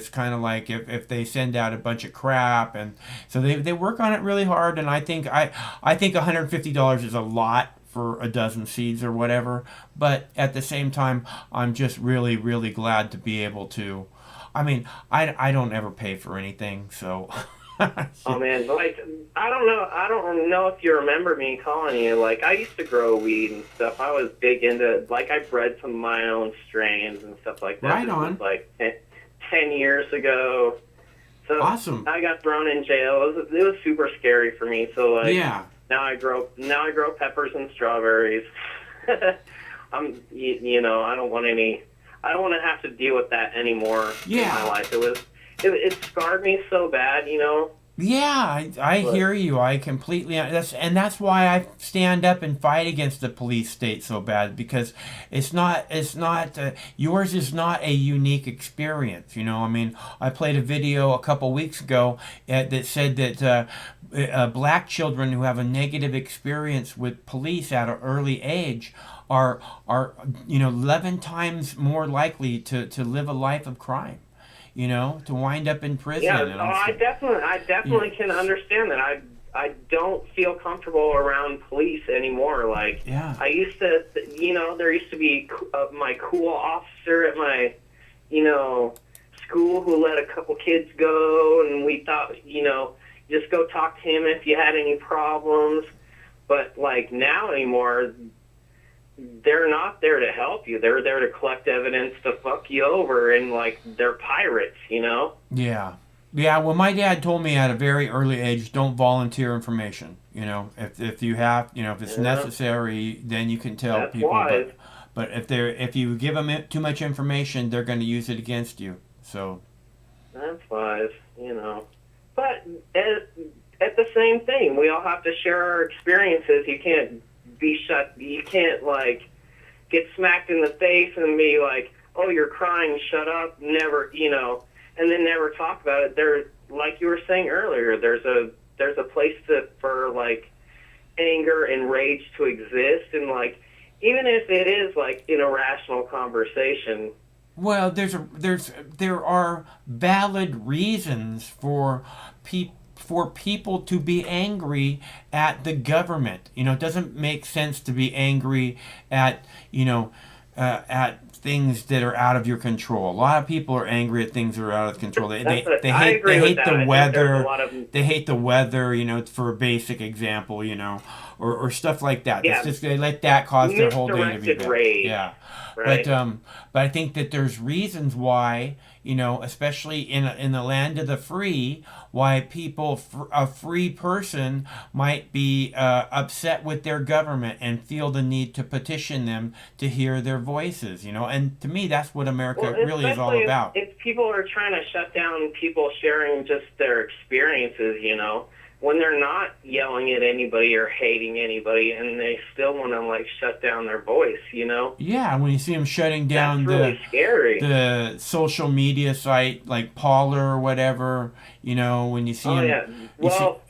kind of like if they send out a bunch of crap, and so they work on it really hard, and I think $150 is a lot for a dozen seeds or whatever, but at the same time, I'm just really glad to be able to. I mean, I don't ever pay for anything, so. Oh man, like I don't know if you remember me calling you. Like I used to grow weed and stuff. I was big into I bred some of my own strains and stuff like that. Right on. This was like 10 years ago. So awesome. I got thrown in jail. It was super scary for me. So like yeah. Now I grow peppers and strawberries. You know, I don't want to have to deal with that anymore in my life. It scarred me so bad, you know. Yeah, I hear you. I completely that's why I stand up and fight against the police state so bad, because it's not yours is not a unique experience. You know, I mean, I played a video a couple weeks ago that said that black children who have a negative experience with police at an early age are 11 times more likely to live a life of crime. You know, to wind up in prison. Yeah, I definitely can understand that. I don't feel comfortable around police anymore. Like, I used to, there used to be my cool officer at my, school who let a couple kids go, and we thought, just go talk to him if you had any problems. But like now anymore, they're not there to help you. They're there to collect evidence to fuck you over, and like they're pirates, Yeah. Well, my dad told me at a very early age, don't volunteer information. If you have, if it's necessary, then you can tell That's people. wise. But if you give them too much information, they're going to use it against you. So. That's wise, But at the same thing, we all have to share our experiences. You can't you can't like get smacked in the face and be like, oh, you're crying, shut up, never, and then never talk about it. There, like you were saying earlier, there's a place for like anger and rage to exist, and like even if it is like an irrational conversation. Well, there are valid reasons for people to be angry at the government. It doesn't make sense to be angry at, at things that are out of your control. A lot of people are angry at things that are out of control. They hate the weather. They hate the weather, for a basic example, or stuff like that. Yeah. It's just they let that cause their whole day to be bad. Rage. Yeah. Right. But I think that there's reasons why, especially in the land of the free, why people, a free person might be upset with their government and feel the need to petition them to hear their voices, and to me that's what America really is all about. If people are trying to shut down people sharing just their experiences, when they're not yelling at anybody or hating anybody, and they still want to like shut down their voice, Yeah, when you see them shutting down really scary. the social media site like Parler or whatever, when you see them,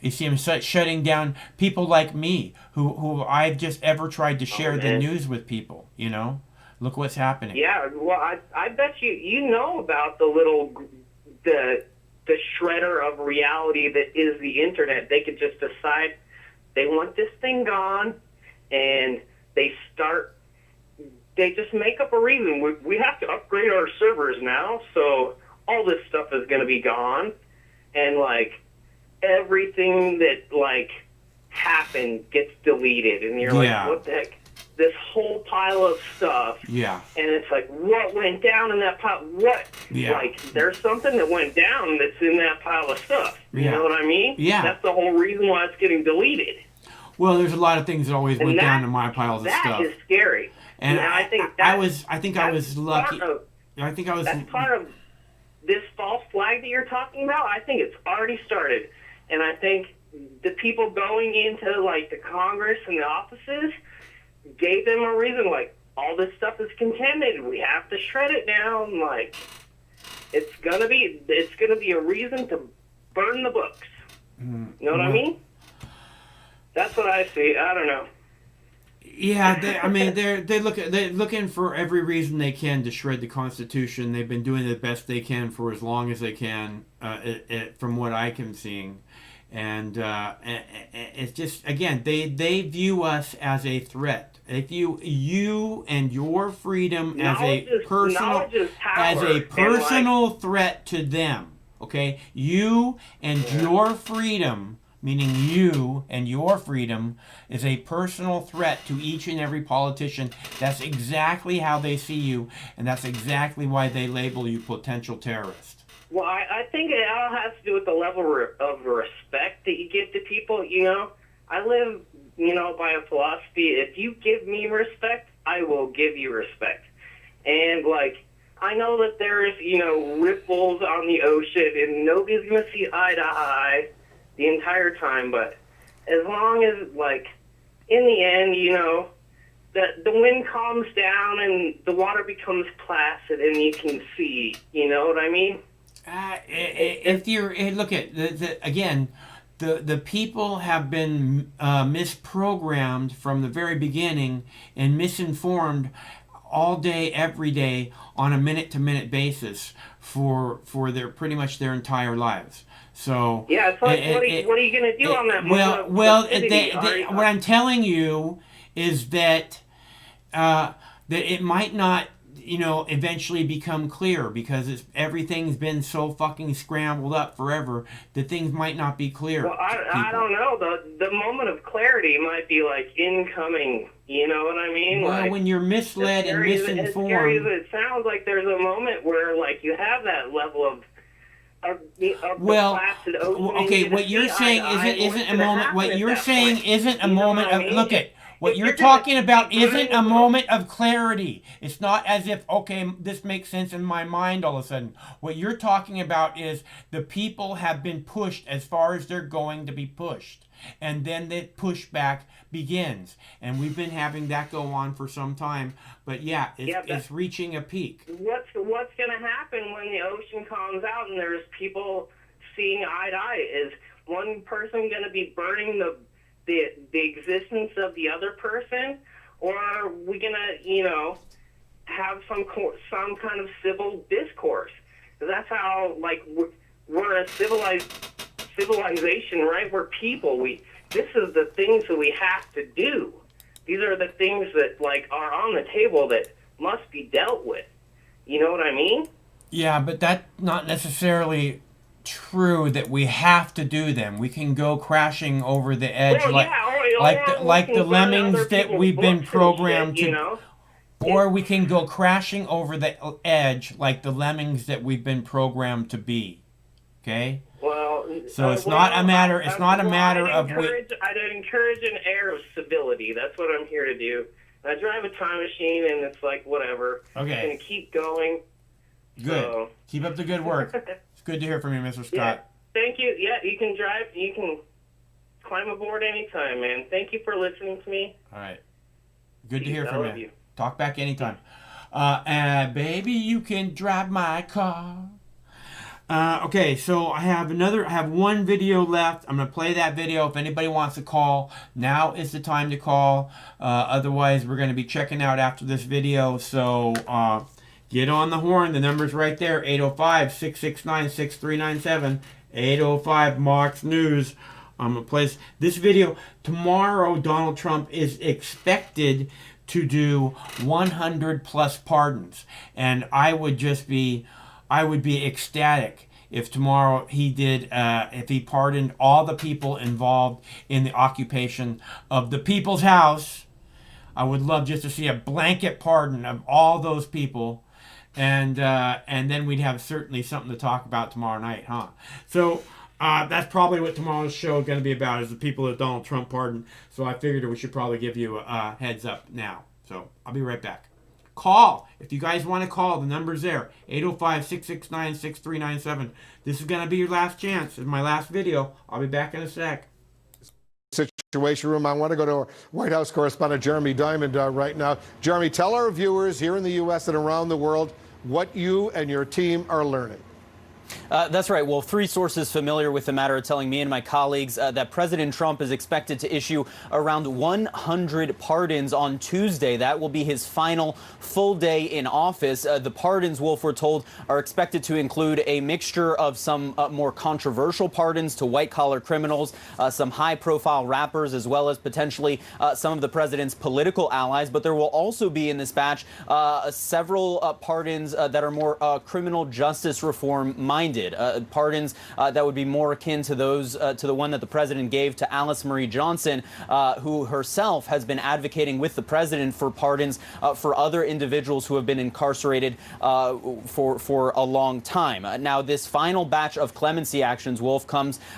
you see them shutting down people like me who I've just ever tried to share the news with people. Look what's happening. Yeah, well, I bet you know about the shredder of reality that is the internet. They could just decide they want this thing gone, and they just make up a reason. We have to upgrade our servers now, so all this stuff is going to be gone, and like everything that like happened gets deleted, and you're like, what the heck? This whole pile of stuff. Yeah. And it's like, what went down in that pile? What? Yeah. Like, there's something that went down that's in that pile of stuff. You know what I mean? Yeah. That's the whole reason why it's getting deleted. Well, there's a lot of things that always went down in my piles of stuff. That is scary. And I think I was lucky. That's part of this false flag that you're talking about. I think it's already started. And I think the people going into, like, the Congress and the offices gave them a reason, like, all this stuff is contaminated. We have to shred it down. Like, it's gonna be a reason to burn the books. You know what I mean? That's what I see. I don't know. Yeah, they're looking for every reason they can to shred the Constitution. They've been doing the best they can for as long as they can, from what I can see. And it's just, again, they view us as a threat. They view you and your freedom as a personal threat to them. Okay, you and your freedom, meaning you and your freedom, is a personal threat to each and every politician. That's exactly how they see you, and that's exactly why they label you potential terrorist. Well, I think it all has to do with the level of respect that you give to people. I live, by a philosophy, if you give me respect, I will give you respect. And, like, I know that there's, ripples on the ocean, and nobody's going to see eye to eye, the entire time. But as long as, like, in the end, you know, the wind calms down and the water becomes placid and you can see, you know what I mean? If you're look at the people have been misprogrammed from the very beginning and misinformed all day, every day, on a minute-to-minute basis for their pretty much their entire lives. So yeah, it's like, what are you going to do on that? What I'm telling you is that that it might not, you know, eventually become clear, because everything's been so fucking scrambled up forever that things might not be clear. Well, I don't know. The moment of clarity might be like incoming. You know what I mean? Well, like, when you're misled and misinformed. As scary as it sounds, like there's a moment where like you have that level of the placid ocean. Okay, what you're saying isn't a moment. What you're saying isn't a moment of look at. What you're talking about isn't a moment of clarity. It's not as if, okay, this makes sense in my mind all of a sudden. What you're talking about is the people have been pushed as far as they're going to be pushed. And then the pushback begins. And we've been having that go on for some time. But yeah, it's reaching a peak. What's going to happen when the ocean calms out and there's people seeing eye to eye? Is one person going to be burning the existence of the other person, or are we gonna, you know, have some kind of civil discourse? That's how, like, we're a civilization, right? We're people. This is the things that we have to do. These are the things that, like, are on the table that must be dealt with. You know what I mean? Yeah, but that's not necessarily true that we have to do them. We can go crashing over the edge like the lemmings that we've been programmed to, you know? Or we can go crashing over the edge like the lemmings that we've been programmed to be. Okay? Well, so it's not a matter. It's not a matter of. I'd encourage an air of civility. That's what I'm here to do. I drive a time machine, and it's like whatever. Okay. I'm gonna keep going. Good. So. Keep up the good work. It's good to hear from you, Mr. Scott. Yeah, thank you. Yeah, you can drive. You can climb aboard anytime, man. Thank you for listening to me. All right. Good to hear I from love you. you. Talk back anytime. And baby, you can drive my car. Okay, so I have one video left. I'm gonna play that video. If anybody wants to call, now is the time to call. Otherwise, we're gonna be checking out after this video. So get on the horn. The number's right there: 805-669-6397. 805 Mox News. I'm gonna play this video tomorrow. Donald Trump is expected to do 100 plus pardons, and I would be ecstatic if tomorrow he did, if he pardoned all the people involved in the occupation of the People's House. I would love just to see a blanket pardon of all those people, and then we'd have certainly something to talk about tomorrow night, huh? So that's probably what tomorrow's show is going to be about, is the people that Donald Trump pardoned. So I figured we should probably give you a heads up now. So I'll be right back. Call. If you guys want to call, the number's there. 805-669-6397. This is going to be your last chance. This is my last video. I'll be back in a sec. Situation room. I want to go to our White House correspondent Jeremy Diamond right now. Jeremy, tell our viewers here in the U.S. and around the world what you and your team are learning. That's right. Well, 3 sources familiar with the matter are telling me and my colleagues that President Trump is expected to issue around 100 pardons on Tuesday. That will be his final full day in office. The pardons, Wolf, we're told, are expected to include a mixture of some more controversial pardons to white-collar criminals, some high-profile rappers, as well as potentially some of the president's political allies. But there will also be in this batch several pardons that are more criminal justice reform-minded. Pardons that would be more akin to those to the one that the president gave to Alice Marie Johnson, who herself has been advocating with the president for pardons for other individuals who have been incarcerated for a long time. Now, this final batch of clemency actions, Wolf,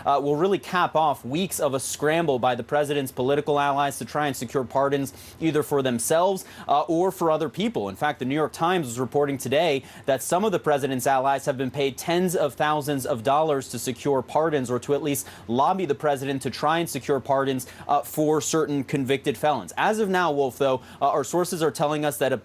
will really cap off weeks of a scramble by the president's political allies to try and secure pardons either for themselves or for other people. In fact, the New York Times was reporting today that some of the president's allies have been paid tens of of thousands of dollars to secure pardons, or to at least lobby the president to try and secure pardons for certain convicted felons. As of now, Wolf, though, our sources are telling us that a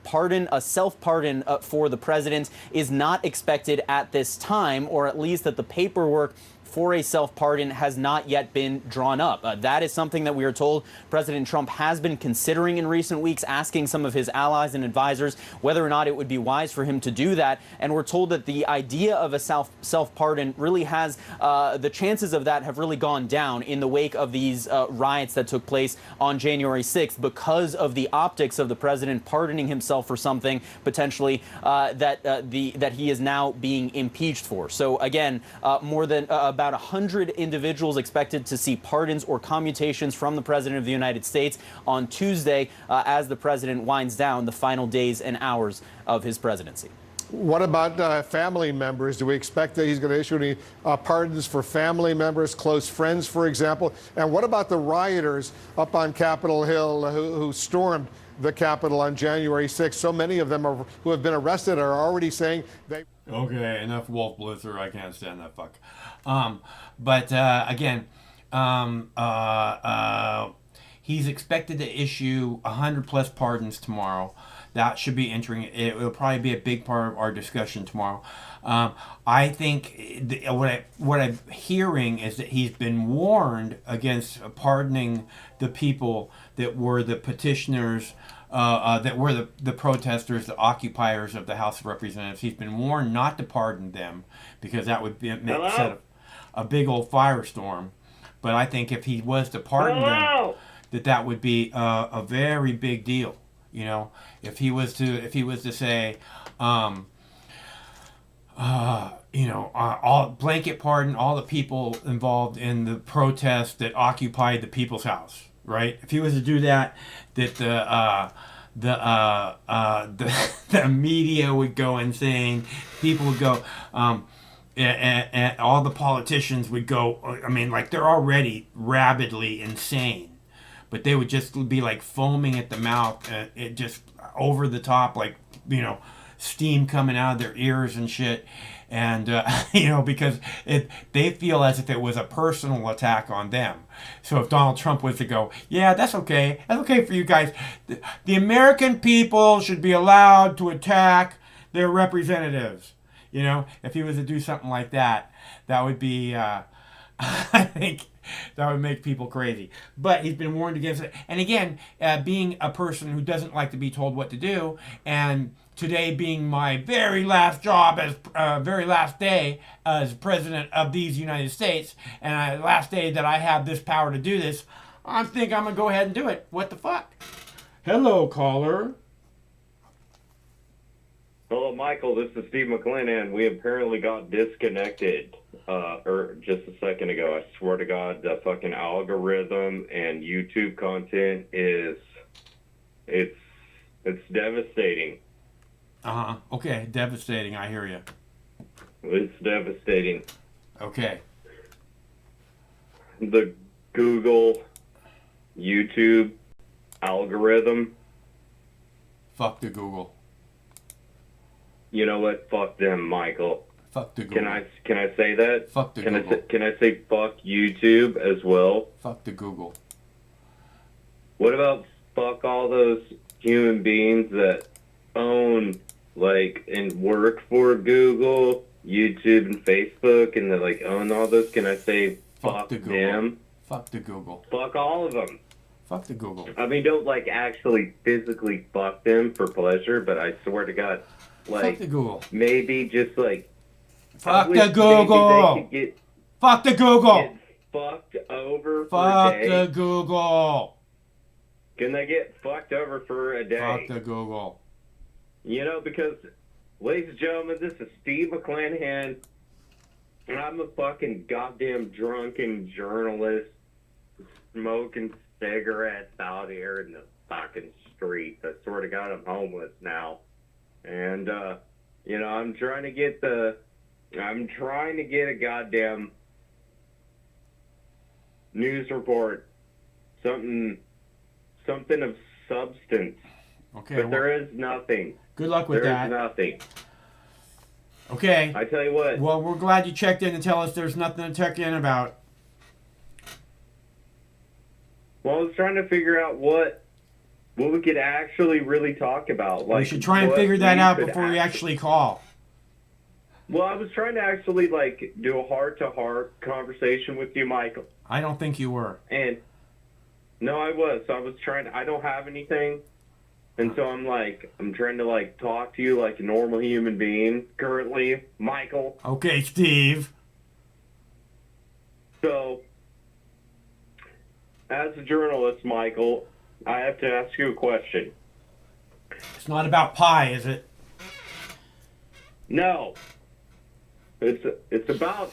self-pardon for the president is not expected at this time, or at least that the paperwork for a self-pardon has not yet been drawn up. That is something that we are told President Trump has been considering in recent weeks, asking some of his allies and advisors whether or not it would be wise for him to do that. And we're told that the idea of a self-pardon really has, the chances of that have really gone down in the wake of these riots that took place on January 6th because of the optics of the president pardoning himself for something potentially that he is now being impeached for. So again, more than about 100 individuals expected to see pardons or commutations from the President of the United States on Tuesday as the president winds down the final days and hours of his presidency. What about family members? Do we expect that he's going to issue any pardons for family members, close friends, for example? And what about the rioters up on Capitol Hill who stormed the Capitol on January 6th? So many of them who have been arrested are already saying they... Okay, enough Wolf Blitzer. I can't stand that fuck. Again, he's expected to issue 100+ pardons tomorrow. That should be entering. It will probably be a big part of our discussion tomorrow. I think what I'm hearing is that he's been warned against pardoning the people that were the petitioners, that were the protesters, the occupiers of the House of Representatives. He's been warned not to pardon them because that would set a big old firestorm. But I think if he was to pardon them, that would be a very big deal. You know, if he was to say, all blanket pardon all the people involved in the protest that occupied the People's House, right? If he was to do that, that the media would go insane. People would go, and all the politicians would go. I mean, like they're already rabidly insane. But they would just be like foaming at the mouth, it just over the top, like, steam coming out of their ears and shit. And, because they feel as if it was a personal attack on them. So if Donald Trump was to go, yeah, that's okay. That's okay for you guys. The American people should be allowed to attack their representatives. If he was to do something like that, that would be, I think... that would make people crazy. But he's been warned against it. And again, being a person who doesn't like to be told what to do, and today being my very last job very last day as president of these United States, and last day that I have this power to do this, I think I'm going to go ahead and do it. What the fuck? Hello, caller. Hello, Michael. This is Steve McClanahan. We apparently got disconnected just a second ago. I swear to God, the fucking algorithm and YouTube content it's devastating. Okay, devastating. I hear you. It's devastating. Okay. The Google, YouTube algorithm. Fuck the Google. You know what? Fuck them, Michael. Fuck the Google. Can I say that? Fuck the Google. Can I say fuck YouTube as well? Fuck the Google. What about fuck all those human beings that own and work for Google, YouTube, and Facebook, and that own all those? Can I say fuck the Google. them? Fuck the Google. Fuck all of them. Fuck the Google. I mean, don't actually physically fuck them for pleasure, but I swear to God, fuck the Google. Maybe just fuck the Google. Fuck the Google. Get fucked over fuck for a day. the Google. Can they get fucked over for a day? Fuck the Google. Because, ladies and gentlemen, this is Steve McClanahan, and I'm a fucking goddamn drunken journalist smoking cigarettes out here in the fucking streets. I swear to God, I'm homeless now. And, I'm trying to get a goddamn news report, something of substance. Okay. But there is nothing. Good luck with that. There is nothing. Okay. I tell you what. Well, we're glad you checked in and tell us there's nothing to check in about. Well, I was trying to figure out what we could actually really talk about. Like, we should try and what figure that we out could before we actually call. Well, I was trying to actually like do a heart-to-heart conversation with you, Michael. I don't think you were. And no, I was. I was trying. I don't have anything, and so I'm trying to like talk to you like a normal human being currently, Michael. Okay, Steve. So, as a journalist, Michael, I have to ask you a question. It's not about pie, is it? No. It's about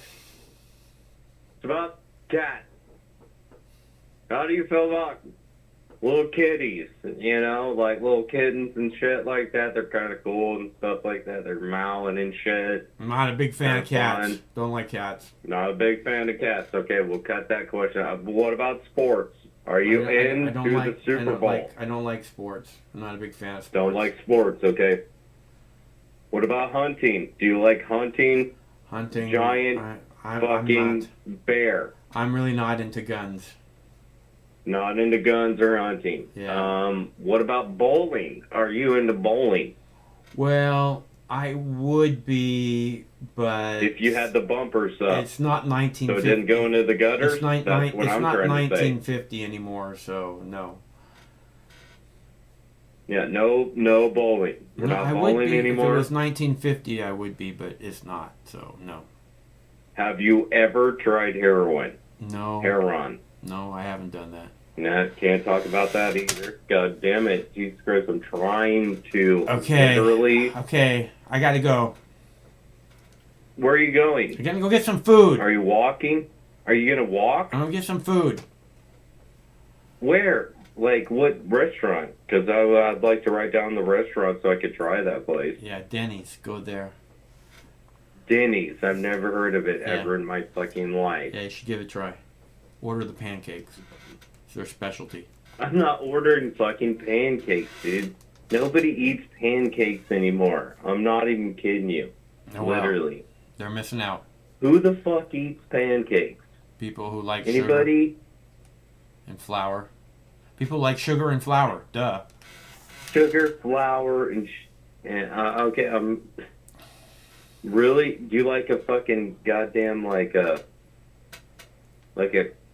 cats. How do you feel about little kitties? You know, like little kittens and shit like that. They're kind of cool and stuff like that. They're meowing and shit. I'm not a big fan of cats. Fun. Don't like cats. Not a big fan of cats. Okay, we'll cut that question out. But what about sports? Are you into the Super Bowl? I don't like sports. I'm not a big fan of sports. Don't like sports, okay. What about hunting? Do you like hunting? Hunting. Giant fucking bear. I'm really not into guns. Not into guns or hunting. Yeah. What about bowling? Are you into bowling? Well, I would be, but if you had the bumpers up. It's not 1950. So it didn't go into the gutters? It's not, That's what I'm not trying to say. 1950 anymore, so no. Yeah, no bowling. We're not I bowling would be, anymore. If it was 1950, I would be, but it's not, so no. Have you ever tried heroin? No. Heroin. No, I haven't done that. Nah, can't talk about that either. God damn it. Jesus Christ, I'm trying to literally... Okay, I gotta go. Where are you going? I'm gonna go get some food. Are you walking? Are you gonna walk? I'm gonna get some food. Where? Like, what restaurant? Because I'd like to write down the restaurant so I could try that place. Yeah, Denny's. Go there. Denny's. I've never heard of it ever in my fucking life. Yeah, you should give it a try. Order the pancakes. It's their specialty. I'm not ordering fucking pancakes, dude. Nobody eats pancakes anymore. I'm not even kidding you. Oh, well. Literally. They're missing out. Who the fuck eats pancakes? People who like Anybody? sugar and flour. People like sugar and flour. Duh. Sugar, flour, and okay. Really? Do you like a fucking goddamn like a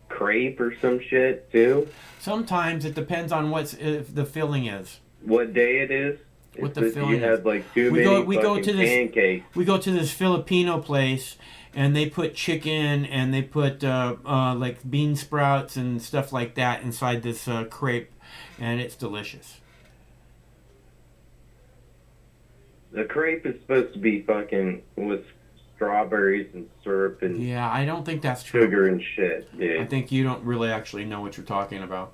crepe or some shit too? Sometimes it depends on if the filling is. What day it is? What the filling you had like too we many go to this pancakes. We go to this Filipino place, and they put chicken and they put like bean sprouts and stuff like that inside this crepe, and it's delicious. The crepe is supposed to be fucking with strawberries and syrup and yeah, I don't think that's true. Sugar and shit, dude. I think you don't really actually know what you're talking about.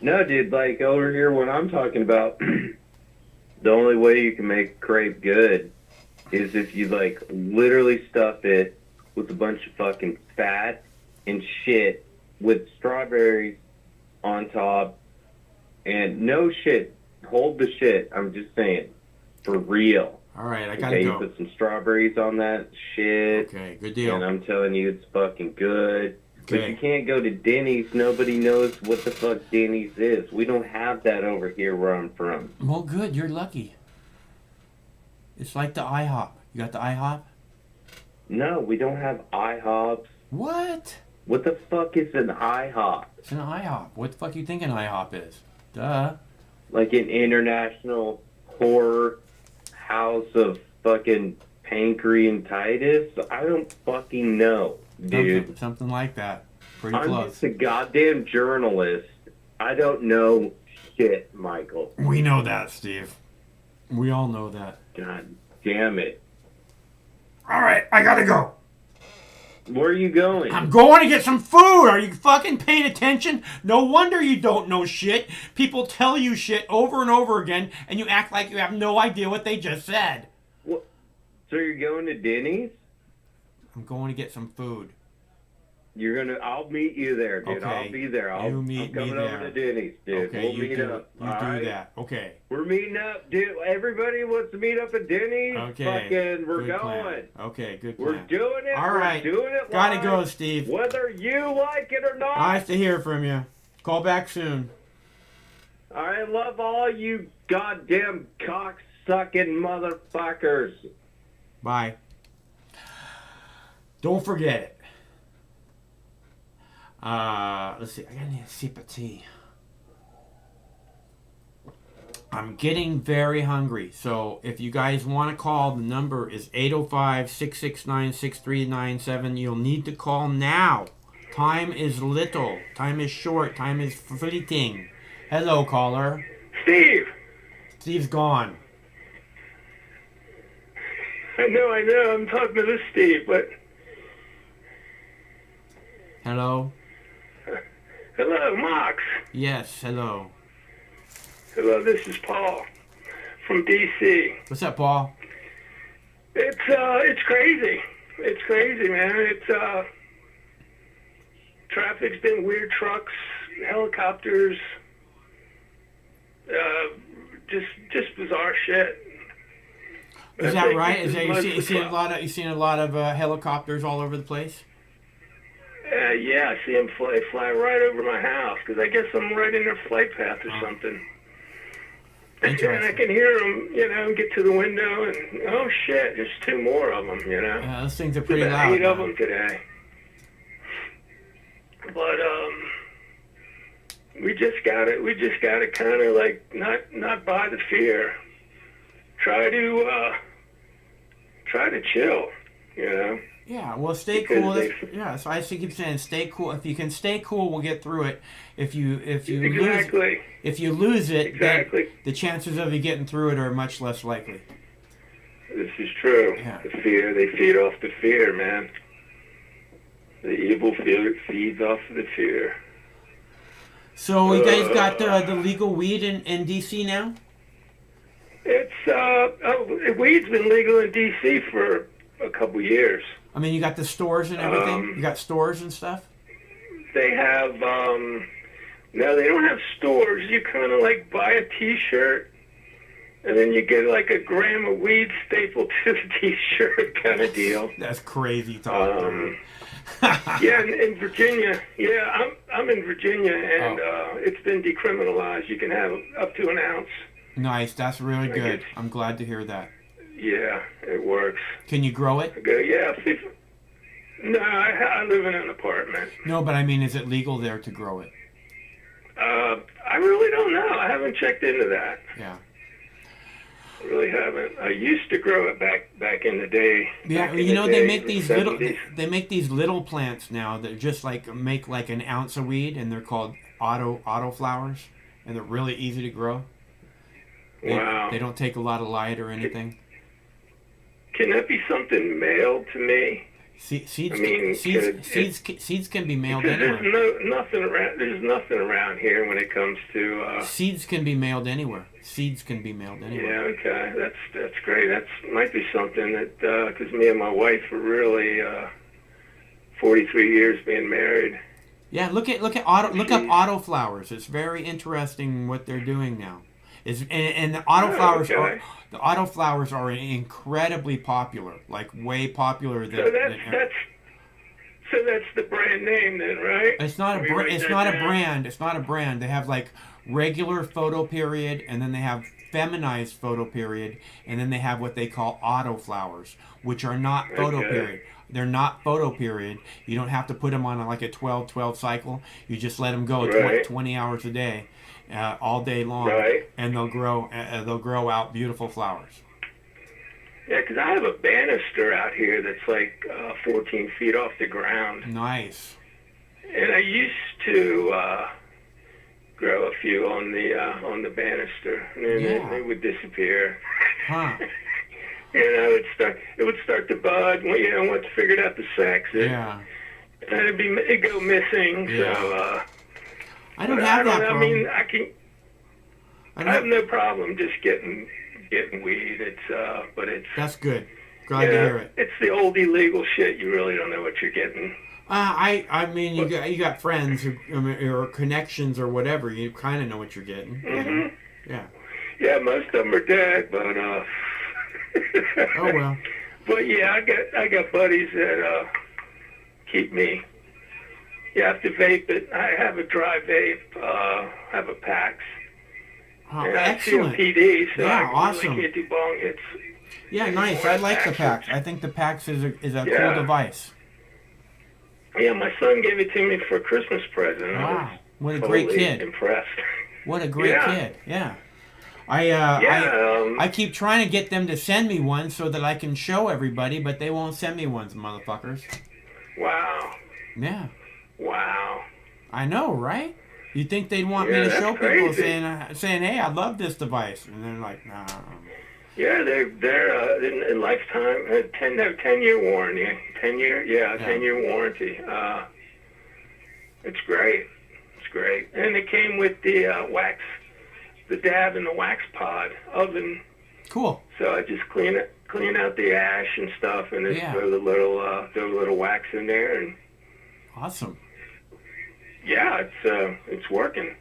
No, dude, like over here, what I'm talking about, the only way you can make crepe good is if you like literally stuff it with a bunch of fucking fat and shit with strawberries on top and no shit. Hold the shit. I'm just saying. For real. All right, I gotta go. go. You put some strawberries on that shit. Okay, good deal. And I'm telling you, it's fucking good. But Okay. you can't go to Denny's. Nobody knows what the fuck Denny's is. We don't have that over here where I'm from. Well, good. You're lucky. It's like the IHOP. You got the IHOP? No, we don't have IHOPs. What? What the fuck is an IHOP? It's an IHOP. What the fuck you think an IHOP is? Duh. Like an international whore house of fucking pancreatitis? I don't fucking know, dude. Something like that. Pretty I'm close. just a goddamn journalist. I don't know shit, Michael. We know that, Steve. We all know that. God damn it. All right, I gotta go. Where are you going? I'm going to get some food. Are you fucking paying attention? No wonder you don't know shit. People tell you shit over and over again, and you act like you have no idea what they just said. What? So you're going to Denny's? I'm going to get some food. I'll meet you there, dude. Okay. I'll be there. I'm coming over to Denny's, dude. Okay, we'll you meet do, up. you all do right? that. Okay. We're meeting up, dude. Everybody wants to meet up at Denny's. Okay. Fucking, we're Good going. plan. Okay, good We're plan. doing it. All right. We're doing it Gotta live, go, Steve. Whether you like it or not. Nice to hear from you. Call back soon. I love all you goddamn cock-sucking motherfuckers. Bye. Don't forget it. Let's see. I gotta need a sip of tea. I'm getting very hungry. So if you guys want to call, the number is 805-669-6397. You'll need to call now. Time is little. Time is short. Time is fleeting. Hello, caller. Steve. Steve's gone. I know. I'm talking to this Steve, but... Hello? Hello, Mox. Yes, hello. Hello, this is Paul from D.C. What's up, Paul? It's crazy. It's crazy, man. It's, traffic's been weird. Trucks, helicopters, just bizarre shit. Is I that think right? this Is that you seen a lot of helicopters all over the place? Yeah, I see them fly right over my house because I guess I'm right in their flight path or something. And I can hear them, get to the window and, oh shit, there's two more of them, Yeah, those things are pretty There's about loud. 8 of now. them today. But we just gotta kind of like not buy the fear. Try to chill, Yeah, well, stay Because cool. they- So I keep saying, stay cool. If you can stay cool, we'll get through it. If you Exactly. lose it, Exactly. then the chances of you getting through it are much less likely. This is true. Yeah. The fear, they feed off the fear, man. The evil fear feeds off the fear. So you guys got the legal weed in D.C. now? It's weed's been legal in D.C. for a couple years. I mean, you got the stores and everything. You got stores and stuff. They have no, they don't have stores. You kind of like buy a T-shirt, and then you get like a gram of weed stapled to the T-shirt kind of deal. That's crazy talk. Yeah, in Virginia. Yeah, I'm in Virginia, and it's been decriminalized. You can have up to an ounce. Nice. That's really good. I'm glad to hear that. Yeah, it works. Can you grow it? I go, yeah. No, I live in an apartment. No, but I mean, is it legal there to grow it? I really don't know. I haven't checked into that. Yeah. I really haven't. I used to grow it back in the day. Yeah, Back in you the know day, they make in the these 70s. little little plants now that just make like an ounce of weed, and they're called auto flowers, and they're really easy to grow. Wow. They don't take a lot of light or anything. Can that be something mailed to me? Seeds I mean, seeds can be mailed because anywhere. There's nothing around here when it comes to. Seeds can be mailed anywhere. Seeds can be mailed Yeah, anywhere. okay, that's great. That might be something that because me and my wife were really 43 years being married. Yeah, look up auto flowers. It's very interesting what they're doing now. And the autoflowers okay. the autoflowers are incredibly popular, like way popular than. So that's the brand name then, right? It's not a Let me write it's that not a down. brand. It's not a brand. They have like regular photo period, and then they have feminized photo period, and then they have what they call auto flowers, which are not photo Okay. period. They're not photo period. You don't have to put them on like a 12-12 cycle. You just let them go Right. 20 hours a day, all day long, Right. and they'll grow out beautiful flowers. Yeah, because I have a banister out here that's like 14 feet off the ground. Nice. And I used to grow a few on the banister, and then Yeah. they would disappear. Huh. It would start to bud. Well, once I figured out the sex, Yeah. it'd go missing. Yeah. So I don't but have that I problem. mean, I have no problem just getting weed. It's but it's That's good. Glad to hear it. It's the old illegal shit. You really don't know what you're getting. I mean, you got friends or connections or whatever. You kind of know what you're getting. You know? Yeah. Yeah, most of them are dead, but oh well. But yeah, I got buddies that keep me. You have to vape it. I have a dry vape. I have a PAX. Oh, and excellent. I COPD, so yeah, I awesome. really can't do bong hits. Yeah, nice. I like the PAX. I think the PAX is a cool device. Yeah, my son gave it to me for a Christmas present. Wow, what a great kid! Impressed. What a great kid! Yeah. I keep trying to get them to send me one so that I can show everybody, but they won't send me ones, motherfuckers. Wow. Yeah. Wow. I know, right? You'd think they'd want me to show people saying, "Hey, I love this device," and they're like, "Nah." Yeah, they're in lifetime 10-year warranty. 10-year warranty. It's great. It's great, and it came with the wax, the dab and the wax pod oven. Cool. So I just clean out the ash and stuff, and just throw the little wax in there, and awesome. Yeah, it's working.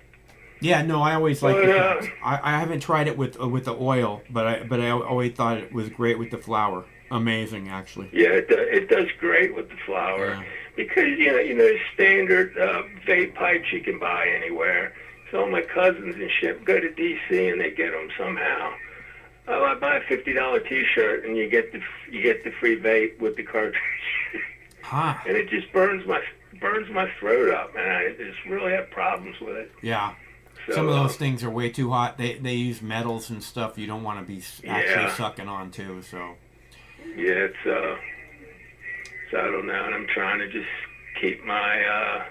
Yeah, no, I always like it. I haven't tried it with the oil, but I always thought it was great with the flour. Amazing, actually. Yeah, it does great with the flour because you know standard vape pipes you can buy anywhere. So my cousins and shit go to DC and they get them somehow. Oh, I buy a $50 T-shirt and you get the free vape with the cartridge. Huh. And it just burns my throat up, and I just really have problems with it. Yeah. So, some of those things are way too hot. They use metals and stuff you don't want to be actually sucking on too. So. Yeah, so I don't know, and I'm trying to just keep my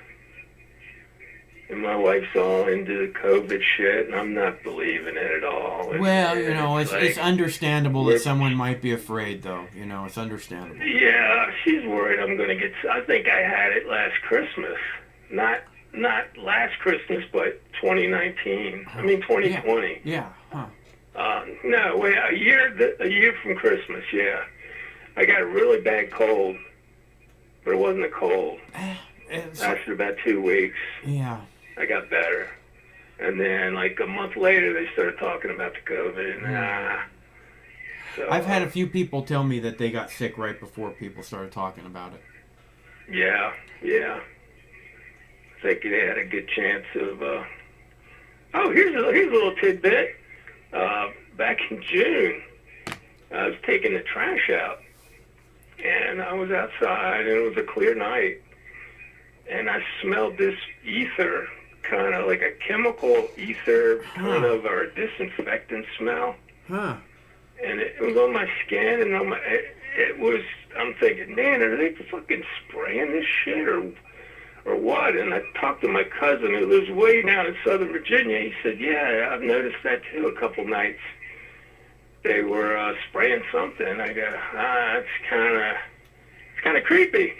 and my wife's all into the COVID shit, and I'm not believing it at all. Well, you know, it's understandable that someone might be afraid, though. You know, it's understandable. Yeah, she's worried I'm going to get... I think I had it last Christmas. Not last Christmas, but 2019. I mean, 2020. Yeah. Huh. No, wait, a year from Christmas, yeah. I got a really bad cold, but it wasn't a cold. After about 2 weeks. Yeah. I got better. And then, like, a month later, they started talking about the COVID. And, so, I've had a few people tell me that they got sick right before people started talking about it. Yeah. I think they had a good chance of... Oh, here's a little tidbit. Back in June, I was taking the trash out. And I was outside, and it was a clear night. And I smelled this ether, kind of like a chemical ether, kind of, or a disinfectant smell. Huh. And it was on my skin, and on my, it was, I'm thinking, man, are they fucking spraying this shit, or what? And I talked to my cousin who lives way down in Southern Virginia. He said, yeah, I've noticed that too a couple nights. They were spraying something. I go, it's kind of creepy.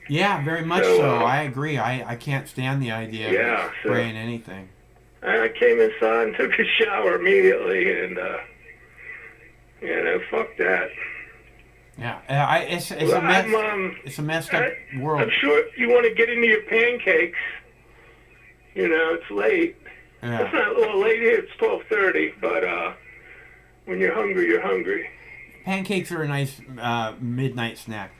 Yeah, very much so. I agree. I can't stand the idea of spraying anything. I came inside and took a shower immediately, and fuck that. Yeah, it's a mess. It's a messed up world. I'm sure you want to get into your pancakes. You know, it's late. Yeah. It's not a little late here. It's 12:30, but when you're hungry, you're hungry. Pancakes are a nice midnight snack.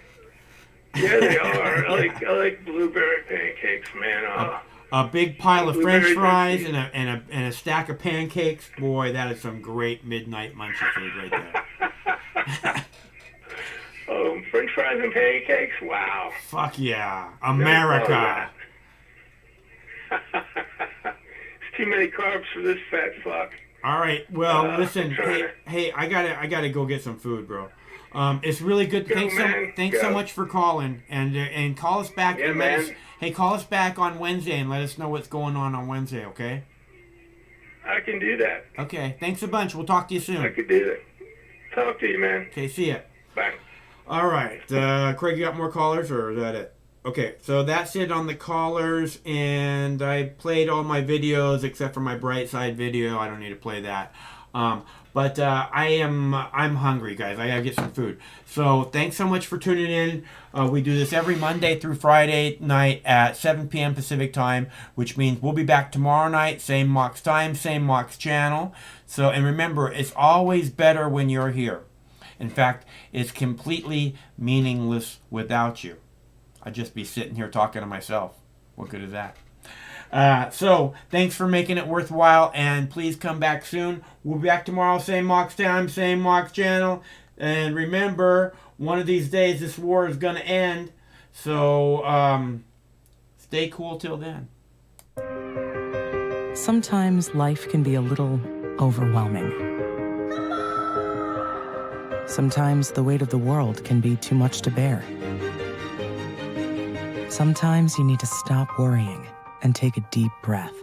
Yeah, they are. I like blueberry pancakes, man. A big pile of French fries and a stack of pancakes. Boy, that is some great midnight munchie food right there. French fries and pancakes? Wow. Fuck yeah. America. It's too many carbs for this fat fuck. All right. Well, listen. Hey, I gotta go get some food, bro. It's really good. Thanks so much for calling, and call us back. Yeah, man. Call us back on Wednesday and let us know what's going on Wednesday. Okay. I can do that. Okay. Thanks a bunch. We'll talk to you soon. I could do that. Talk to you, man. Okay. See ya. Bye. All right. Craig, you got more callers, or is that it? Okay, so that's it on the callers, and I played all my videos except for my Bright Side video. I don't need to play that. But I'm hungry, guys. I gotta get some food. So thanks so much for tuning in. We do this every Monday through Friday night at 7 p.m. Pacific time, which means we'll be back tomorrow night, same Mox time, same Mox channel. So, and remember, it's always better when you're here. In fact, it's completely meaningless without you. I'd just be sitting here talking to myself. What good is that? So, thanks for making it worthwhile, and please come back soon. We'll be back tomorrow, same Mox time, same Mox channel. And remember, one of these days this war is going to end. So, stay cool till then. Sometimes life can be a little overwhelming. Sometimes the weight of the world can be too much to bear. Sometimes you need to stop worrying and take a deep breath.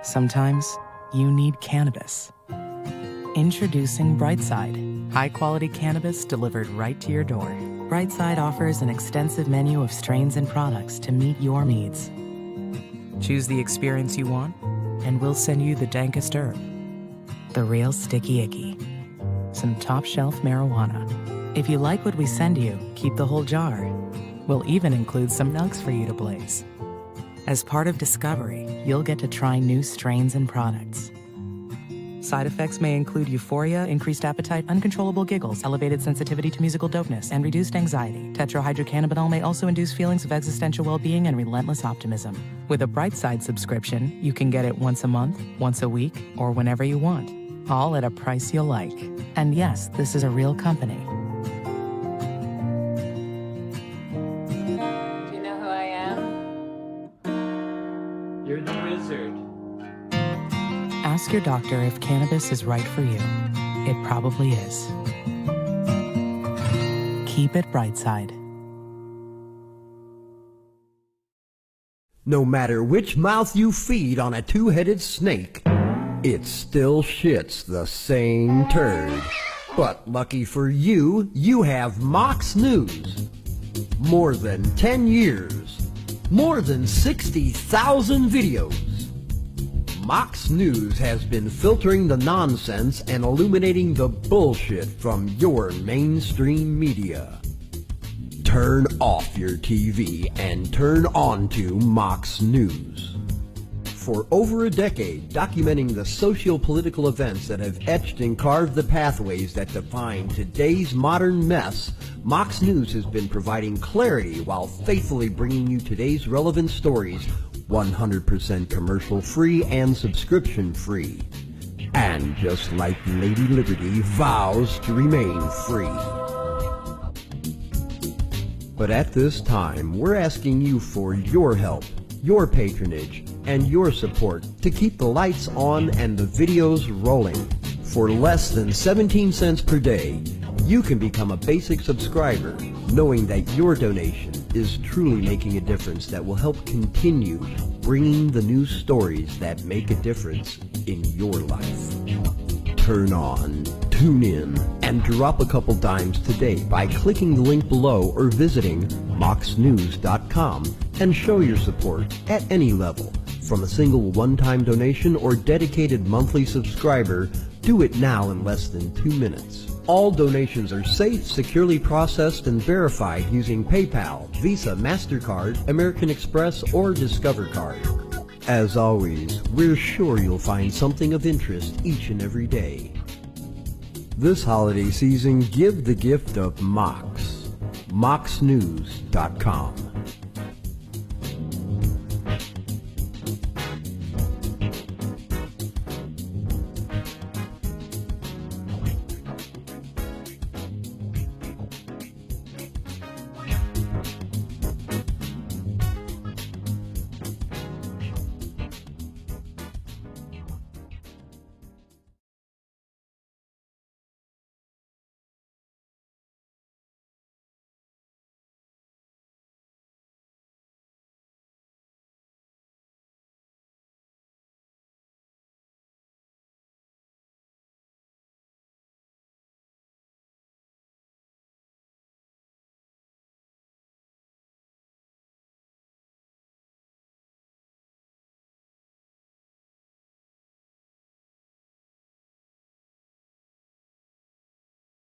Sometimes you need cannabis. Introducing Brightside, high-quality cannabis delivered right to your door. Brightside offers an extensive menu of strains and products to meet your needs. Choose the experience you want, and we'll send you the dankest herb, the real sticky icky, some top-shelf marijuana. If you like what we send you, keep the whole jar. We'll even include some nugs for you to blaze. As part of Discovery, you'll get to try new strains and products. Side effects may include euphoria, increased appetite, uncontrollable giggles, elevated sensitivity to musical dopeness, and reduced anxiety. Tetrahydrocannabinol may also induce feelings of existential well-being and relentless optimism. With a Brightside subscription, you can get it once a month, once a week, or whenever you want, all at a price you'll like. And yes, this is a real company. Do you know who I am? You're the wizard. Ask your doctor if cannabis is right for you. It probably is. Keep it Brightside. No matter which mouth you feed on a two-headed snake, it still shits the same turd. But lucky for you, you have Mox News. More than 10 years. More than 60,000 videos. Mox News has been filtering the nonsense and illuminating the bullshit from your mainstream media. Turn off your TV and turn on to Mox News. For over a decade, documenting the socio-political events that have etched and carved the pathways that define today's modern mess, Mox News has been providing clarity while faithfully bringing you today's relevant stories 100% commercial-free and subscription-free. And just like Lady Liberty vows to remain free. But at this time, we're asking you for your help, your patronage, and your support to keep the lights on and the videos rolling. For less than 17 cents per day, you can become a basic subscriber, knowing that your donation is truly making a difference that will help continue bringing the news stories that make a difference in your life. Turn on, tune in, and drop a couple dimes today by clicking the link below or visiting moxnews.com and show your support at any level. From a single one-time donation or dedicated monthly subscriber, do it now in less than 2 minutes. All donations are safe, securely processed, and verified using PayPal, Visa, MasterCard, American Express, or Discover Card. As always, we're sure you'll find something of interest each and every day. This holiday season, give the gift of Mox. moxnews.com.